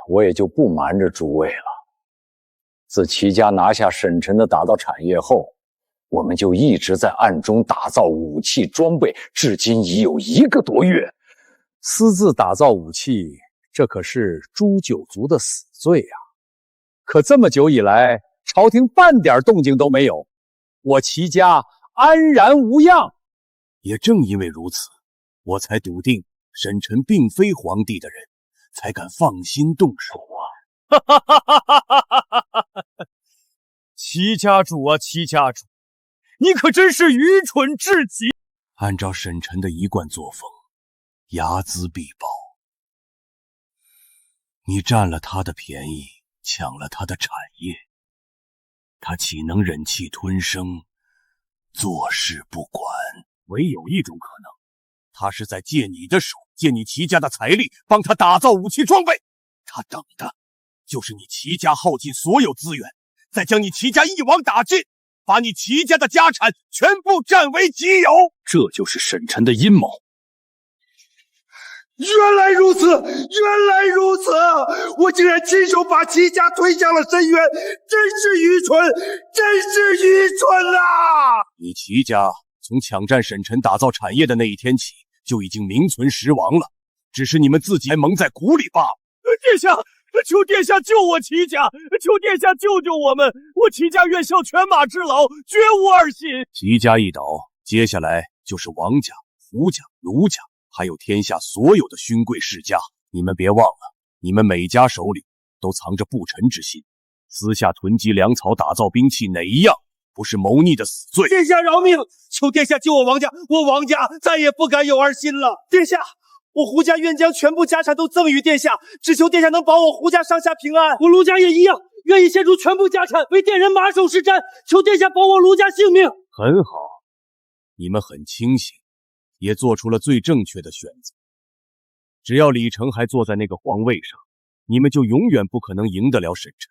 我也就不瞒着诸位了。自齐家拿下沈晨的打造产业后，我们就一直在暗中打造武器装备，至今已有1个多月。私自打造武器，这可是诛九族的死罪啊！可这么久以来，朝廷半点动静都没有，我齐家安然无恙。也正因为如此，我才笃定沈晨并非皇帝的人，才敢放心动手啊！齐家主啊，齐家主，你可真是愚蠢至极！按照沈晨的一贯作风，睚眦必报。你占了他的便宜，抢了他的产业，他岂能忍气吞声，坐视不管？唯有一种可能，他是在借你的手借你齐家的财力帮他打造武器装备，他等的就是你齐家耗尽所有资源，再将你齐家一网打尽，把你齐家的家产全部占为己有。这就是沈晨的阴谋。原来如此，原来如此！我竟然亲手把齐家推向了深渊，真是愚蠢，真是愚蠢啊！你齐家从抢占沈晨打造产业的那一天起，就已经名存实亡了，只是你们自己还蒙在鼓里罢了。殿下，求殿下救我齐家，求殿下救救我们！我齐家愿效犬马之劳，绝无二心。齐家一倒，接下来就是王家、胡家、卢家，还有天下所有的勋贵世家。你们别忘了，你们每家手里都藏着不臣之心，私下囤积粮草、打造兵器，哪一样不是谋逆的死罪？殿下饶命！求殿下救我王家，我王家再也不敢有二心了。殿下，我胡家愿将全部家产都赠与殿下，只求殿下能保我胡家上下平安。我卢家也一样，愿意献出全部家产为殿人马首是瞻，求殿下保我卢家性命。很好，你们很清醒，也做出了最正确的选择。只要李成还坐在那个皇位上，你们就永远不可能赢得了沈晨，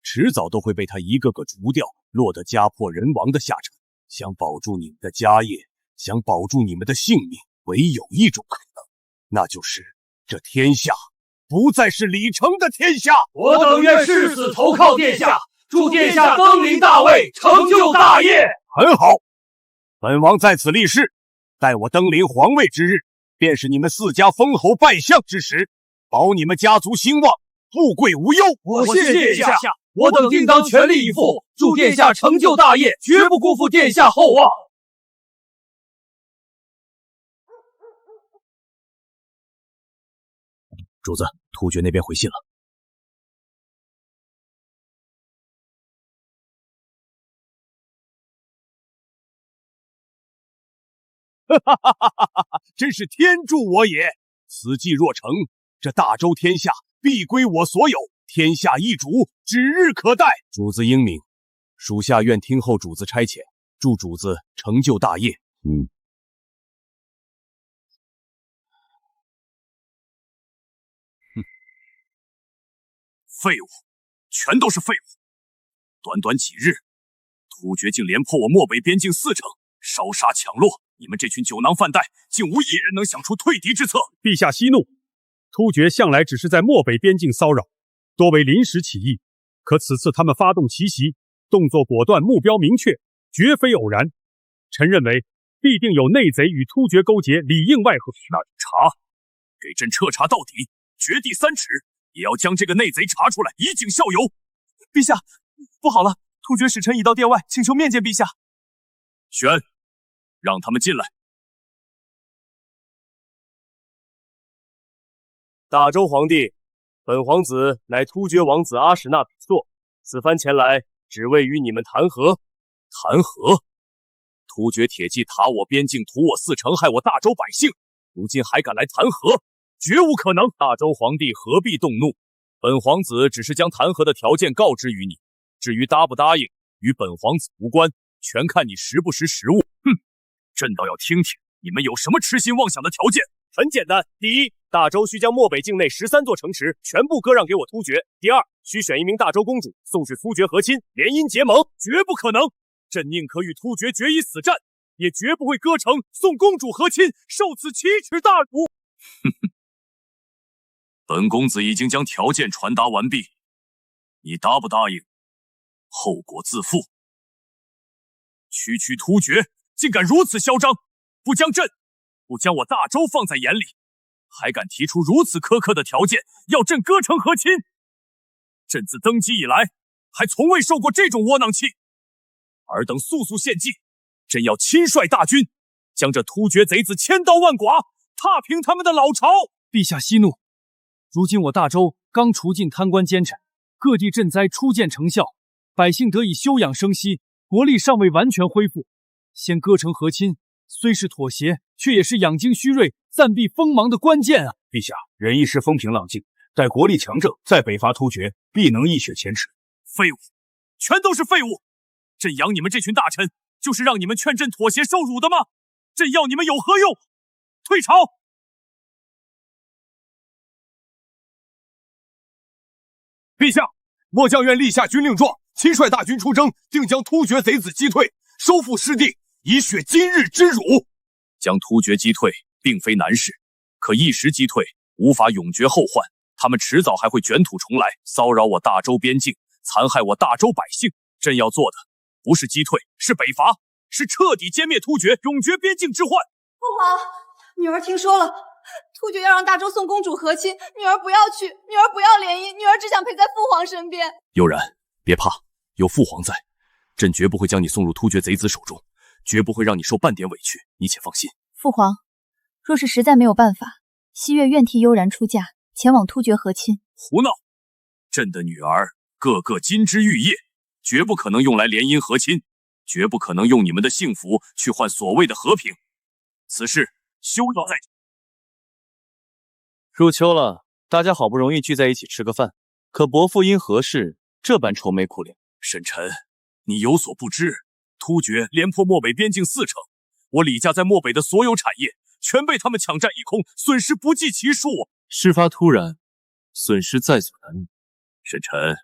迟早都会被他一个个除掉，落得家破人亡的下场。想保住你们的家业，想保住你们的性命，唯有一种可能，那就是这天下不再是李成的天下。我等愿誓死投靠殿下，祝殿下登临大位，成就大业。很好，本王在此立誓，待我登临皇位之日，便是你们四家封侯拜相之时，保你们家族兴旺，富贵无忧。我谢殿下，我等定当全力以赴，祝殿下成就大业，绝不辜负殿下厚望。主子，突厥那边回信了。哈哈哈哈哈！真是天助我也！此计若成，这大周天下必归我所有，天下一主指日可待。主子英明，属下愿听候主子差遣，祝主子成就大业。废物，全都是废物！短短几日，突厥竟连破我漠北边境4城，烧杀抢掠。你们这群酒囊饭袋，竟无一人能想出退敌之策。陛下息怒，突厥向来只是在漠北边境骚扰，多为临时起意。可此次他们发动奇袭，动作果断，目标明确，绝非偶然。臣认为必定有内贼与突厥勾结，里应外合。那就查，给朕彻查到底，掘地3尺，也要将这个内贼查出来，以儆效尤。陛下，不好了，突厥使臣已到殿外，请求面见陛下。选，让他们进来。大周皇帝，本皇子乃突厥王子阿史那比索，此番前来，只为与你们谈和。谈和？突厥铁骑塔我边境，屠我4城，害我大周百姓，如今还敢来谈和？绝无可能！大周皇帝何必动怒？本皇子只是将谈和的条件告知于你，至于答不答应，与本皇子无关，全看你识不识时务。哼，朕倒要听听你们有什么痴心妄想的条件。很简单，第一，大周需将漠北境内13座城池全部割让给我突厥；第二，需选一名大周公主送去突厥和亲，联姻结盟。绝不可能！朕宁可与突厥决一死战，也绝不会割城送公主和亲，受此奇耻大辱。哼哼，本公子已经将条件传达完毕，你答不答应，后果自负。区区突厥竟敢如此嚣张，不将朕，不将我大周放在眼里，还敢提出如此苛刻的条件，要朕割城和亲。朕自登基以来，还从未受过这种窝囊气。尔等速速献计，朕要亲率大军，将这突厥贼子千刀万剐，踏平他们的老巢。陛下息怒，如今我大周刚除尽贪官奸臣，各地赈灾初见成效，百姓得以休养生息，国力尚未完全恢复。先割城和亲，虽是妥协，却也是养精蓄锐、暂避锋芒的关键啊！陛下，忍一时风平浪静，待国力强盛，再北伐突厥，必能一雪前耻。废物，全都是废物！朕养你们这群大臣，就是让你们劝朕妥协受辱的吗？朕要你们有何用？退朝！陛下，末将愿立下军令状，亲率大军出征，定将突厥贼子击退，收复失地，以雪今日之辱。将突厥击退并非难事，可一时击退无法永绝后患，他们迟早还会卷土重来，骚扰我大周边境，残害我大周百姓。朕要做的不是击退，是北伐，是彻底歼灭突厥，永绝边境之患。父皇，女儿听说了，突厥要让大周送公主和亲，女儿不要去，女儿不要联姻，女儿只想陪在父皇身边。悠然，别怕，有父皇在，朕绝不会将你送入突厥贼子手中，绝不会让你受半点委屈，你且放心。父皇，若是实在没有办法，西月愿替悠然出嫁，前往突厥和亲。胡闹！朕的女儿个个金枝玉叶，绝不可能用来联姻和亲，绝不可能用你们的幸福去换所谓的和平。此事休要再提。入秋了，大家好不容易聚在一起吃个饭，可伯父因何事这般愁眉苦脸？沈臣，你有所不知，突厥连破漠北边境4成，我李家在漠北的所有产业全被他们抢占一空，损失不计其数。事发突然，损失在所难免。沈臣，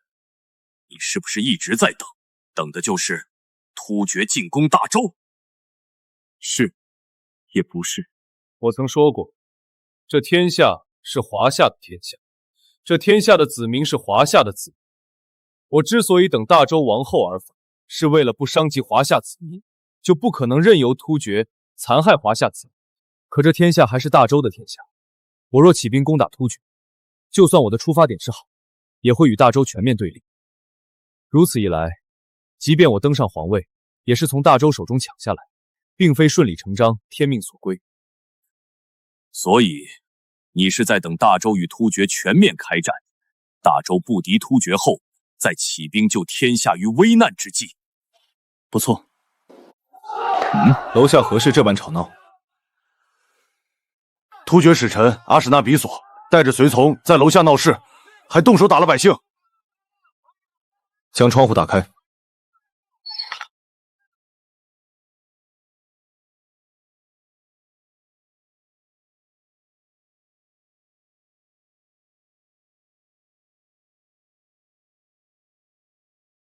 你是不是一直在等？等的就是突厥进攻大周？是，也不是。我曾说过，这天下是华夏的天下，这天下的子民是华夏的子民。我之所以等大周王后而返，是为了不伤及华夏子民，就不可能任由突厥残害华夏子民。可这天下还是大周的天下，我若起兵攻打突厥，就算我的出发点是好，也会与大周全面对立。如此一来，即便我登上皇位，也是从大周手中抢下来，并非顺理成章，天命所归。所以，你是在等大周与突厥全面开战，大周不敌突厥后，再起兵救天下于危难之际。不错。楼下何事这般吵闹？突厥使臣阿史那比索带着随从在楼下闹事，还动手打了百姓。将窗户打开。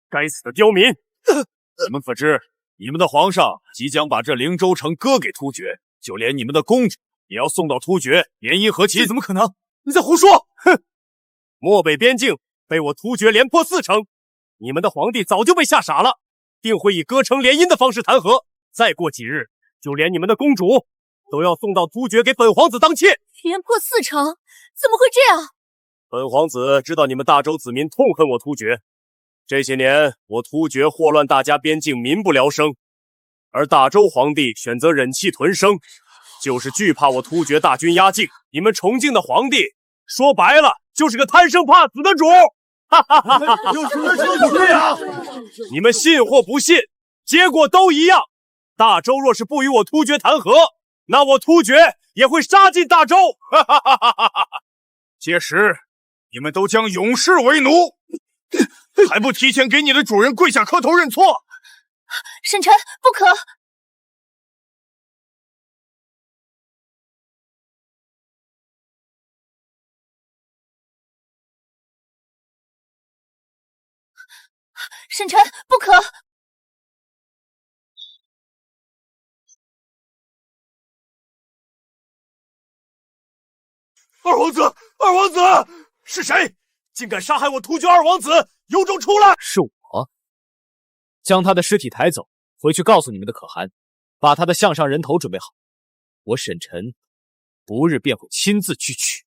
该死的刁民！你们可知，你们的皇上即将把这灵州城割给突厥，就连你们的公主也要送到突厥联姻和亲。这怎么可能？你在胡说！哼！漠北边境被我突厥连破4成，你们的皇帝早就被吓傻了，定会以割城联姻的方式谈和。再过几日，就连你们的公主都要送到突厥给本皇子当妾。连破4成，怎么会这样？本皇子知道你们大周子民痛恨我突厥。这些年，我突厥祸乱大家边境，民不聊生，而大周皇帝选择忍气吞声，就是惧怕我突厥大军压境。你们崇敬的皇帝，说白了就是个贪生怕死的主。哈哈哈哈！就是啊！你们信或不信，结果都一样。大周若是不与我突厥谈和，那我突厥也会杀尽大周。哈哈哈哈哈！届时，你们都将永世为奴。还不提前给你的主人跪下磕头认错！沈臣不可！沈臣不可！二王子，二王子，是谁？竟敢杀害我突厥二王子！有种出来！是我，将他的尸体抬走，回去告诉你们的可汗，把他的项上人头准备好。我沈臣不日便会亲自去取。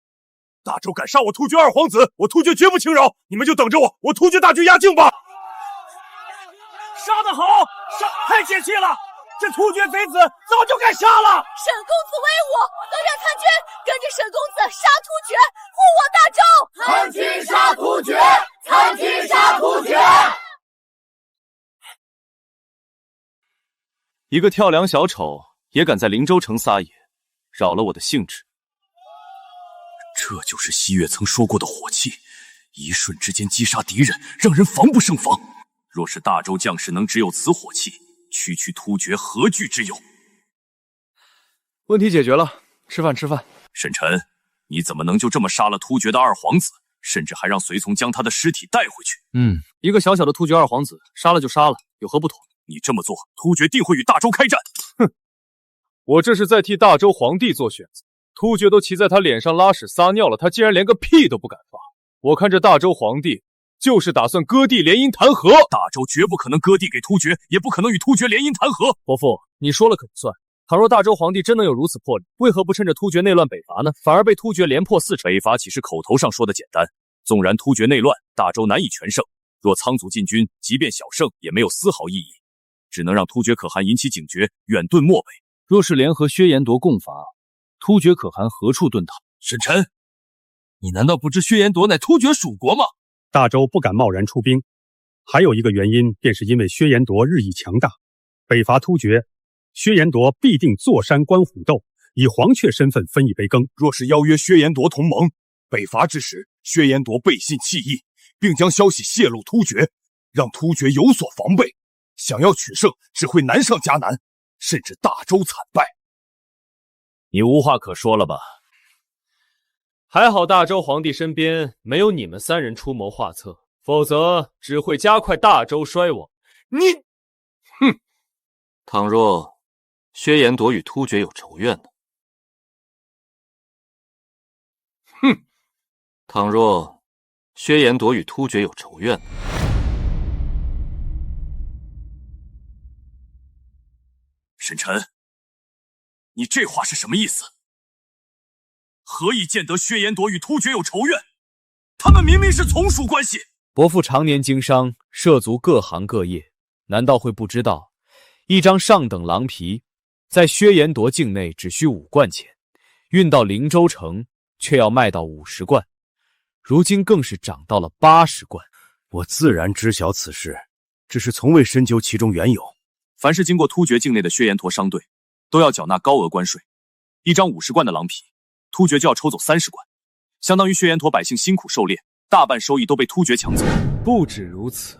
大周敢杀我突厥二皇子，我突厥绝不轻饶！你们就等着我突厥大军压境吧！杀得好，杀太泄气了！这突厥贼子早就该杀了！沈公子威武，都让参军跟着沈公子杀突厥，护我大周！参军杀突厥，参军杀突厥！一个跳梁小丑也敢在灵州城撒野，扰了我的兴致。这就是西岳曾说过的火气，一瞬之间击杀敌人，让人防不胜防。若是大周将士能只有此火气，区区突厥何惧之有？问题解决了，吃饭吃饭。沈臣，你怎么能就这么杀了突厥的二皇子，甚至还让随从将他的尸体带回去。一个小小的突厥二皇子，杀了就杀了，有何不妥？你这么做，突厥定会与大周开战。哼，我这是在替大周皇帝做选择。突厥都骑在他脸上拉屎撒尿了，他竟然连个屁都不敢放。我看这大周皇帝就是打算割地联姻谈和。大周绝不可能割地给突厥，也不可能与突厥联姻谈和。伯父，你说了可不算。倘若大周皇帝真能有如此魄力，为何不趁着突厥内乱北伐呢？反而被突厥连破4城。北伐岂是口头上说的简单？纵然突厥内乱，大周难以全胜。若仓促进军，即便小胜，也没有丝毫意义，只能让突厥可汗引起警觉，远遁漠北。若是联合薛延夺共伐，突厥可汗何处遁逃？沈臣，你难道不知薛延夺乃突厥属国吗？大周不敢贸然出兵，还有一个原因，便是因为薛延夺日益强大，北伐突厥，薛延夺必定坐山观虎斗，以黄雀身份分一杯羹。若是邀约薛延夺同盟，北伐之时，薛延夺背信弃义，并将消息泄露突厥，让突厥有所防备，想要取胜只会难上加难，甚至大周惨败。你无话可说了吧？还好大周皇帝身边没有你们3人出谋划策，否则只会加快大周衰亡。哼！倘若薛延夺与突厥有仇怨呢？哼！倘若薛延夺与突厥有仇怨呢？沈臣，你这话是什么意思？何以见得薛延夺与突厥有仇怨？他们明明是从属关系。伯父常年经商，涉足各行各业，难道会不知道，一张上等狼皮在薛延夺境内只需5贯钱，运到灵州城却要卖到50贯，如今更是涨到了80贯。我自然知晓此事，只是从未深究其中缘由。凡是经过突厥境内的薛延陀商队，都要缴纳高额关税。一张50贯的狼皮，突厥就要抽走30贯，相当于薛延陀百姓辛苦狩猎，大半收益都被突厥抢走。不止如此，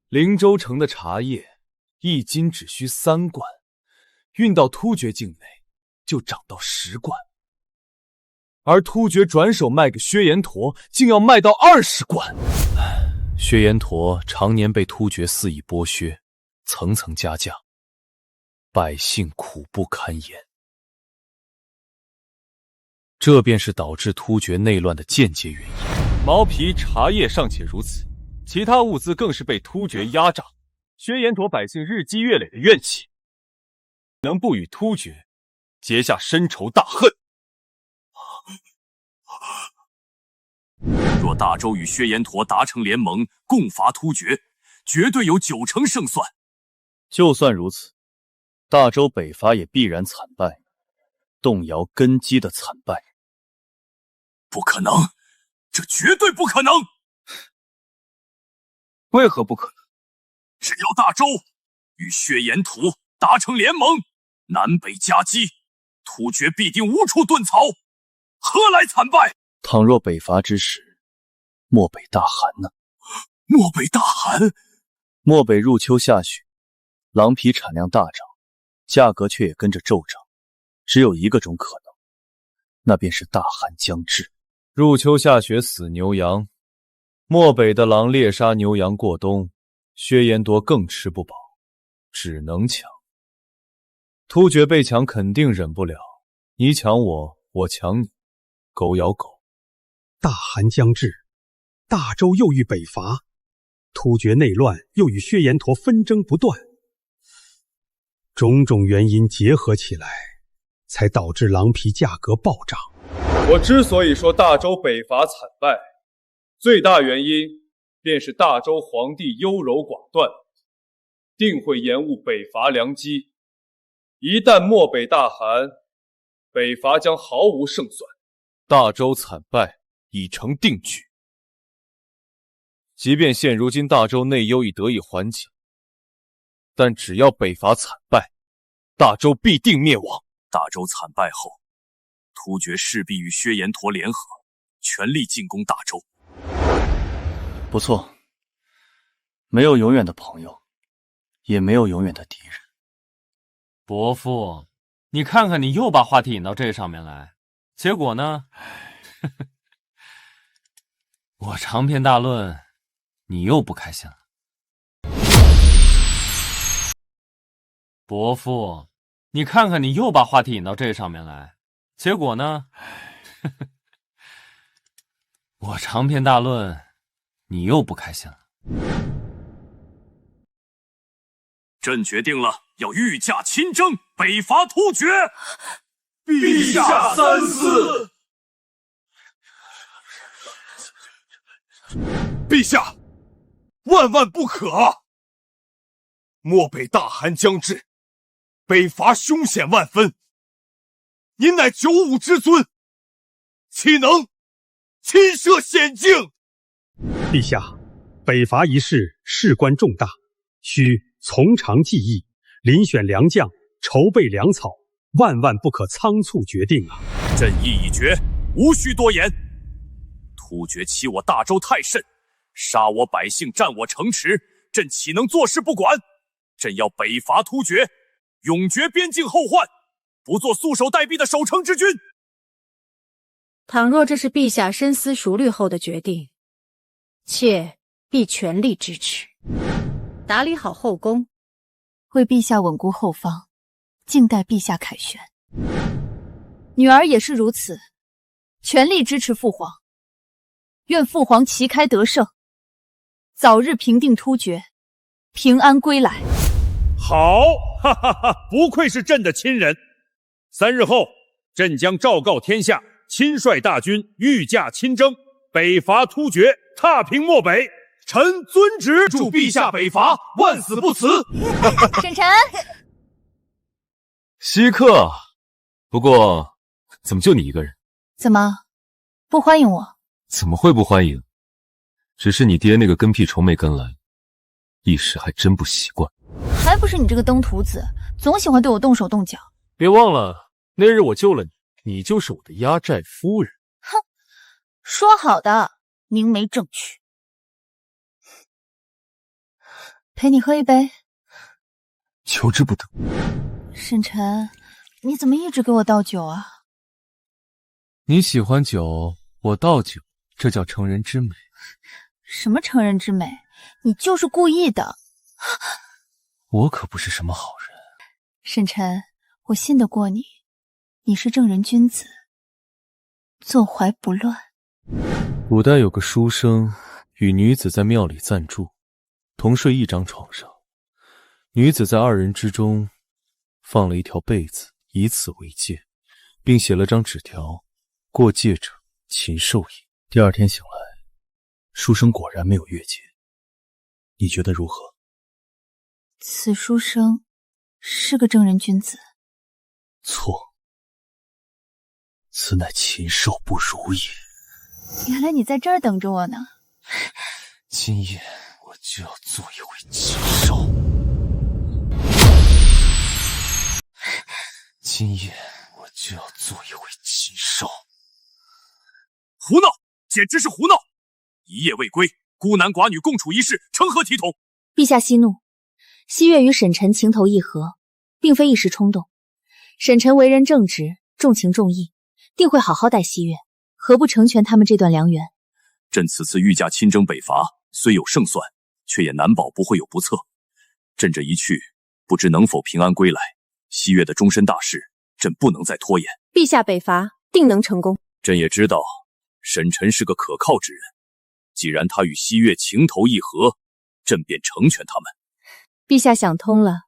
灵州城的茶叶1斤只需3贯，运到突厥境内就涨到10贯，而突厥转手卖给薛延陀，竟要卖到20贯。薛延陀常年被突厥肆意剥削，层层加价，百姓苦不堪言。这便是导致突厥内乱的间接原因。毛皮、茶叶尚且如此，其他物资更是被突厥压榨，薛延陀百姓日积月累的怨气，能不与突厥结下深仇大恨？若大周与薛延陀达成联盟，共伐突厥，绝对有90%胜算。就算如此，大周北伐也必然惨败，动摇根基的惨败。不可能，这绝对不可能！为何不可能？只要大周与薛延陀达成联盟，南北夹击，突厥必定无处遁逃，何来惨败？倘若北伐之时，漠北大寒呢？漠北大寒？漠北入秋下雪，狼皮产量大涨，价格却也跟着骤涨。只有一个种可能，那便是大寒将至。入秋下雪死牛羊，漠北的狼猎杀牛羊过冬，薛延夺更吃不饱，只能抢。突厥被抢肯定忍不了，你抢我，我抢你，狗咬狗。大寒将至，大周又欲北伐，突厥内乱又与薛延陀纷争不断，种种原因结合起来，才导致狼皮价格暴涨。我之所以说大周北伐惨败，最大原因便是大周皇帝优柔寡断，定会延误北伐良机。一旦漠北大寒，北伐将毫无胜算，大周惨败已成定局。即便现如今大周内忧已得以缓解，但只要北伐惨败，大周必定灭亡。大周惨败后，突厥势必与薛延陀联合，全力进攻大周。不错，没有永远的朋友，也没有永远的敌人。伯父，你看看，你又把话题引到这上面来，结果呢？我长篇大论，你又不开心了。伯父，你看看你又把话题引到这上面来，结果呢？我长篇大论，你又不开心了。朕决定了，要御驾亲征，北伐突厥。陛下三思。陛下，万万不可啊！漠北大寒将至，北伐凶险万分。您乃九五之尊，岂能亲涉险境？陛下，北伐一事事关重大，需从长计议，遴选良将，筹备粮草，万万不可仓促决定啊！朕意已决，无需多言。突厥欺我大周太甚，杀我百姓，占我城池，朕岂能坐视不管？朕要北伐突厥，永绝边境后患，不做束手待毙的守城之君。倘若这是陛下深思熟虑后的决定，妾必全力支持。打理好后宫，为陛下稳固后方，静待陛下凯旋。女儿也是如此，全力支持父皇。愿父皇旗开得胜，早日平定突厥，平安归来。好，哈哈哈！不愧是朕的亲人。3日后，朕将昭告天下，亲率大军御驾亲征，北伐突厥，踏平漠北。臣遵旨，祝陛下北伐万死不辞。沈晨，稀客，不过怎么就你一个人？怎么不欢迎我？怎么会不欢迎？只是你爹那个跟屁虫没跟来，一时还真不习惯。还不是你这个登徒子，总喜欢对我动手动脚。别忘了，那日我救了你，你就是我的压寨夫人。哼，说好的，明媒正娶。陪你喝一杯，求之不得。沈晨，你怎么一直给我倒酒啊？你喜欢酒，我倒酒，这叫成人之美。什么成人之美？你就是故意的。我可不是什么好人。沈晨，我信得过你，你是正人君子，坐怀不乱。古代有个书生与女子在庙里暂住，同睡一张床上，女子在2人之中放了一条被子，以此为戒，并写了张纸条，过界者禽兽也。第2天醒来，书生果然没有越界，你觉得如何？此书生是个正人君子。错，此乃禽兽不如也。原来你在这儿等着我呢。今夜我就要做一回禽兽。今夜我就要做一回禽兽。胡闹，简直是胡闹！一夜未归，孤男寡女共处一室，成何体统？陛下息怒，西岳与沈晨情投意合，并非一时冲动。沈晨为人正直，重情重义，定会好好待西岳，何不成全他们这段良缘？朕此次御驾亲征北伐，虽有胜算，却也难保不会有不测。朕这一去，不知能否平安归来。西岳的终身大事，朕不能再拖延。陛下北伐定能成功。朕也知道沈晨是个可靠之人，既然他与西岳情投意合，朕便成全他们。陛下想通了，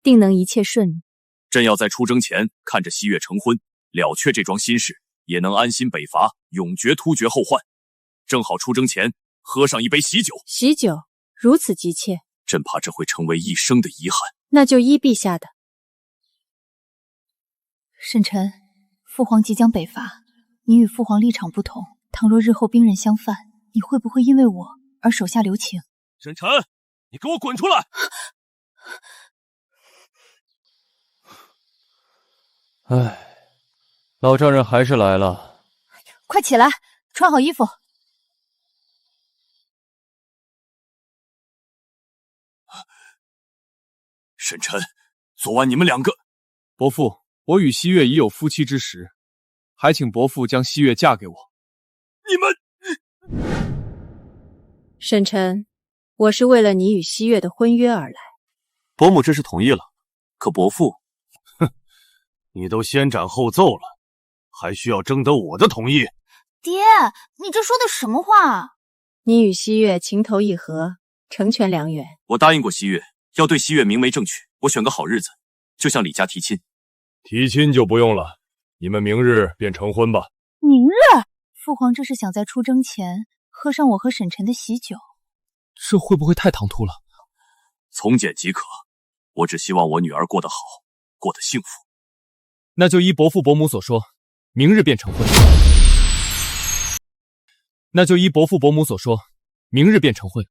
定能一切顺利。朕要在出征前看着西岳成婚，了却这桩心事，也能安心北伐，永绝突厥后患。正好出征前喝上一杯喜酒。喜酒如此急切，朕怕这会成为一生的遗憾。那就依陛下的。沈晨，父皇即将北伐，你与父皇立场不同，倘若日后兵刃相犯，你会不会因为我而手下留情？沈晨，你给我滚出来！唉，老丈人还是来了。快起来，穿好衣服。沈晨，昨晚你们2个……伯父，我与西岳已有夫妻之实，还请伯父将西岳嫁给我。你们！沈晨，我是为了你与西月的婚约而来。伯母这是同意了，可伯父，你都先斩后奏了，还需要征得我的同意？爹，你这说的什么话？你与西月情投意合，成全良缘。我答应过西月，要对西月明媒正娶，我选个好日子，就向李家提亲。提亲就不用了，你们明日便成婚吧。明日？父皇这是想在出征前喝上我和沈晨的喜酒，这会不会太唐突了？从简即可，我只希望我女儿过得好，过得幸福。那就依伯父伯母所说，明日便成婚。那就依伯父伯母所说，明日便成婚。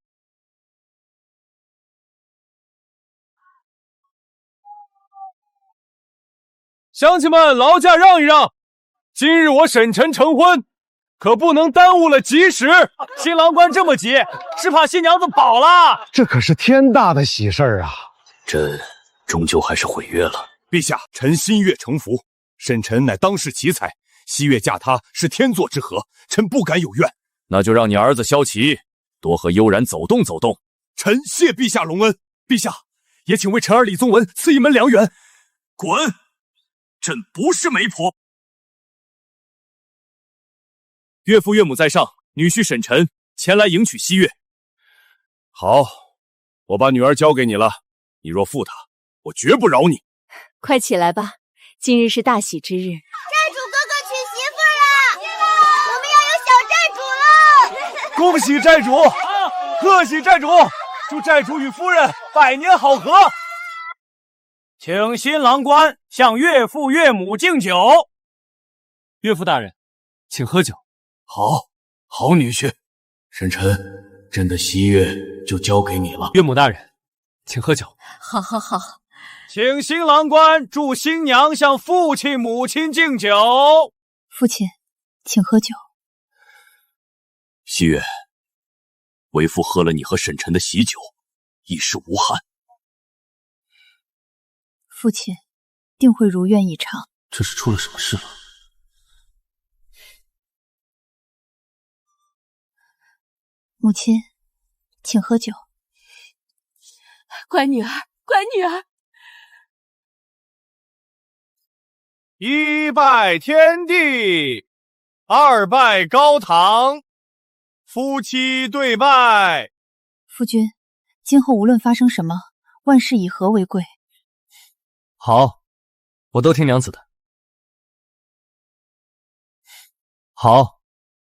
乡亲们，劳驾让一让，今日我沈晨成婚，可不能耽误了吉时。新郎官这么急，是怕新娘子跑了。这可是天大的喜事啊！朕终究还是毁约了。陛下，臣心悦诚服。沈晨乃当世奇才，西月嫁他是天作之合，臣不敢有怨。那就让你儿子萧齐多和悠然走动走动。臣谢陛下隆恩。陛下，也请为臣儿李宗文赐一门良缘。滚！朕不是媒婆。岳父岳母在上，女婿沈晨前来迎娶西月。好，我把女儿交给你了，你若负她，我绝不饶你。快起来吧，今日是大喜之日。寨主哥哥娶媳妇了，我们要有小寨主了！恭喜寨主，贺喜寨主，祝寨主与夫人百年好合。请新郎官向岳父岳母敬酒。岳父大人，请喝酒。好女婿，沈晨，朕的喜悦就交给你了。岳母大人，请喝酒。好。请新郎官祝新娘向父亲母亲敬酒。父亲，请喝酒。西月，为父喝了你和沈晨的喜酒，一事无憾。父亲定会如愿以偿。这是出了什么事了？母亲，请喝酒。乖女儿，乖女儿。一拜天地，二拜高堂，夫妻对拜。夫君，今后无论发生什么，万事以和为贵。好，我都听娘子的。好，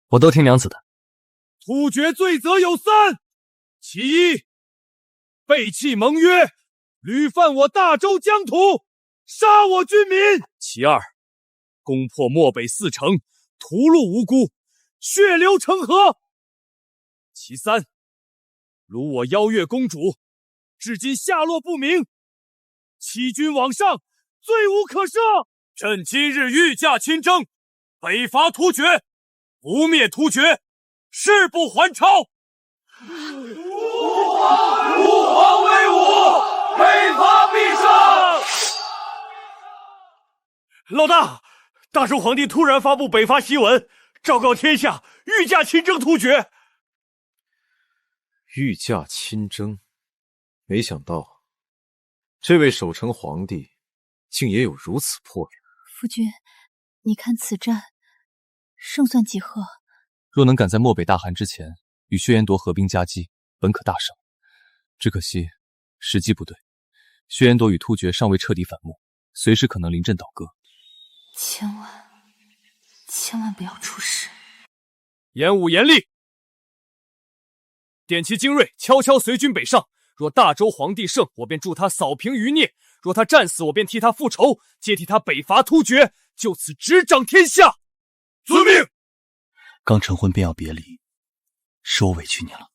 我都听娘子的。突厥罪责有三：其一，背弃盟约，屡犯我大周疆土，杀我军民；其二，攻破漠北4城，屠戮无辜，血流成河；其三，辱我邀月公主，至今下落不明，欺君罔上，罪无可赦。朕今日御驾亲征，北伐突厥，不灭突厥，誓不还朝。吾皇威武，北伐必胜。老大，大周皇帝突然发布北伐檄文，昭告天下，御驾亲征突厥。御驾亲征，没想到这位守成皇帝竟也有如此魄力。夫君，你看此战胜算几何？若能赶在漠北大汗之前与薛延铎合兵夹击，本可大胜。只可惜时机不对，薛延铎与突厥尚未彻底反目，随时可能临阵倒戈。千万不要出事！演武严厉，点其精锐，悄悄随军北上。若大周皇帝胜，我便助他扫平余孽；若他战死，我便替他复仇，接替他北伐突厥，就此执掌天下。遵命。刚成婚便要别离，是我委屈你了。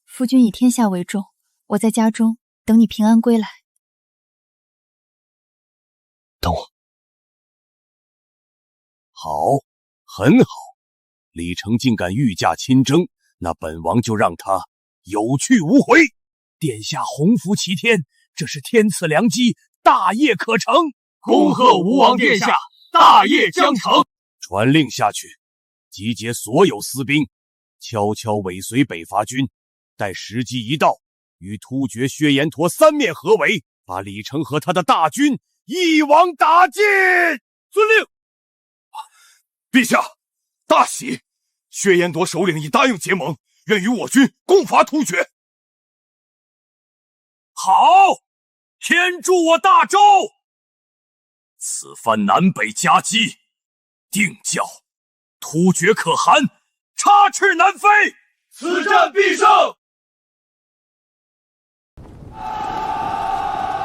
夫君以天下为重，我在家中等你平安归来。等我。好，很好。李成竟敢御驾亲征，那本王就让他有去无回。殿下洪福齐天，这是天赐良机，大业可成。恭贺吴王殿下，大业将成。传令下去，集结所有私兵，悄悄尾随北伐军，待时机一到，与突厥薛延陀三面合围，把李成和他的大军一网打尽。遵令。陛下，大喜！薛延陀首领已答应结盟，愿与我军共伐突厥。好，天助我大周！此番南北夹击，定叫突厥可汗插翅难飞。此战必胜！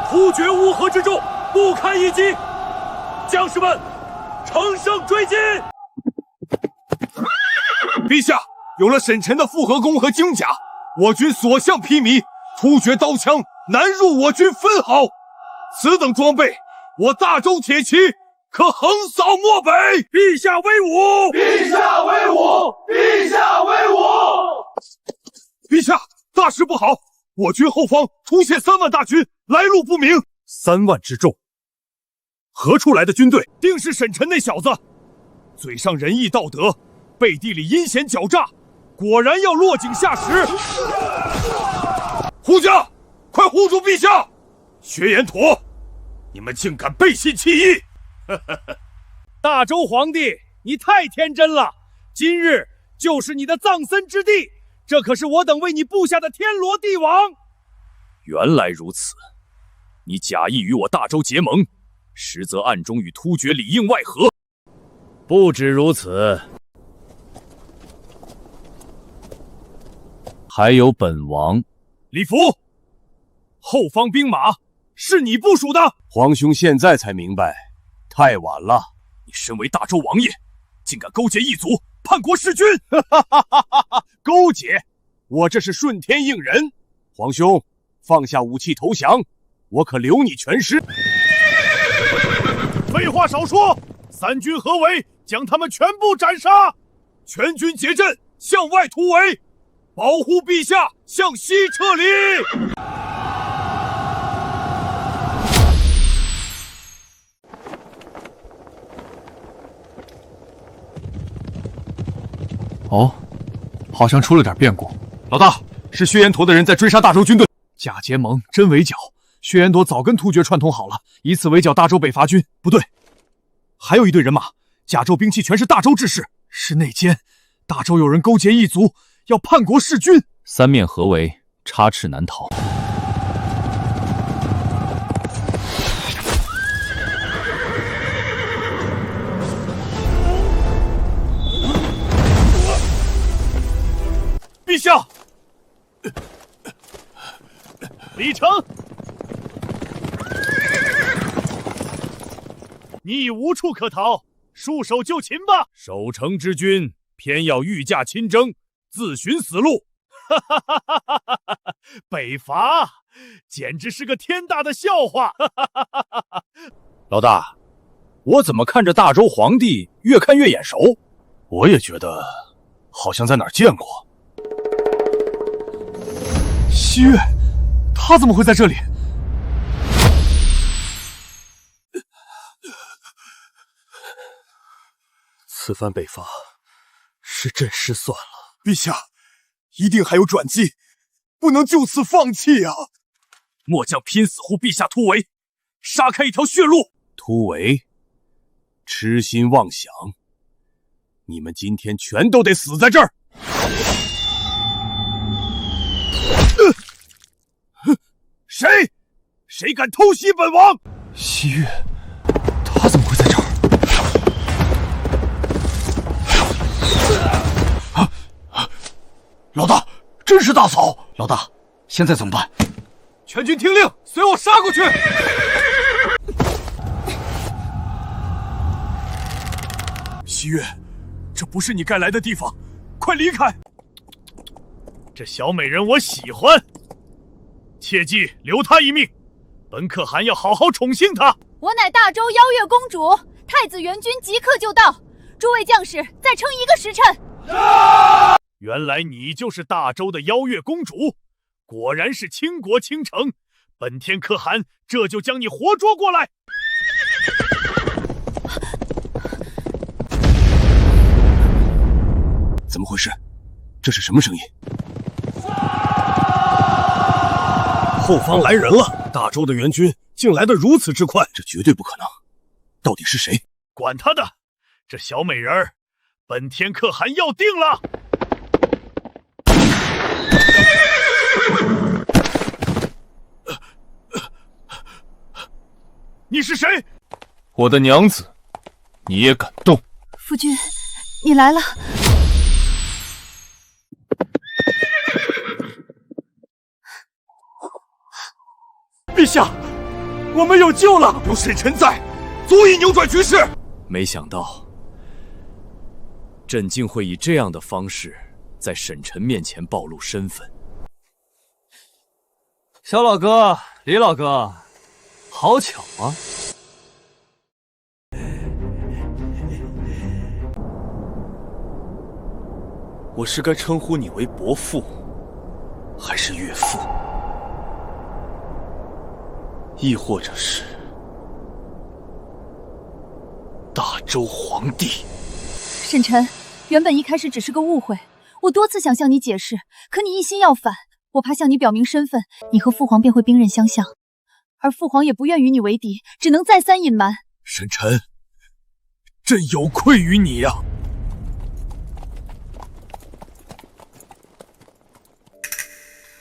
突厥乌合之众不堪一击，将士们乘胜追击！陛下，有了沈臣的复合弓和精甲，我军所向披靡，突厥刀枪难入我军分毫。此等装备，我大周铁骑可横扫漠北。陛下威武！陛下威武！陛下威武！陛下，大事不好！我军后方出现3万大军，来路不明。3万之众，何处来的军队？定是沈臣那小子，嘴上仁义道德，背地里阴险狡诈，果然要落井下石。护驾，快护住陛下！薛延陀，你们竟敢背信弃义！大周皇帝，你太天真了！今日就是你的葬身之地，这可是我等为你布下的天罗地网。原来如此，你假意与我大周结盟，实则暗中与突厥里应外合。不止如此，还有本王李福，后方兵马是你部署的。皇兄现在才明白，太晚了。你身为大周王爷，竟敢勾结异族，叛国弑君！勾结？我这是顺天应人。皇兄，放下武器投降，我可留你全尸。废话少说，3军合围，将他们全部斩杀！全军结阵，向外突围，保护陛下向西撤离！哦，好像出了点变故。老大，是薛延陀的人在追杀大周军队，假结盟，真围剿。薛延陀早跟突厥串通好了，以此围剿大周北伐军。不对，还有一队人马，甲胄兵器全是大周制式，是内奸。大周有人勾结异族，要叛国弑君。3面合围，插翅难逃。陛下，李成，你已无处可逃，束手就擒吧！守城之军偏要御驾亲征，自寻死路。北伐简直是个天大的笑话！老大，我怎么看着大周皇帝越看越眼熟？我也觉得好像在哪儿见过。西岳，他怎么会在这里？此番北伐，是朕失算了。陛下，一定还有转机，不能就此放弃啊！末将拼死护陛下突围，杀开一条血路。突围？痴心妄想！你们今天全都得死在这儿！谁敢偷袭本王？西岳，他怎么会在这儿？老大，真是大嫂！老大，现在怎么办？全军听令，随我杀过去！西岳，这不是你该来的地方，快离开！这小美人我喜欢，切记留她一命。本可汗要好好宠幸她。我乃大周邀月公主，太子援军即刻就到，诸位将士再撑1个时辰。原来你就是大周的邀月公主，果然是倾国倾城。本天可汗这就将你活捉过来。怎么回事？这是什么声音？后方来人了！大周的援军竟来得如此之快，这绝对不可能！到底是谁？管他的！这小美人儿，本天可汗要定了！你是谁？我的娘子，你也敢动？夫君，你来了。陛下，我们有救了！有沈晨在，足以扭转局势。没想到，朕竟会以这样的方式在沈晨面前暴露身份。小老哥，李老哥，好巧啊！我是该称呼你为伯父，还是岳父？亦或者是大周皇帝？沈晨，原本一开始只是个误会，我多次想向你解释，可你一心要反，我怕向你表明身份，你和父皇便会兵刃相向，而父皇也不愿与你为敌，只能再三隐瞒。沈晨，朕有愧于你呀！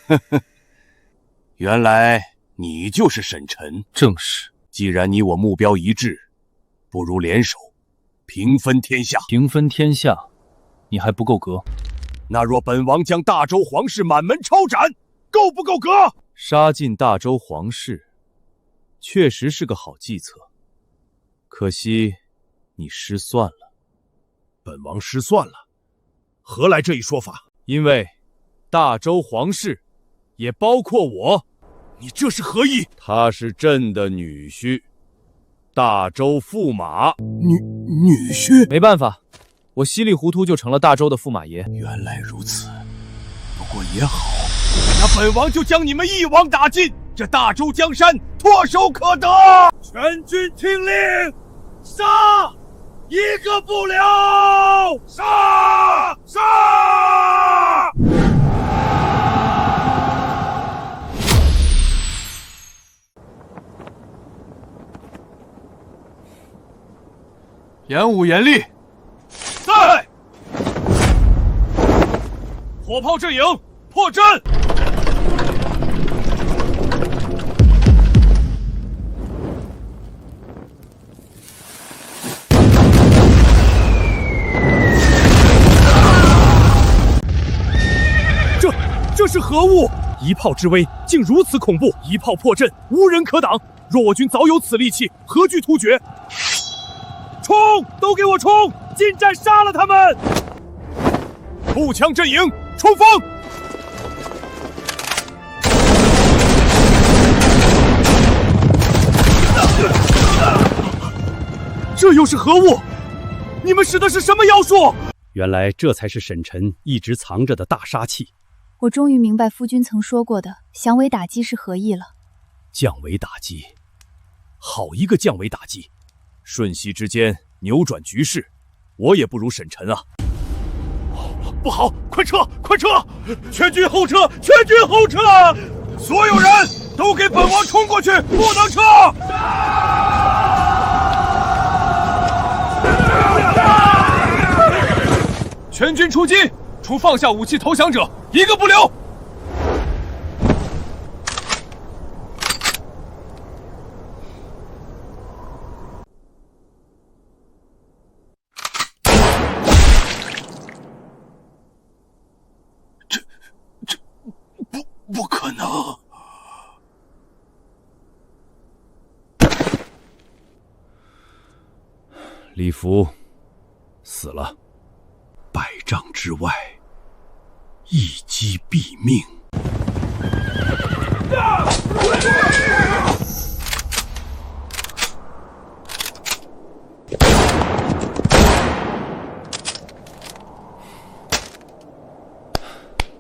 呵呵，原来你就是沈晨。正是。既然你我目标一致，不如联手，平分天下。平分天下，你还不够格。那若本王将大周皇室满门抄斩，够不够格？杀尽大周皇室，确实是个好计策。可惜你失算了。本王失算了？何来这一说法？因为大周皇室也包括我。你这是何意？他是朕的女婿，大周驸马。女婿？没办法，我稀里糊涂就成了大周的驸马爷。原来如此，不过也好。那本王就将你们一网打尽，这大周江山唾手可得。全军听令，杀！一个不留！杀！杀！严武严厉，在！火炮阵营破阵！这是何物？一炮之威竟如此恐怖！一炮破阵，无人可挡。若我军早有此利器，何惧突厥？冲！都给我冲！进战杀了他们！步枪阵营冲锋！这又是何物？你们使的是什么妖术？原来这才是沈晨一直藏着的大杀器。我终于明白夫君曾说过的降维打击是何意了。降维打击，好一个降维打击！瞬息之间扭转局势，我也不如沈晨啊！不好，快撤，快撤！全军后撤，全军后撤！所有人都给本王冲过去，不能撤！全军出击，除放下武器投降者，一个不留！不可能！李福死了。100丈之外，一击毙命。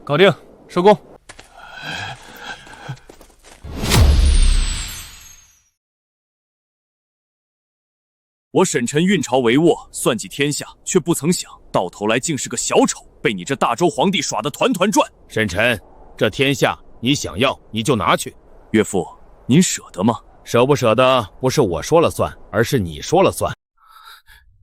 搞定，收工。我沈晨运筹帷幄，算计天下，却不曾想到头来竟是个小丑，被你这大周皇帝耍得团团转。沈晨，这天下你想要你就拿去。岳父，您舍得吗？舍不舍得不是我说了算，而是你说了算。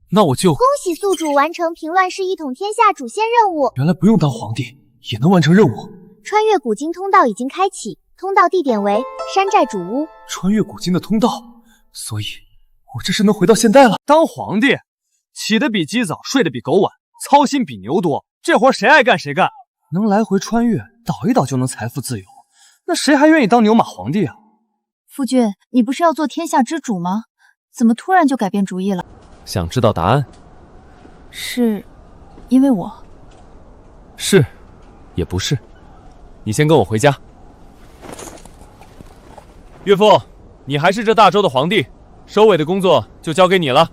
那我就……恭喜宿主完成平乱世一统天下主线任务。原来不用当皇帝也能完成任务。穿越古今通道已经开启，通道地点为山寨主屋。穿越古今的通道，所以我这是能回到现代了。当皇帝，起得比鸡早，睡得比狗晚，操心比牛多，这活谁爱干谁干。能来回穿越，倒一倒就能财富自由，那谁还愿意当牛马皇帝啊？夫君，你不是要做天下之主吗？怎么突然就改变主意了？想知道答案？是因为我？是，也不是。你先跟我回家。岳父，你还是这大周的皇帝，收尾的工作就交给你了。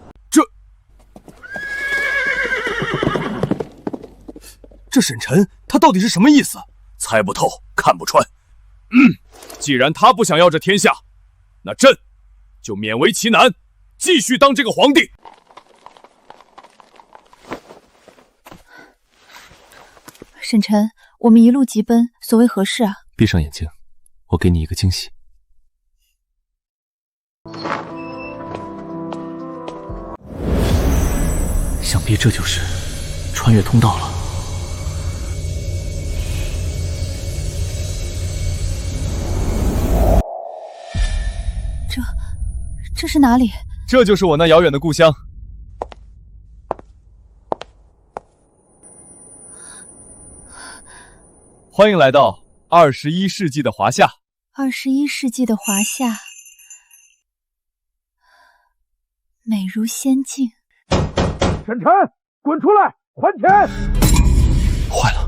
这沈晨他到底是什么意思？猜不透，看不穿。既然他不想要这天下，那朕就勉为其难，继续当这个皇帝。沈晨，我们一路急奔，所为何事啊？闭上眼睛，我给你一个惊喜。想必这就是穿越通道了。这是哪里？这就是我那遥远的故乡。欢迎来到21世纪的华夏。21世纪的华夏，美如仙境。沈晨，滚出来，还钱！坏了，